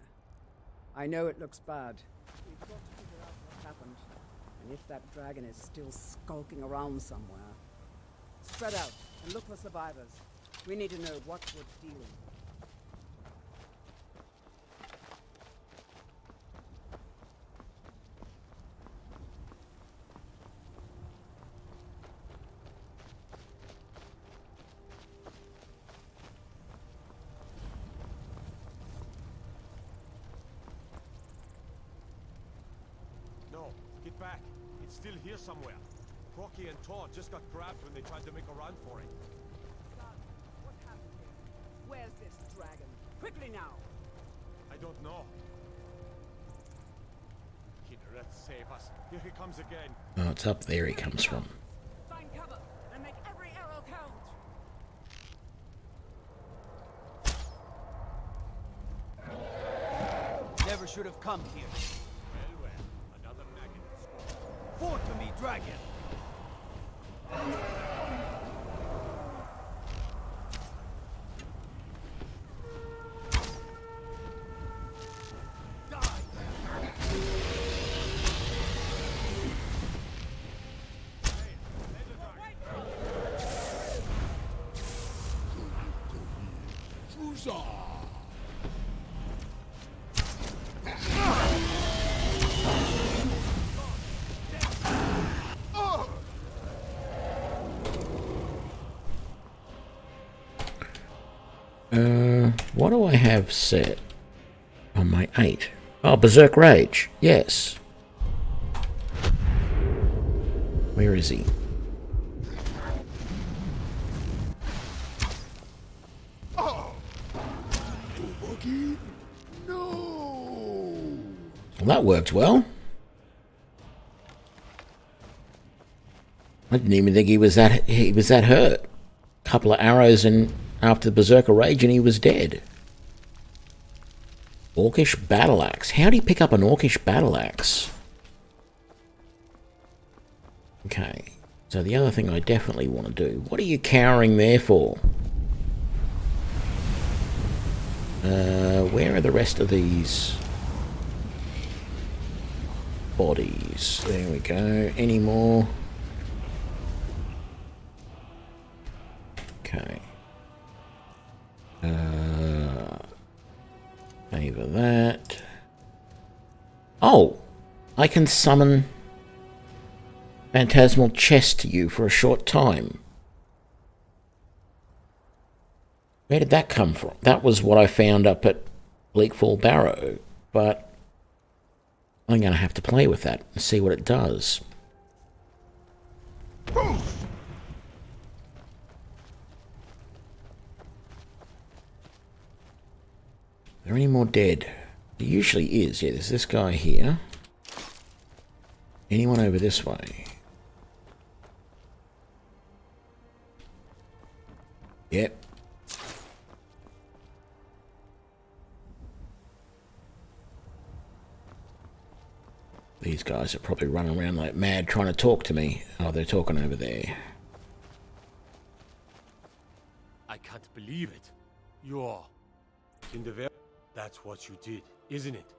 I know it looks bad. We've got to figure out what happened, and if that dragon is still skulking around somewhere. Spread out and look for survivors. We need to know what we're dealing with. No, get back. It's still here somewhere. Crocky and Todd just got grabbed when they tried to make a run for it. God, what happened here? Where's this dragon? Quickly now! I don't know. Kinnereth, save us. Here he comes again. Oh, it's up there he comes from. Find cover and make every arrow count! Never should have come here. Well, another maggot. Fort to me, dragon! What do I have set on my 8? Oh, Berserk Rage. Yes. Where is he? Oh! No! Well, that worked well. I didn't even think he was that hurt. Couple of arrows and after the Berserker Rage and he was dead. Orcish Battle Axe. How do you pick up an Orcish Battle Axe? Okay. So the other thing I definitely want to do. What are you cowering there for? Where are the rest of these bodies? There we go. Any more? Okay. Favor that. Oh! I can summon Phantasmal Chest to you for a short time. Where did that come from? That was what I found up at Bleakfall Barrow, but I'm going to have to play with that and see what it does. Are there any more dead? There usually is. Yeah, there's this guy here. Anyone over this way? Yep. These guys are probably running around like mad trying to talk to me. Oh, they're talking over there. I can't believe it. You're in the very... That's what you did, isn't it?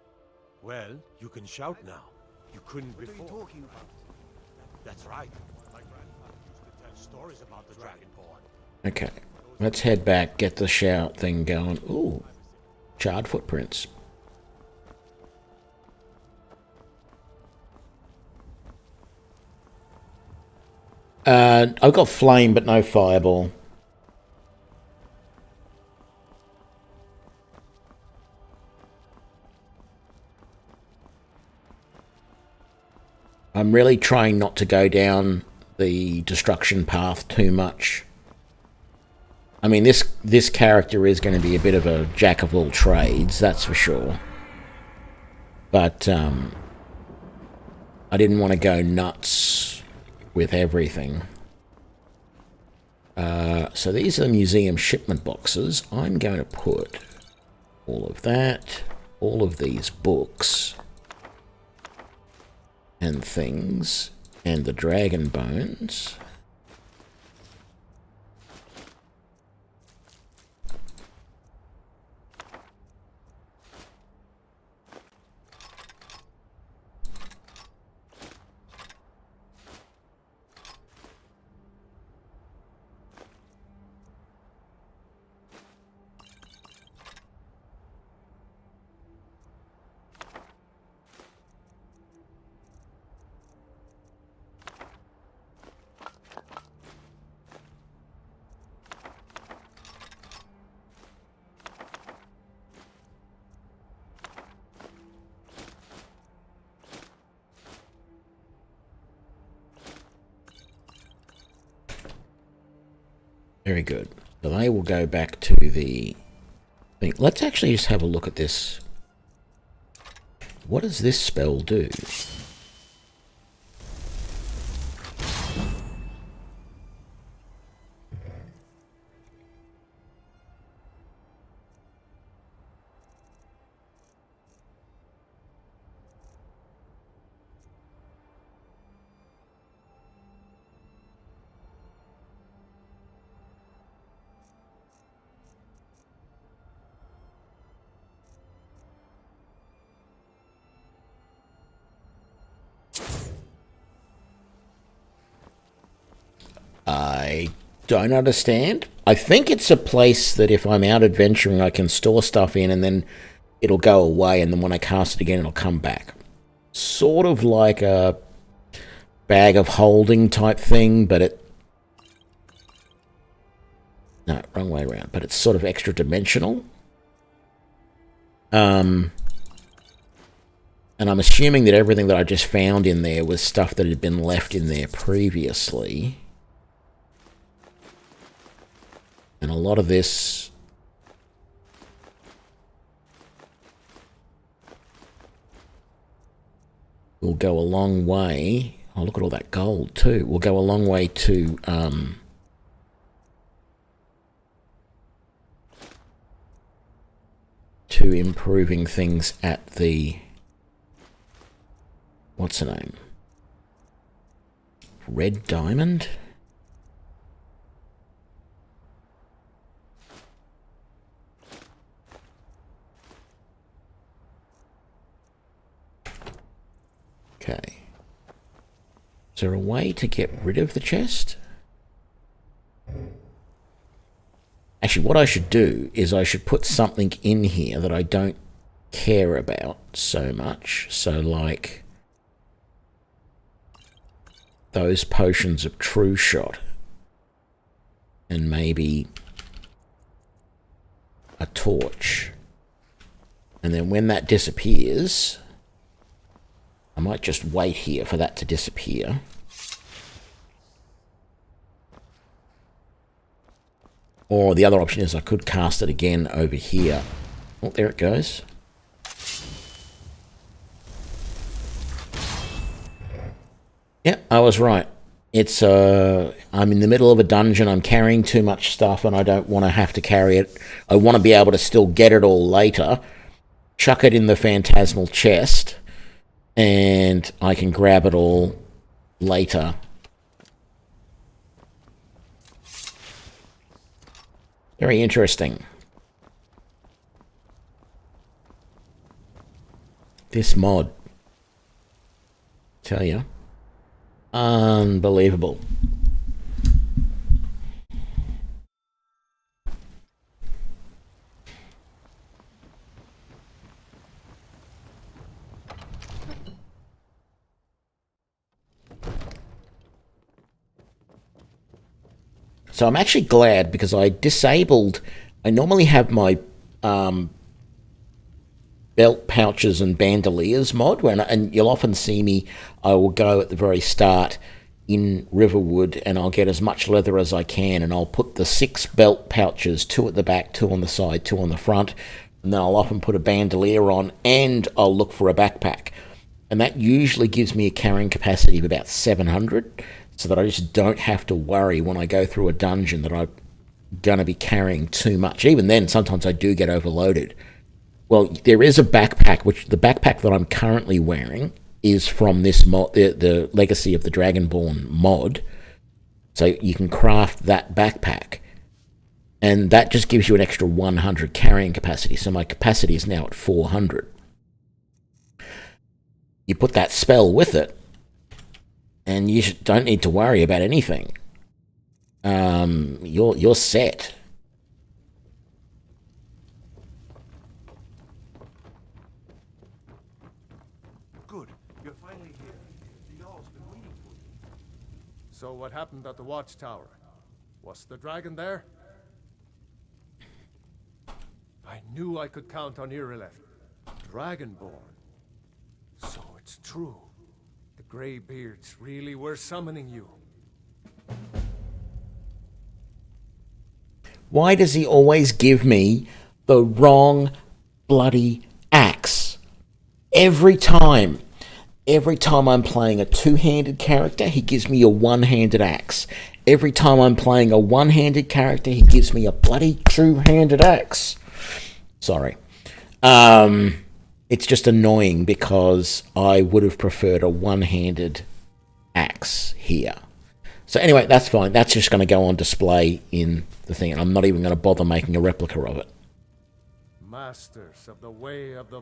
Well, you can shout now. You couldn't before. What are you talking about? That's right. My grandfather used to tell stories about the Dragonborn. Okay, let's head back, get the shout thing going. Ooh, charred footprints. I've got flame, but no fireball. I'm really trying not to go down the destruction path too much. I mean, this character is going to be a bit of a jack of all trades, that's for sure. But I didn't want to go nuts with everything. So these are the museum shipment boxes. I'm going to put all of that, all of these books and things, and the dragon bones. Very good. So they will go back to the thing. Let's actually just have a look at this. What does this spell do? I don't understand. I think it's a place that if I'm out adventuring, I can store stuff in and then it'll go away, and then when I cast it again, it'll come back. Sort of like a bag of holding type thing, but it... No, wrong way around. But it's sort of extra dimensional. And I'm assuming that everything that I just found in there was stuff that had been left in there previously. And a lot of this will go a long way. Oh, look at all that gold too. Will go a long way to improving things at the... What's the name? Red Diamond? Okay. Is there a way to get rid of the chest? Actually, what I should do is I should put something in here that I don't care about so much. So, like, those potions of True Shot. And maybe a torch. And then when that disappears... I might just wait here for that to disappear. Or the other option is I could cast it again over here. Oh, there it goes. Yeah, I was right. It's, I'm in the middle of a dungeon, I'm carrying too much stuff, and I don't want to have to carry it. I want to be able to still get it all later. Chuck it in the phantasmal chest. And I can grab it all later. Very interesting. This mod. Tell you. Unbelievable. So I'm actually glad because I disabled... I normally have my belt pouches and bandoliers mod, and you'll often see me, I will go at the very start in Riverwood, and I'll get as much leather as I can, and I'll put the 6 belt pouches, 2 at the back, 2 on the side, 2 on the front, and then I'll often put a bandolier on, and I'll look for a backpack. And that usually gives me a carrying capacity of about 700, so that I just don't have to worry when I go through a dungeon that I'm going to be carrying too much. Even then, sometimes I do get overloaded. Well, there is a backpack, which the backpack that I'm currently wearing is from this mod, the Legacy of the Dragonborn mod. So you can craft that backpack, and that just gives you an extra 100 carrying capacity. So my capacity is now at 400. You put that spell with it, and you don't need to worry about anything. You're set. Good. You're finally here. The Jarl's been waiting for you. So what happened at the watchtower? Was the dragon there? I knew I could count on Irileth. Dragonborn. So it's true. The Greybeards really were summoning you. Why does he always give me the wrong bloody axe? Every time I'm playing a two-handed character, he gives me a one-handed axe. Every time I'm playing a one-handed character, he gives me a bloody two-handed axe. Sorry. It's just annoying because I would have preferred a one-handed axe here. So anyway, that's fine. That's just going to go on display in the thing, and I'm not even going to bother making a replica of it. Masters of the way of the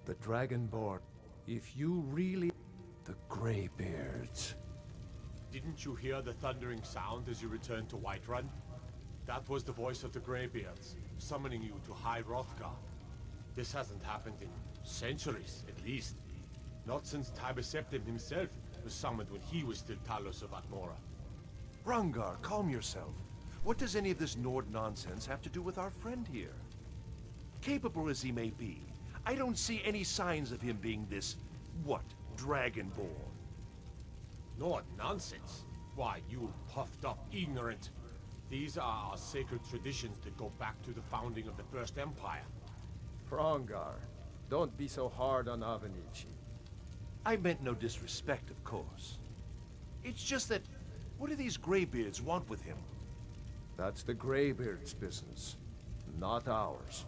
the Dragonborn. If you really... the Greybeards. Didn't you hear the thundering sound as you returned to Whiterun? That was the voice of the Greybeards, summoning you to High Hrothgar. This hasn't happened in centuries, at least. Not since Tiber Septim himself was summoned when he was still Talos of Atmora. Rungar, calm yourself. What does any of this Nord nonsense have to do with our friend here? Capable as he may be, I don't see any signs of him being this, Dragonborn. Nord nonsense? Why, you puffed up ignorant. These are our sacred traditions that go back to the founding of the First Empire. Rongar, don't be so hard on Avenici. I meant no disrespect, of course. It's just that, what do these Greybeards want with him? That's the Greybeards' business, not ours.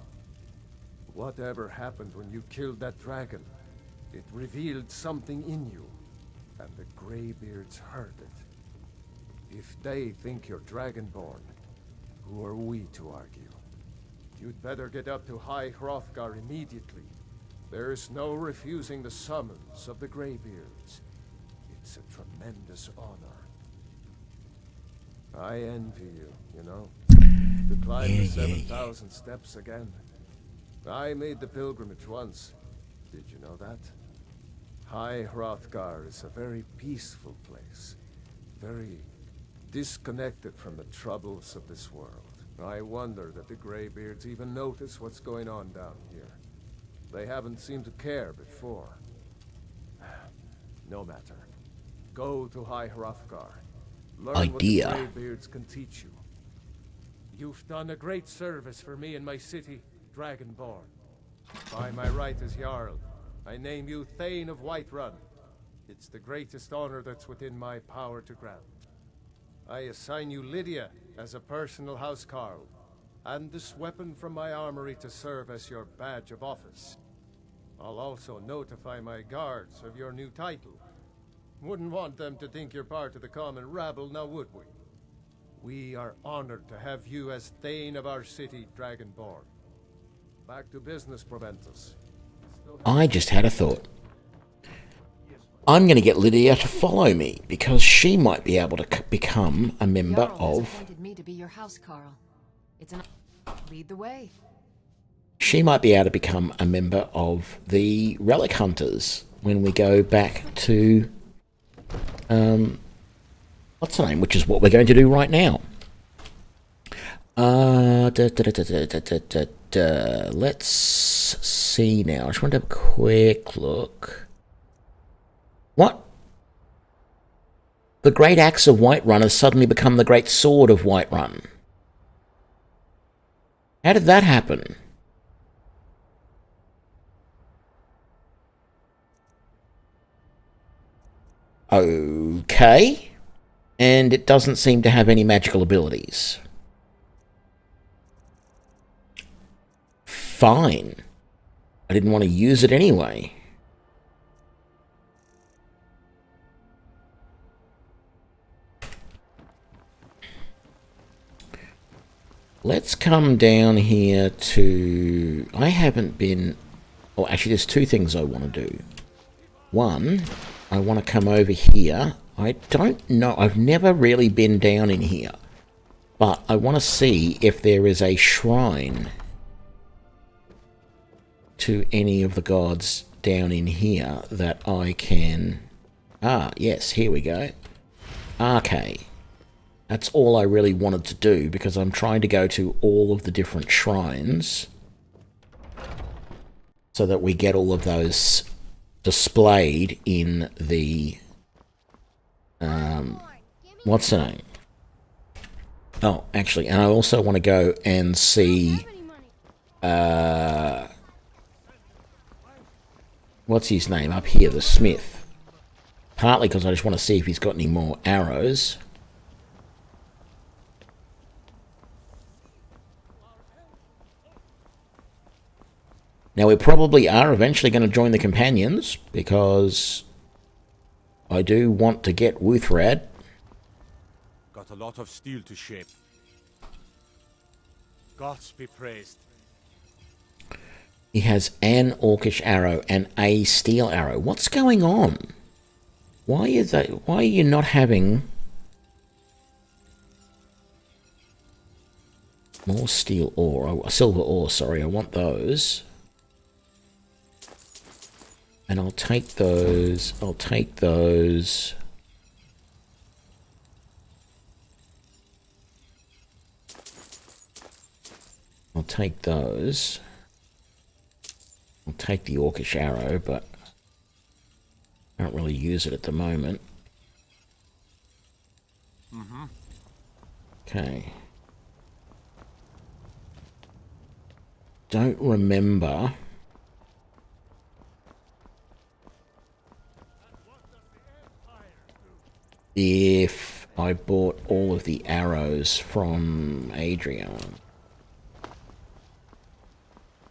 Whatever happened when you killed that dragon, it revealed something in you, and the Greybeards heard it. If they think you're Dragonborn, who are we to argue? You'd better get up to High Hrothgar immediately. There's no refusing the summons of the Greybeards. It's a tremendous honor. I envy you, you know. To climb the 7,000 steps again. I made the pilgrimage once. Did you know that? High Hrothgar is a very peaceful place. Very disconnected from the troubles of this world. I wonder that the Greybeards even notice what's going on down here. They haven't seemed to care before. No matter. Go to High Hrothgar. Learn what the Greybeards can teach you. You've done a great service for me and my city, Dragonborn. By my right as Jarl, I name you Thane of Whiterun. It's the greatest honor that's within my power to grant. I assign you Lydia as a personal housecarl, and this weapon from my armory to serve as your badge of office. I'll also notify my guards of your new title. Wouldn't want them to think you're part of the common rabble, now would we? We are honored to have you as Thane of our city, Dragonborn. Back to business, Proventus. I just had a thought. I'm going to get Lydia to follow me, because she might be able to become a member of... me to be your house, Carl. It's an... Lead the way. She might be able to become a member of the Relic Hunters when we go back to... what's her name? Which is what we're going to do right now. Let's see now. I just want to have a quick look. What? the Great Axe of Whiterun has suddenly become the Great Sword of Whiterun. How did that happen? Okay. And it doesn't seem to have any magical abilities. Fine. I didn't want to use it anyway. Let's come down here to... I haven't been... Oh, actually, there's two things I want to do. One, I want to come over here. I don't know. I've never really been down in here. But I want to see if there is a shrine to any of the gods down in here that I can... Ah, yes, here we go. Archery. That's all I really wanted to do, because I'm trying to go to all of the different shrines so that we get all of those displayed in the... what's the name? Oh, actually, and I also want to go and see... what's his name up here, the smith. Partly because I just want to see if he's got any more arrows. Now, we probably are eventually going to join the companions, because I do want to get Wuthrad. Got a lot of steel to shape. Gods be praised. He has an orcish arrow and a steel arrow. What's going on? Why is that? Why are you not having more steel ore? Silver ore, sorry. I want those. And I'll take those. I'll take those. I'll take those. I'll take the orcish arrow, but I don't really use it at the moment. Okay. Don't remember if I bought all of the arrows from Adrian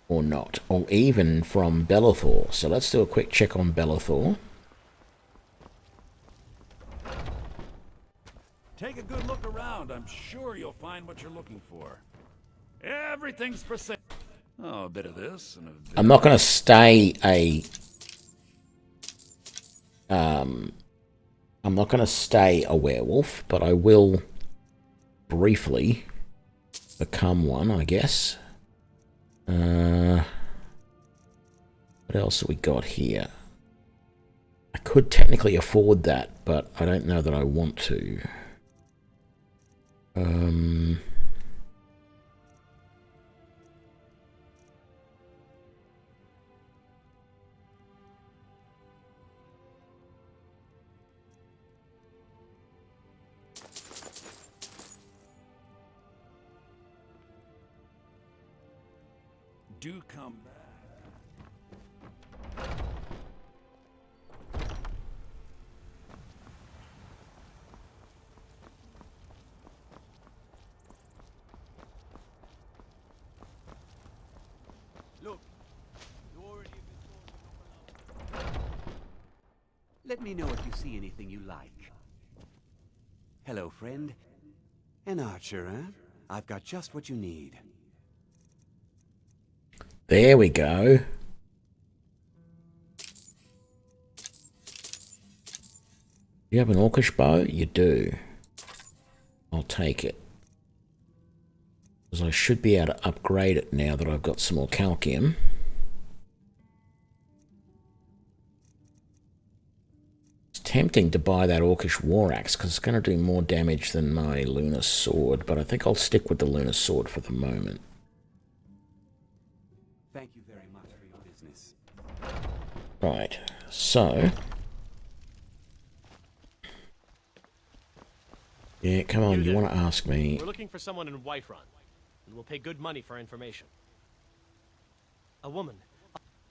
or not, or even from Bellathor. So let's do a quick check on Bellathor. Take a good look around. I'm sure you'll find what you're looking for. Everything's for sale. Oh, a bit of this and a bit I'm not going to stay a... I'm not going to stay a werewolf, but I will briefly become one, I guess. What else have we got here? I could technically afford that, but I don't know that I want to. do come back. Look, you already been told. Let me know if you see anything you like. Hello, friend. An archer, huh? I've got just what you need. There we go. You have an orcish bow? You do. I'll take it. Because I should be able to upgrade it now that I've got some more calcium. It's tempting to buy that orcish war axe because it's going to do more damage than my lunar sword, but I think I'll stick with the lunar sword for the moment. Thank you very much for your business. Right, so Yeah, come on, you want to ask me. We're looking for someone in Whiterun, and we'll pay good money for information. A woman.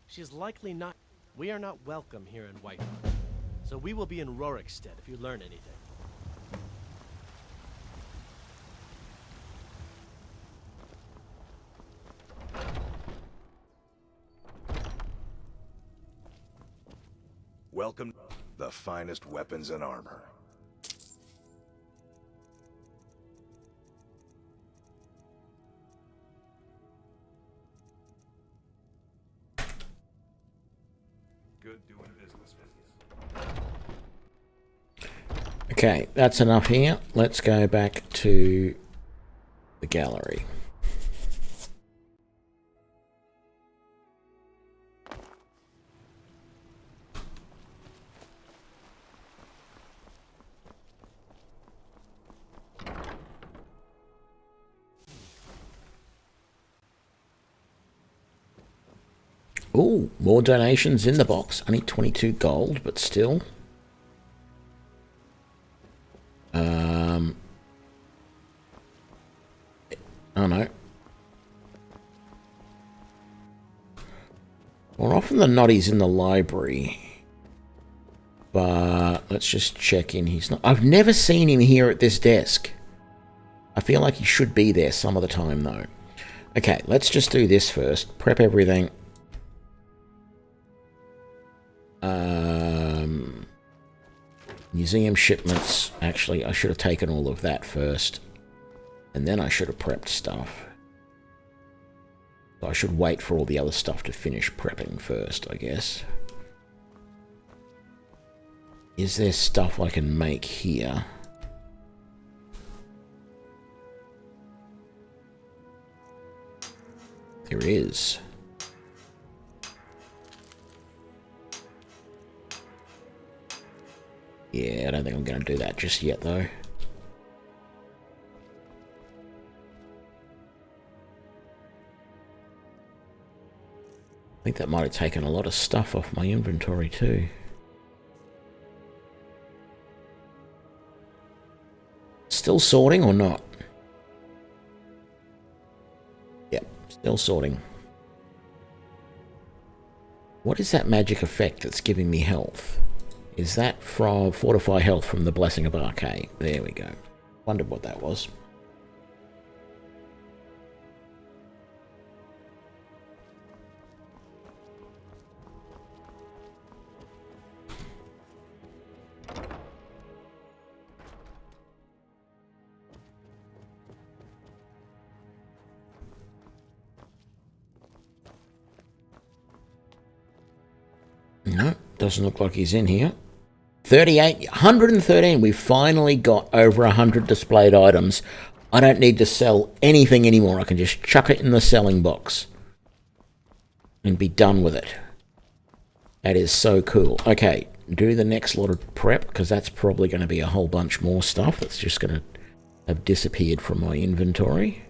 She's likely not... We are not welcome here in Whiterun, so we will be in Rorikstead if you learn anything. Welcome. The finest weapons and armor. Good doing business with you. Okay, that's enough here. Let's go back to the gallery. Oh, more donations in the box. Only 22 gold, but still. Oh no. More often than not, he's in the library. But let's just check in. He's not. I've never seen him here at this desk. I feel like he should be there some of the time, though. Okay, let's just do this first. Prep everything. Museum shipments. Actually, I should have taken all of that first. And then I should have prepped stuff. So I should wait for all the other stuff to finish prepping first, I guess. Is there stuff I can make here? There is. Yeah, I don't think I'm going to do that just yet, though. I think that might have taken a lot of stuff off my inventory, too. Still sorting or not? Yep, still sorting. What is that magic effect that's giving me health? Is that from Fortify Health from the Blessing of Archery? There we go. Wondered what that was. No, doesn't look like he's in here. 38, 113. We've finally got over 100 displayed items. I don't need to sell anything anymore. I can just chuck it in the selling box and be done with it. That is so cool. Okay, do the next lot of prep, because that's probably going to be a whole bunch more stuff that's just going to have disappeared from my inventory.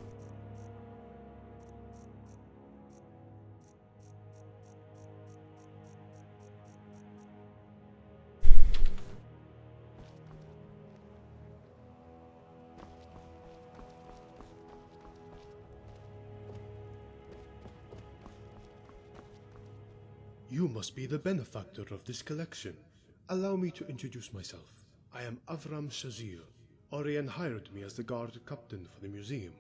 You must be the benefactor of this collection. Allow me to introduce myself. I am Avram Shazir. Orion hired me as the guard captain for the museum.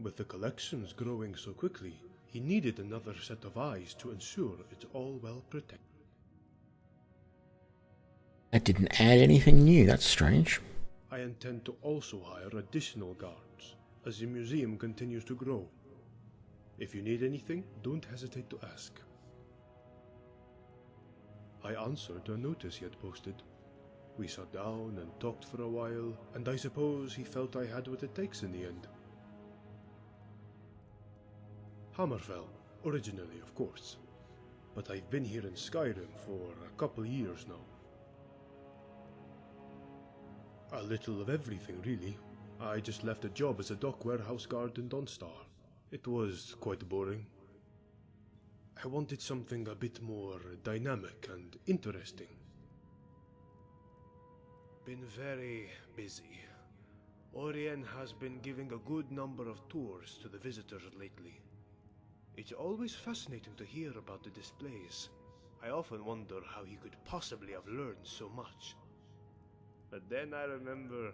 With the collections growing so quickly, he needed another set of eyes to ensure it's all well protected. That didn't add anything new. That's strange. I intend to also hire additional guards as the museum continues to grow. If you need anything, don't hesitate to ask. I answered a notice he had posted. We sat down and talked for a while, and I suppose he felt I had what it takes in the end. Hammerfell, originally, of course, but I've been here in Skyrim for a couple years now. A little of everything, really. I just left a job as a dock warehouse guard in Dawnstar. It was quite boring. I wanted something a bit more dynamic and interesting. been very busy. Orien has been giving a good number of tours to the visitors lately. It's always fascinating to hear about the displays. I often wonder how he could possibly have learned so much. But then I remember,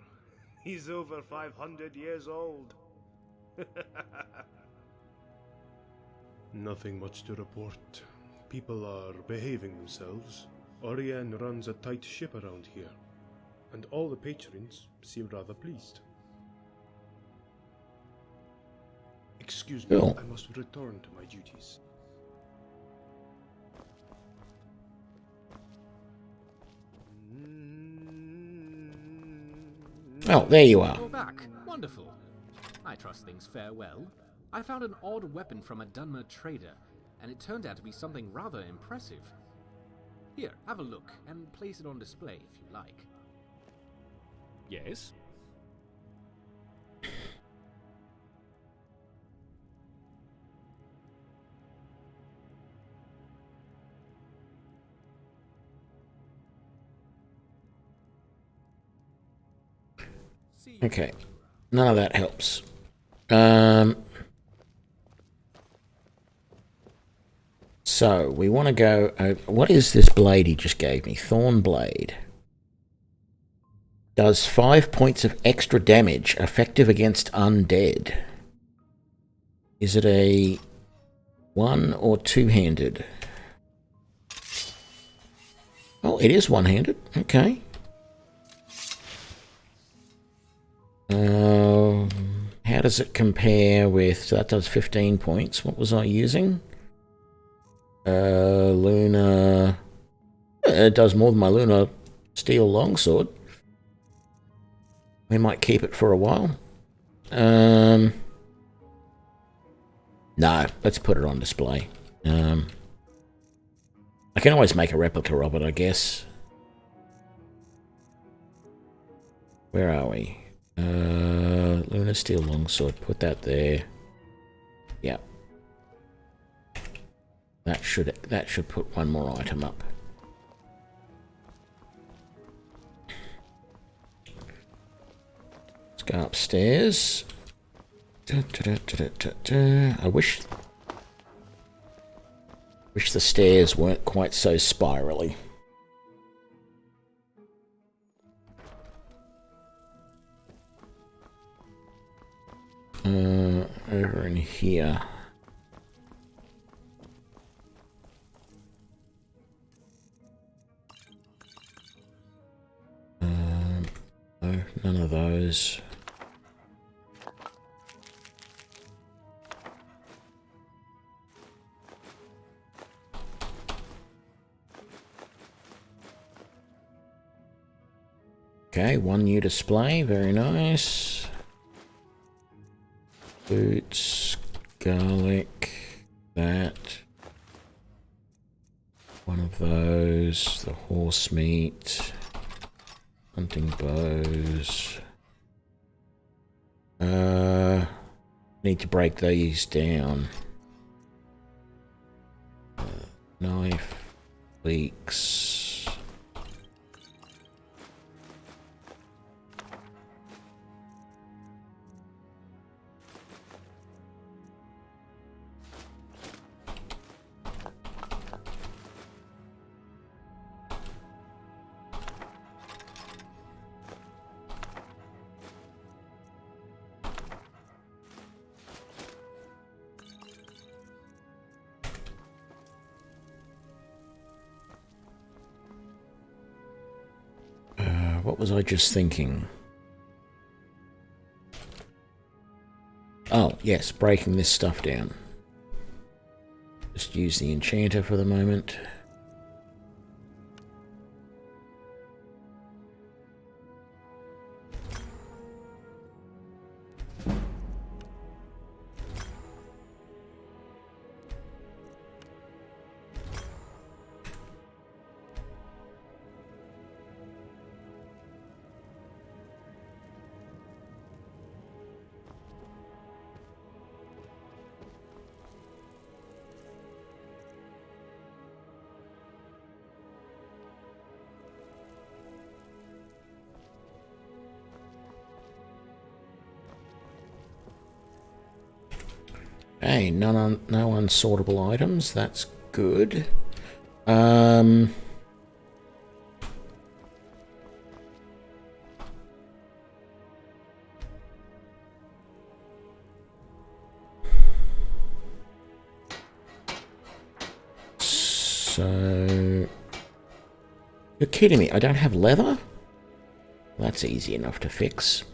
he's over 500 years old. Nothing much to report. People are behaving themselves. Orien runs a tight ship around here, and all the patrons seem rather pleased. Excuse me, I must return to my duties. Oh, there you are. You're back. Wonderful. I trust things fare well. I found an odd weapon from a Dunmer trader, and it turned out to be something rather impressive. Here, have a look, and place it on display if you like. Yes? Okay, none of that helps. So, we want to go over... What is this blade he just gave me? Thorn Blade. Does 5 points of extra damage, effective against undead. Is it a one- or two-handed? Oh, it is one-handed. Okay. How does it compare with... So that does 15 points. What was I using? Luna... It does more than my Luna Steel Longsword. We might keep it for a while. No, let's put it on display. I can always make a replica of it, I guess. Where are we? Luna Steel Longsword, put that there. Yep. That should put one more item up. Let's go upstairs. I wish the stairs weren't quite so spirally. Over in here. No, none of those. Okay, one new display, very nice. Boots, garlic, that. One of those, the horse meat, hunting bows. Need to break these down. Knife, leeks. What was I just thinking? Oh, yes, breaking this stuff down. Just use the enchanter for the moment. Hey, no unsortable items. That's good. So... You're kidding me, I don't have leather? That's easy enough to fix.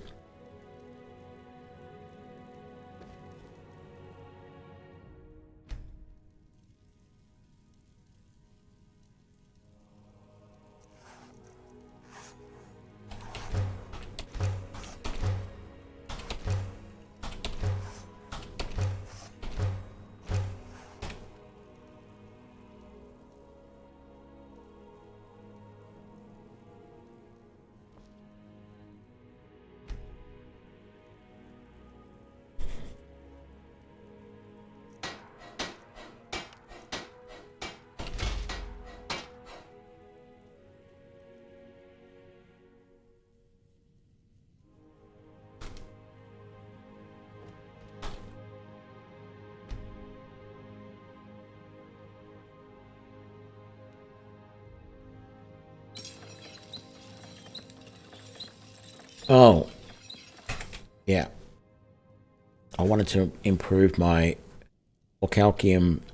Oh, yeah. I wanted to improve my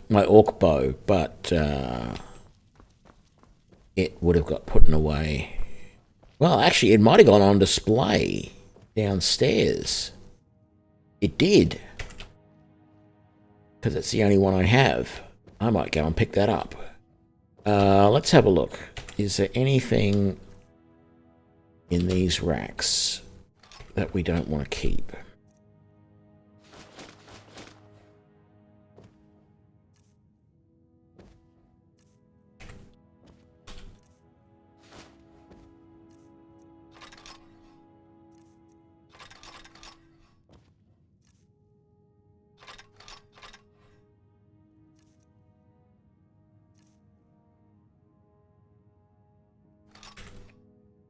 my orc bow, but it would have got put away. Well, actually, it might have gone on display downstairs. It did. Because it's the only one I have. I might go and pick that up. Let's have a look. Is there anything in these racks that we don't want to keep?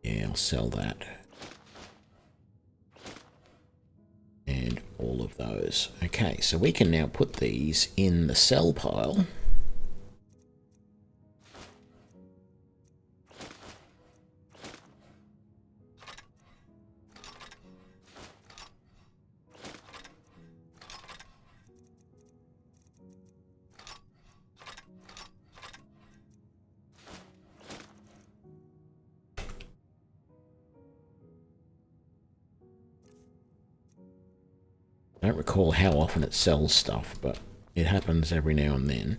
Yeah, I'll sell that. And all of those. Okay, so we can now put these in the sell pile. I don't recall how often it sells stuff, but it happens every now and then.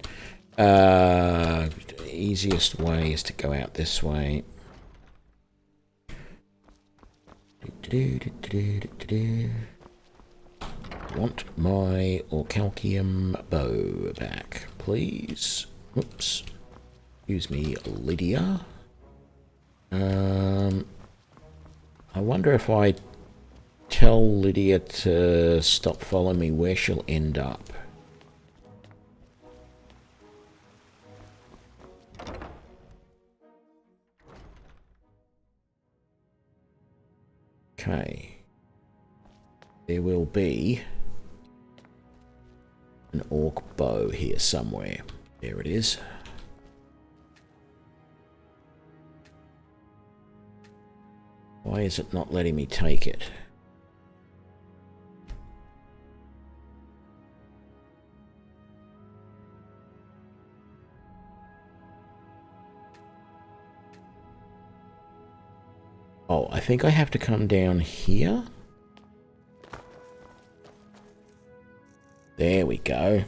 Easiest way is to go out this way. Want my Orcalcium bow back, please. Whoops. Excuse me, Lydia. I wonder if I tell Lydia to stop following me, where she'll end up. Okay. There will be an orc bow here somewhere. There it is. Why is it not letting me take it? Oh, I think I have to come down here. There we go.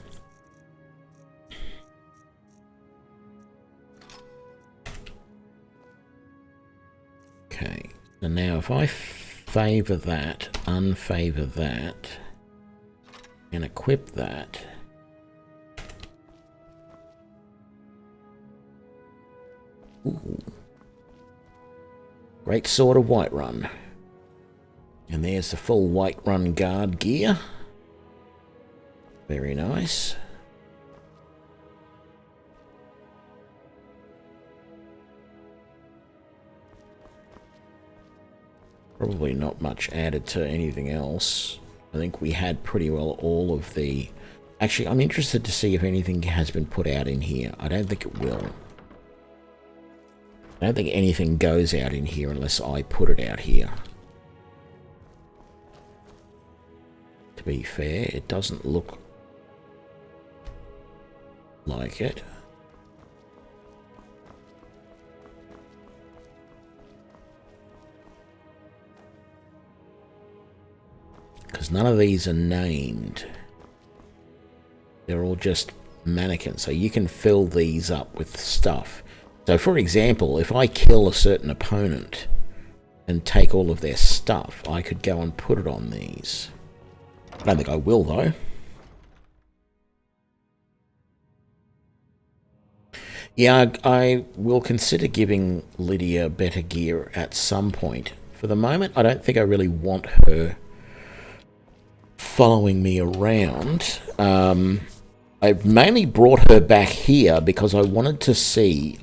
Okay, so now if I favor that, unfavor that, and equip that, ooh. Great Sword of Whiterun. And there's the full Whiterun guard gear. Very nice. Probably not much added to anything else. I think we had pretty well all of the Actually, I'm interested to see if anything has been put out in here. I don't think it will. I don't think anything goes out in here unless I put it out here. To be fair, it doesn't look like it. Because none of these are named. They're all just mannequins, so you can fill these up with stuff. So for example, if I kill a certain opponent and take all of their stuff, I could go and put it on these. I don't think I will, though. Yeah, I will consider giving Lydia better gear at some point. For the moment, I don't think I really want her following me around. I mainly brought her back here because I wanted to see...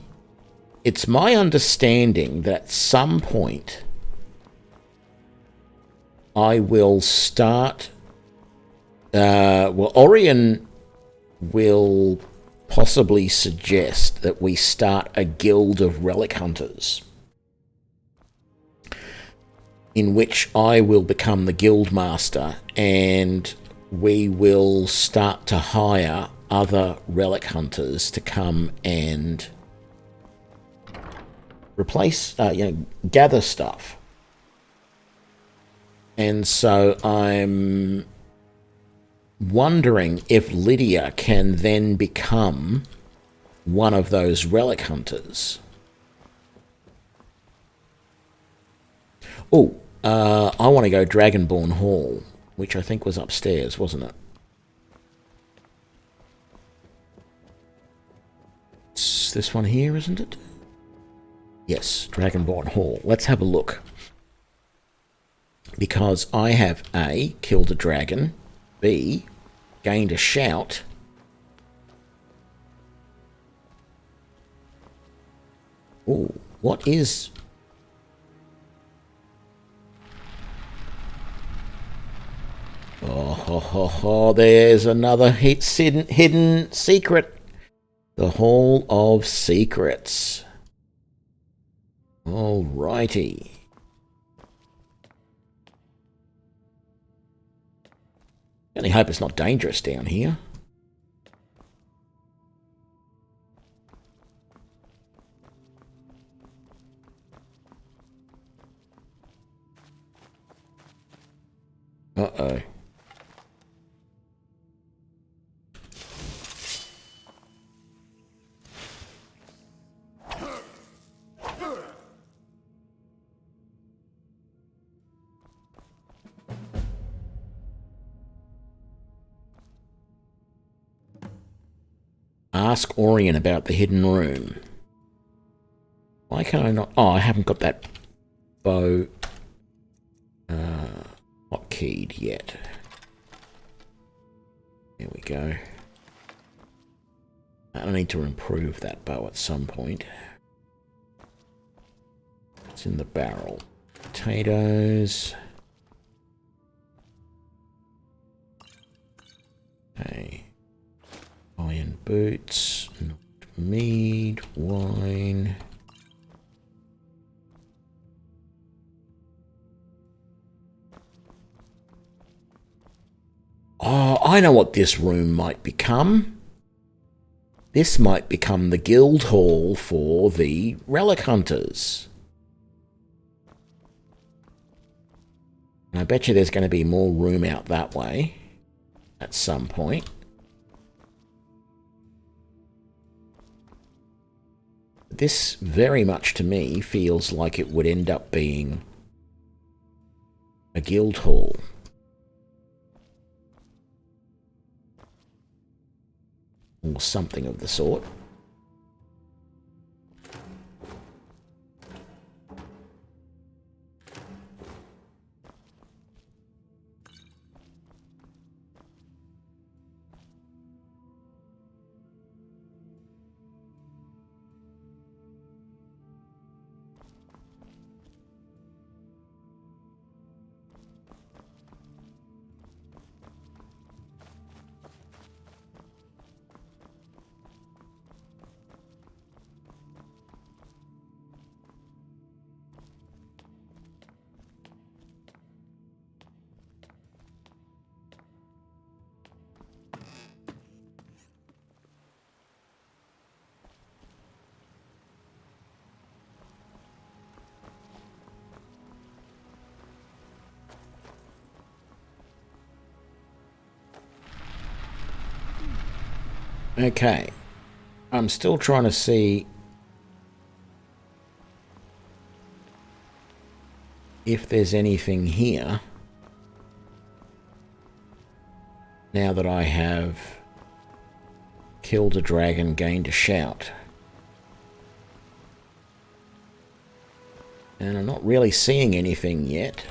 It's my understanding that at some point I will start... well, Orion will possibly suggest that we start a guild of relic hunters, in which I will become the guild master, and we will start to hire other relic hunters to come and replace, gather stuff. And so I'm wondering if Lydia can then become one of those relic hunters. Oh, I want to go Dragonborn Hall, which I think was upstairs, wasn't it? It's this one here, isn't it? Yes, Dragonborn Hall. Let's have a look. Because I have A, killed a dragon, B, gained a shout, oh, what is... Oh, there's another hidden secret. The Hall of Secrets. Alrighty. I only hope it's not dangerous down here. Uh-oh. Ask Orion about the hidden room. Why can I not... Oh, I haven't got that bow hotkeyed yet. There we go. I need to improve that bow at some point. It's in the barrel. Potatoes. Okay. Iron boots, mead, wine. Oh, I know what this room might become. This might become the guild hall for the relic hunters. And I bet you there's going to be more room out that way at some point. This very much to me feels like it would end up being a guild hall. Or something of the sort. Okay. I'm still trying to see if there's anything here now that I have killed a dragon, gained a shout. And I'm not really seeing anything yet.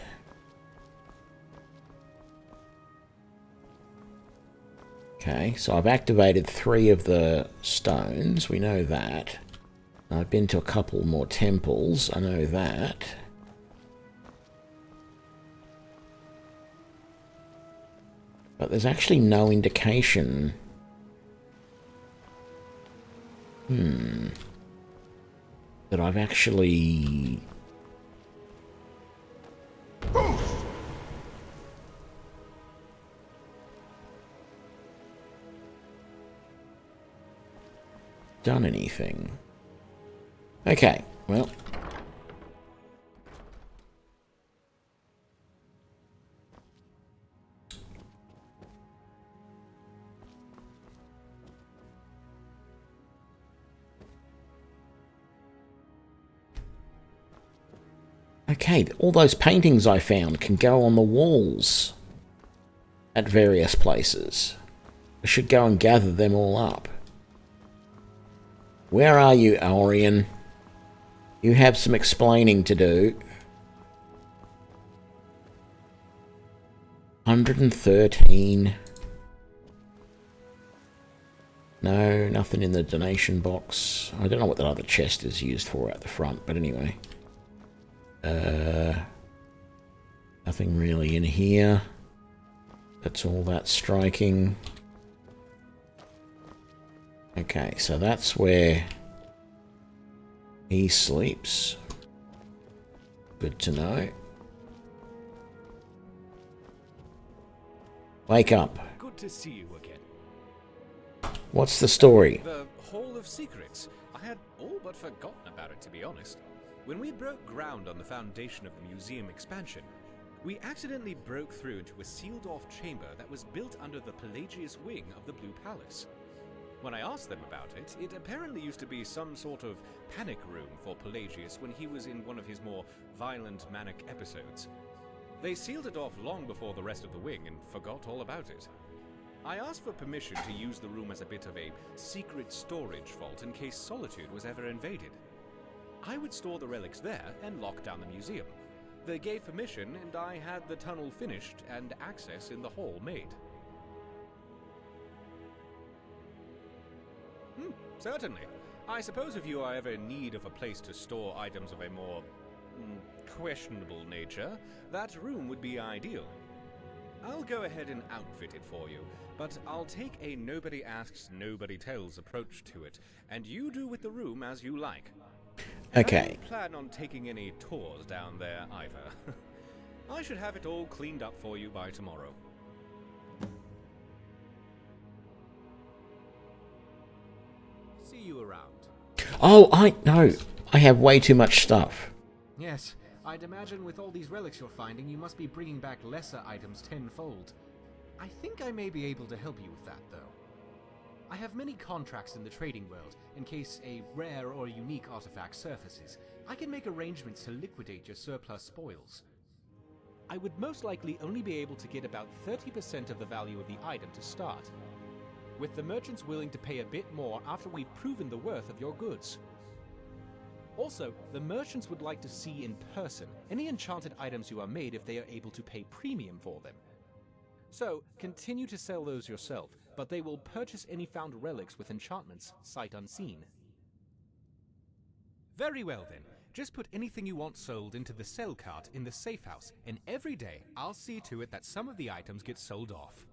Okay, so I've activated 3 of the stones, we know that. I've been to a couple more temples, I know that. But there's actually no indication. That I've actually... done anything. Okay, well... Okay, all those paintings I found can go on the walls at various places. I should go and gather them all up. Where are you, Aurian? You have some explaining to do. 113. No, nothing in the donation box. I don't know what that other chest is used for at the front, but anyway. Nothing really in here. That's all that striking. Okay, so that's where he sleeps. Good to know. Wake up. Good to see you again. What's the story? The Hall of Secrets. I had all but forgotten about it, to be honest. When we broke ground on the foundation of the museum expansion, we accidentally broke through into a sealed-off chamber that was built under the Pelagius wing of the Blue Palace. When I asked them about it, it apparently used to be some sort of panic room for Pelagius when he was in one of his more violent manic episodes. They sealed it off long before the rest of the wing and forgot all about it. I asked for permission to use the room as a bit of a secret storage vault in case Solitude was ever invaded. I would store the relics there and lock down the museum. They gave permission and I had the tunnel finished and access in the hall made. Certainly. I suppose if you are ever in need of a place to store items of a more questionable nature, that room would be ideal. I'll go ahead and outfit it for you, but I'll take a nobody asks, nobody tells approach to it, and you do with the room as you like. Okay. I don't plan on taking any tours down there either. I should have it all cleaned up for you by tomorrow. See you around. Oh, I know. I have way too much stuff. Yes, I'd imagine with all these relics you're finding, you must be bringing back lesser items tenfold. I think I may be able to help you with that, though. I have many contracts in the trading world, in case a rare or unique artifact surfaces. I can make arrangements to liquidate your surplus spoils. I would most likely only be able to get about 30% of the value of the item to start, with the merchants willing to pay a bit more after we've proven the worth of your goods. Also, the merchants would like to see in person any enchanted items you are made if they are able to pay premium for them. So, continue to sell those yourself, but they will purchase any found relics with enchantments, sight unseen. Very well then. Just put anything you want sold into the sell cart in the safe house, and every day I'll see to it that some of the items get sold off.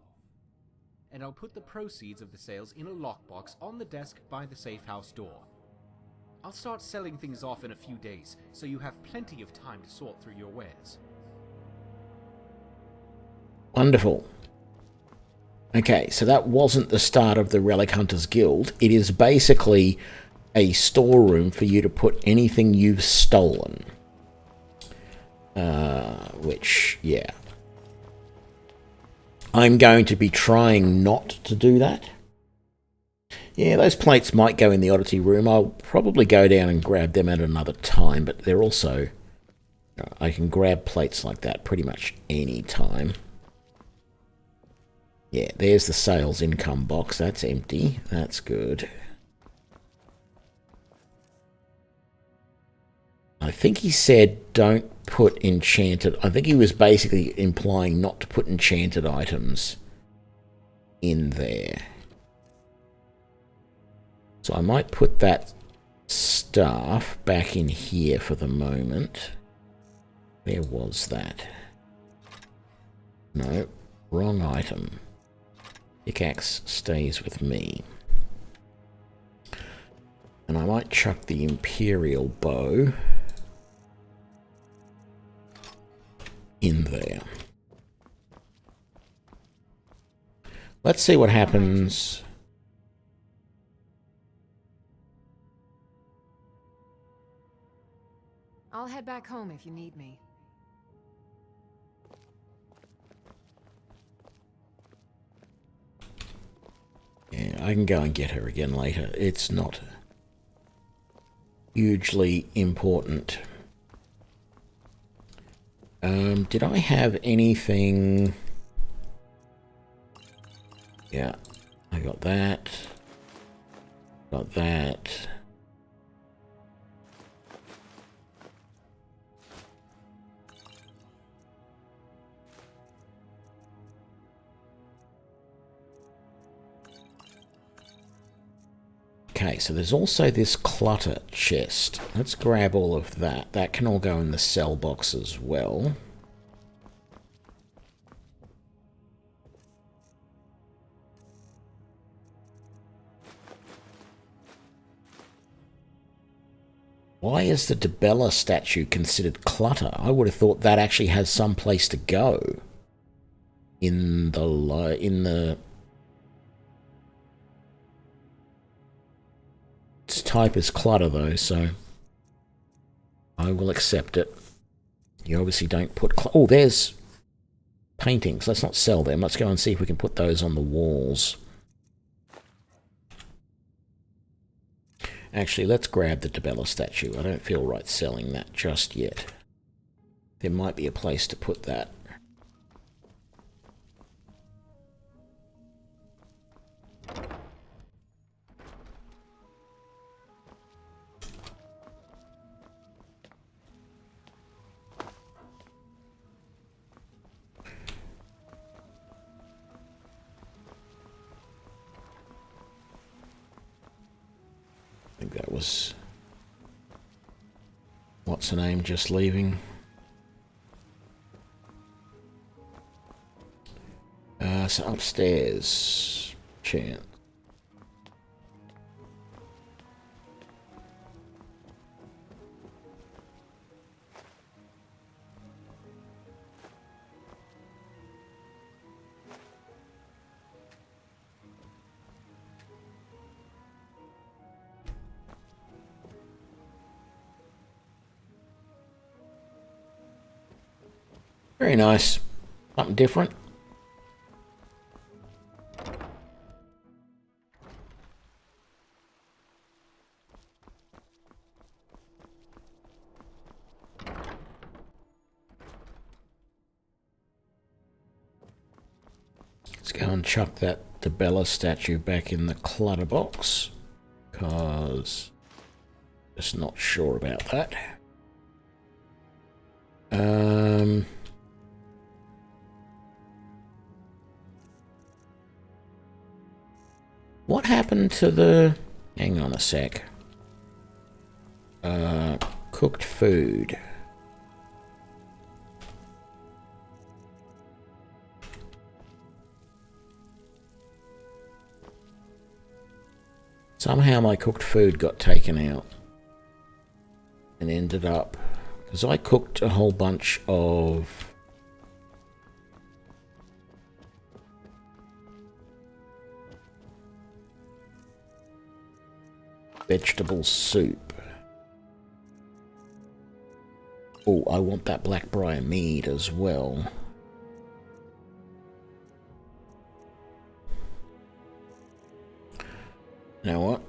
And I'll put the proceeds of the sales in a lockbox on the desk by the safe house door. I'll start selling things off in a few days, so you have plenty of time to sort through your wares. Wonderful. Okay, so that wasn't the start of the Relic Hunters Guild. It is basically a storeroom for you to put anything you've stolen. Which, yeah. I'm going to be trying not to do that. Yeah, those plates might go in the oddity room. I'll probably go down and grab them at another time, but they're also... I can grab plates like that pretty much any time. Yeah, there's the sales income box. That's empty. That's good. I think he said don't put enchanted... I think he was basically implying not to put enchanted items in there. So I might put that staff back in here for the moment. Where was that? No, wrong item. Pickaxe stays with me. And I might chuck the Imperial bow in there. Let's see what happens. I'll head back home if you need me. Yeah, I can go and get her again later. It's not hugely important. Did I have anything? Yeah, I got that. Got that. Okay, so there's also this clutter chest. Let's grab all of that. That can all go in the sell box as well. Why is the Debella statue considered clutter? I would have thought that actually has some place to go in the its type is clutter though, so I will accept it. You obviously don't put oh, there's paintings. Let's not sell them. Let's go and see if we can put those on the walls. Actually, let's grab the Debella statue. I don't feel right selling that just yet. There might be a place to put that. I think that was... what's her name just leaving? So upstairs. Chant. Very nice. Something different. Let's go and chuck that Debella statue back in the clutter box, because just not sure about that. What happened to the... hang on a sec. Cooked food. Somehow my cooked food got taken out and ended up... because I cooked a whole bunch of... vegetable soup. Oh, I want that blackbriar mead as well. You know what?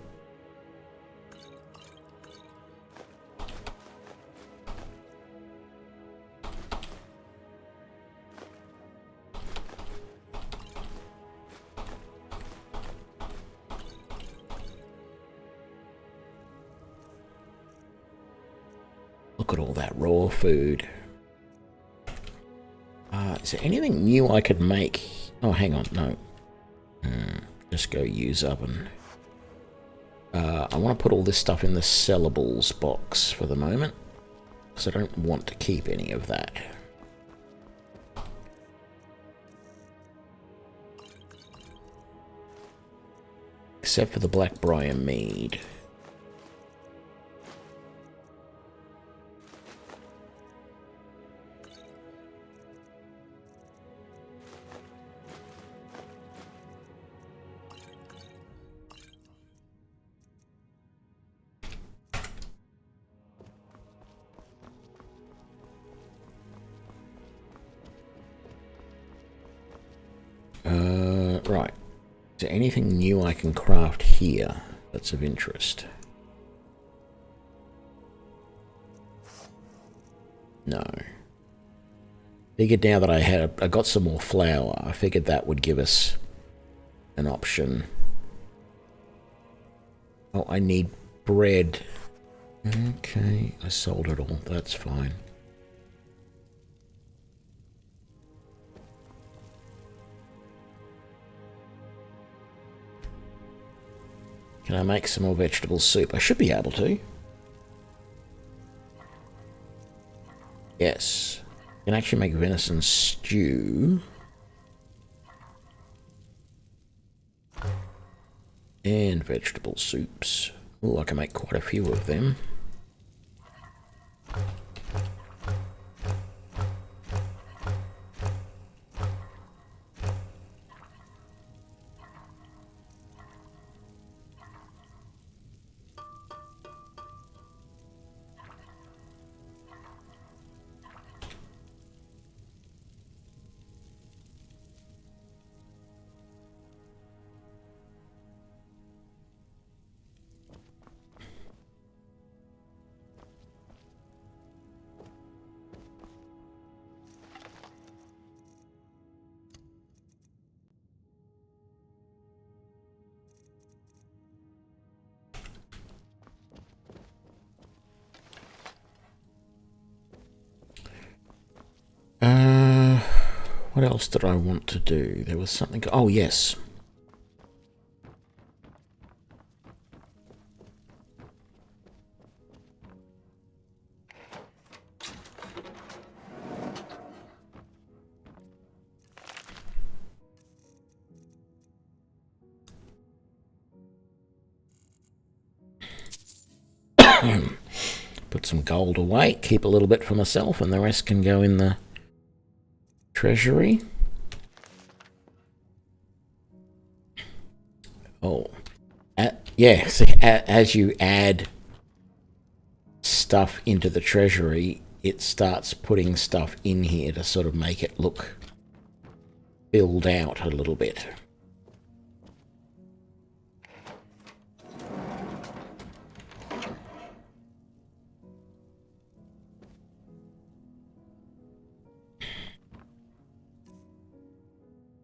Look at all that raw food. Is there anything new I could make? Oh, hang on, no. Just go use oven. I want to put all this stuff in the sellables box for the moment, because I don't want to keep any of that. Except for the Blackbriar mead. Right. Is there anything new I can craft here that's of interest? No. Figured now that I got some more flour, I figured that would give us an option. Oh, I need bread. Okay, I sold it all. That's fine. Can I make some more vegetable soup? I should be able to. Yes. I can actually make venison stew. And vegetable soups. Oh, I can make quite a few of them. What else did I want to do? There was something... Oh, yes. Put some gold away, keep a little bit for myself, and the rest can go in the treasury. Oh, yeah. See, as you add stuff into the treasury, it starts putting stuff in here to sort of make it look filled out a little bit.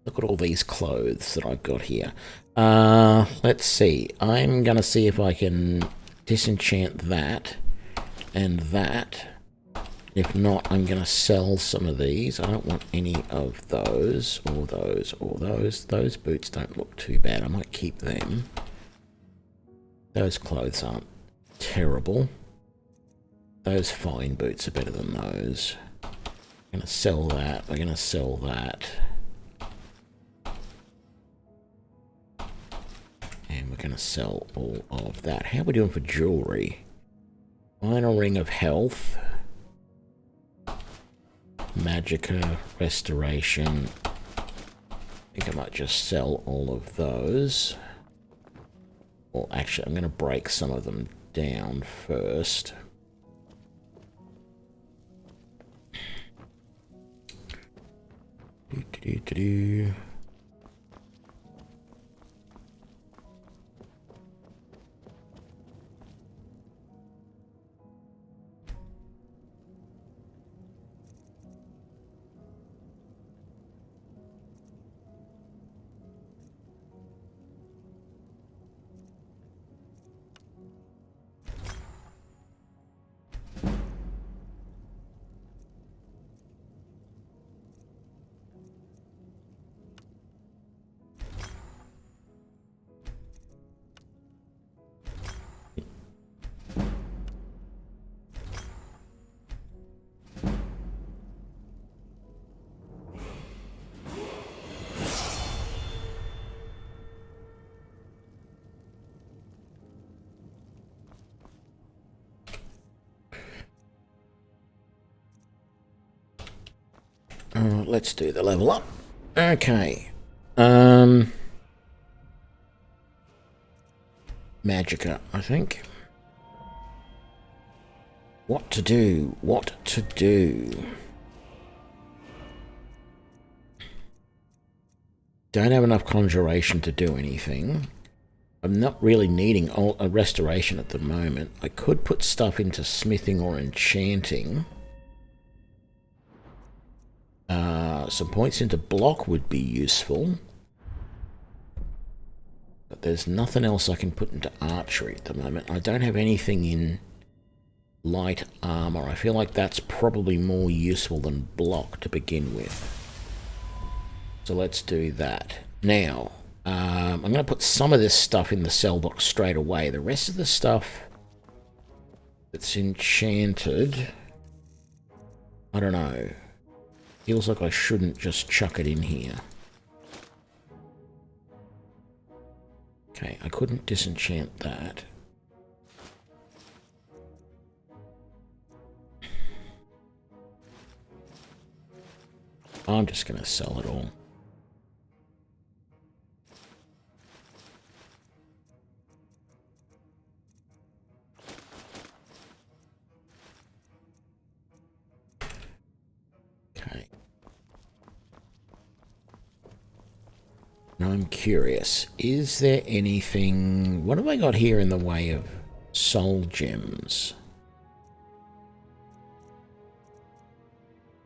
Look at all these clothes that I've got here. Let's see. I'm going to see if I can disenchant that and that. If not, I'm going to sell some of these. I don't want any of those or those or those. Those boots don't look too bad. I might keep them. Those clothes aren't terrible. Those fine boots are better than those. I'm going to sell that. We're going to sell that. And we're going to sell all of that. How are we doing for jewelry? Minor Ring of Health. Magicka Restoration. I think I might just sell all of those. Well, actually, I'm going to break some of them down first. Let's do the level up. Okay. Magicka, I think. What to do? What to do? Don't have enough conjuration to do anything. I'm not really needing a restoration at the moment. I could put stuff into smithing or enchanting. Some points into block would be useful. But there's nothing else I can put into archery at the moment. I don't have anything in light armor. I feel like that's probably more useful than block to begin with. So let's do that. Now, I'm going to put some of this stuff in the sell box straight away. The rest of the stuff that's enchanted, I don't know. Feels like I shouldn't just chuck it in here. Okay, I couldn't disenchant that. I'm just going to sell it all. Okay. Now I'm curious, is there anything... What have I got here in the way of soul gems?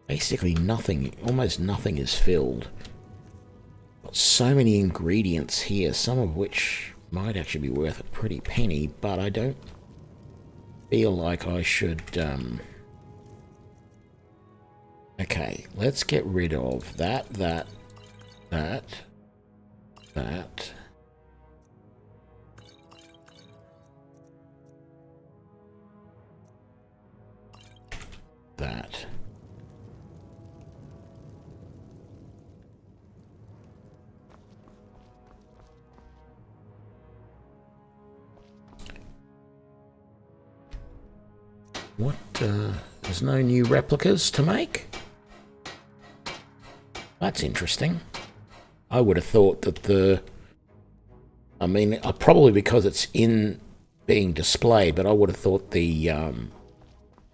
Basically nothing, almost nothing is filled. Got so many ingredients here, some of which might actually be worth a pretty penny, but I don't feel like I should... Okay, let's get rid of that. What, there's no new replicas to make? That's interesting. I would have thought that the... I mean, probably because it's in being displayed, but I would have thought the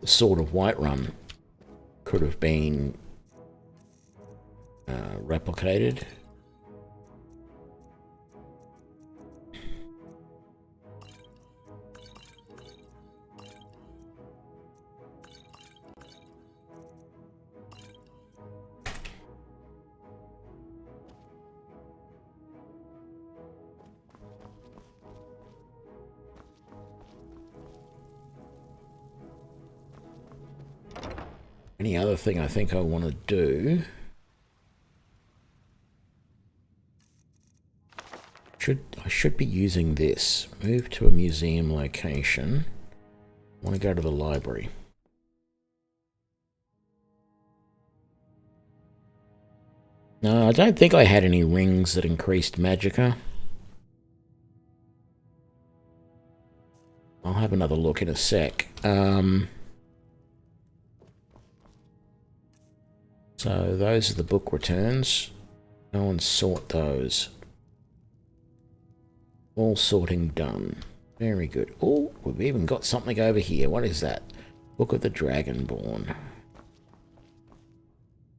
Sword of Whiterun could have been replicated. Any other thing I think I want to do... I should be using this. Move to a museum location. I want to go to the library. No, I don't think I had any rings that increased magicka. I'll have another look in a sec. So those are the book returns. Go and sort those. All sorting done. Very good. Oh, we've even got something over here. What is that? Book of the Dragonborn.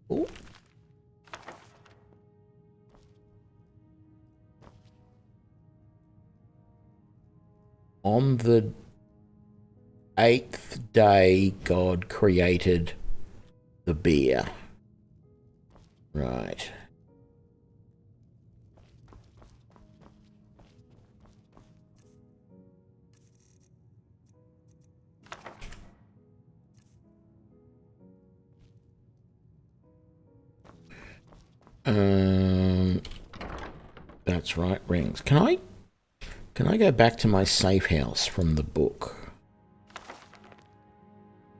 Oh. On the 8th day, God created the beer. Right. That's right, rings. Can I go back to my safe house from the book?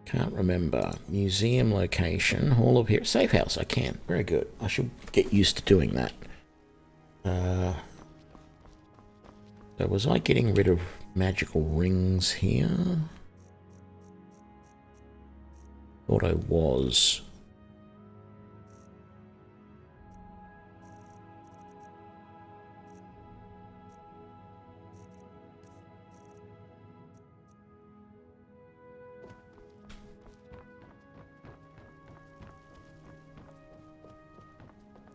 Can't remember. Museum location, Hall of Heroes, safe house. I can. Very good. I should get used to doing that. So was I getting rid of magical rings here? Thought I was.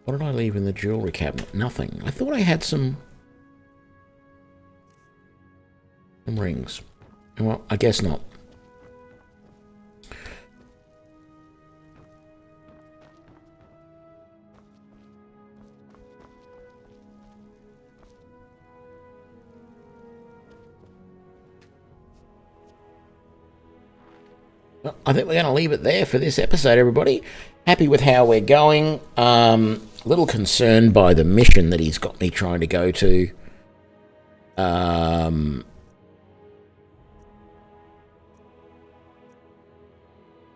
What did I leave in the jewelry cabinet? Nothing. I thought I had some rings. Well, I guess not. Well, I think we're going to leave it there for this episode, everybody. Happy with how we're going. A little concerned by the mission that he's got me trying to go to.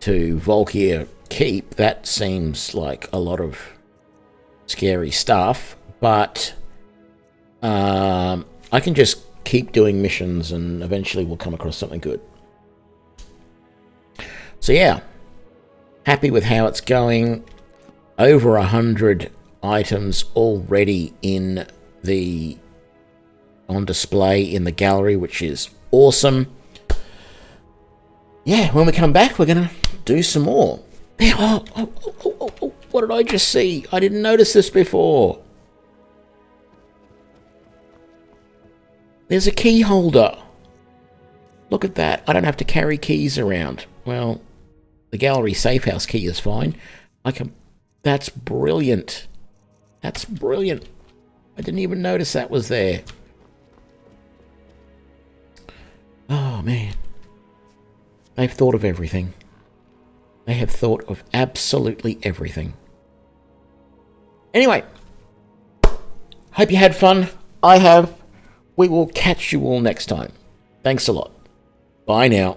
To Volkir Keep. That seems like a lot of scary stuff, but I can just keep doing missions and eventually we'll come across something good. So yeah, happy with how it's going. Over 100 items already on display in the gallery, which is awesome. Yeah, when we come back, we're going to do some more. Oh, what did I just see? I didn't notice this before. There's a key holder. Look at that. I don't have to carry keys around. Well, the gallery safe house key is fine. That's brilliant. That's brilliant. I didn't even notice that was there. Oh, man. They've thought of everything. They have thought of absolutely everything. Anyway, hope you had fun. I have. We will catch you all next time. Thanks a lot. Bye now.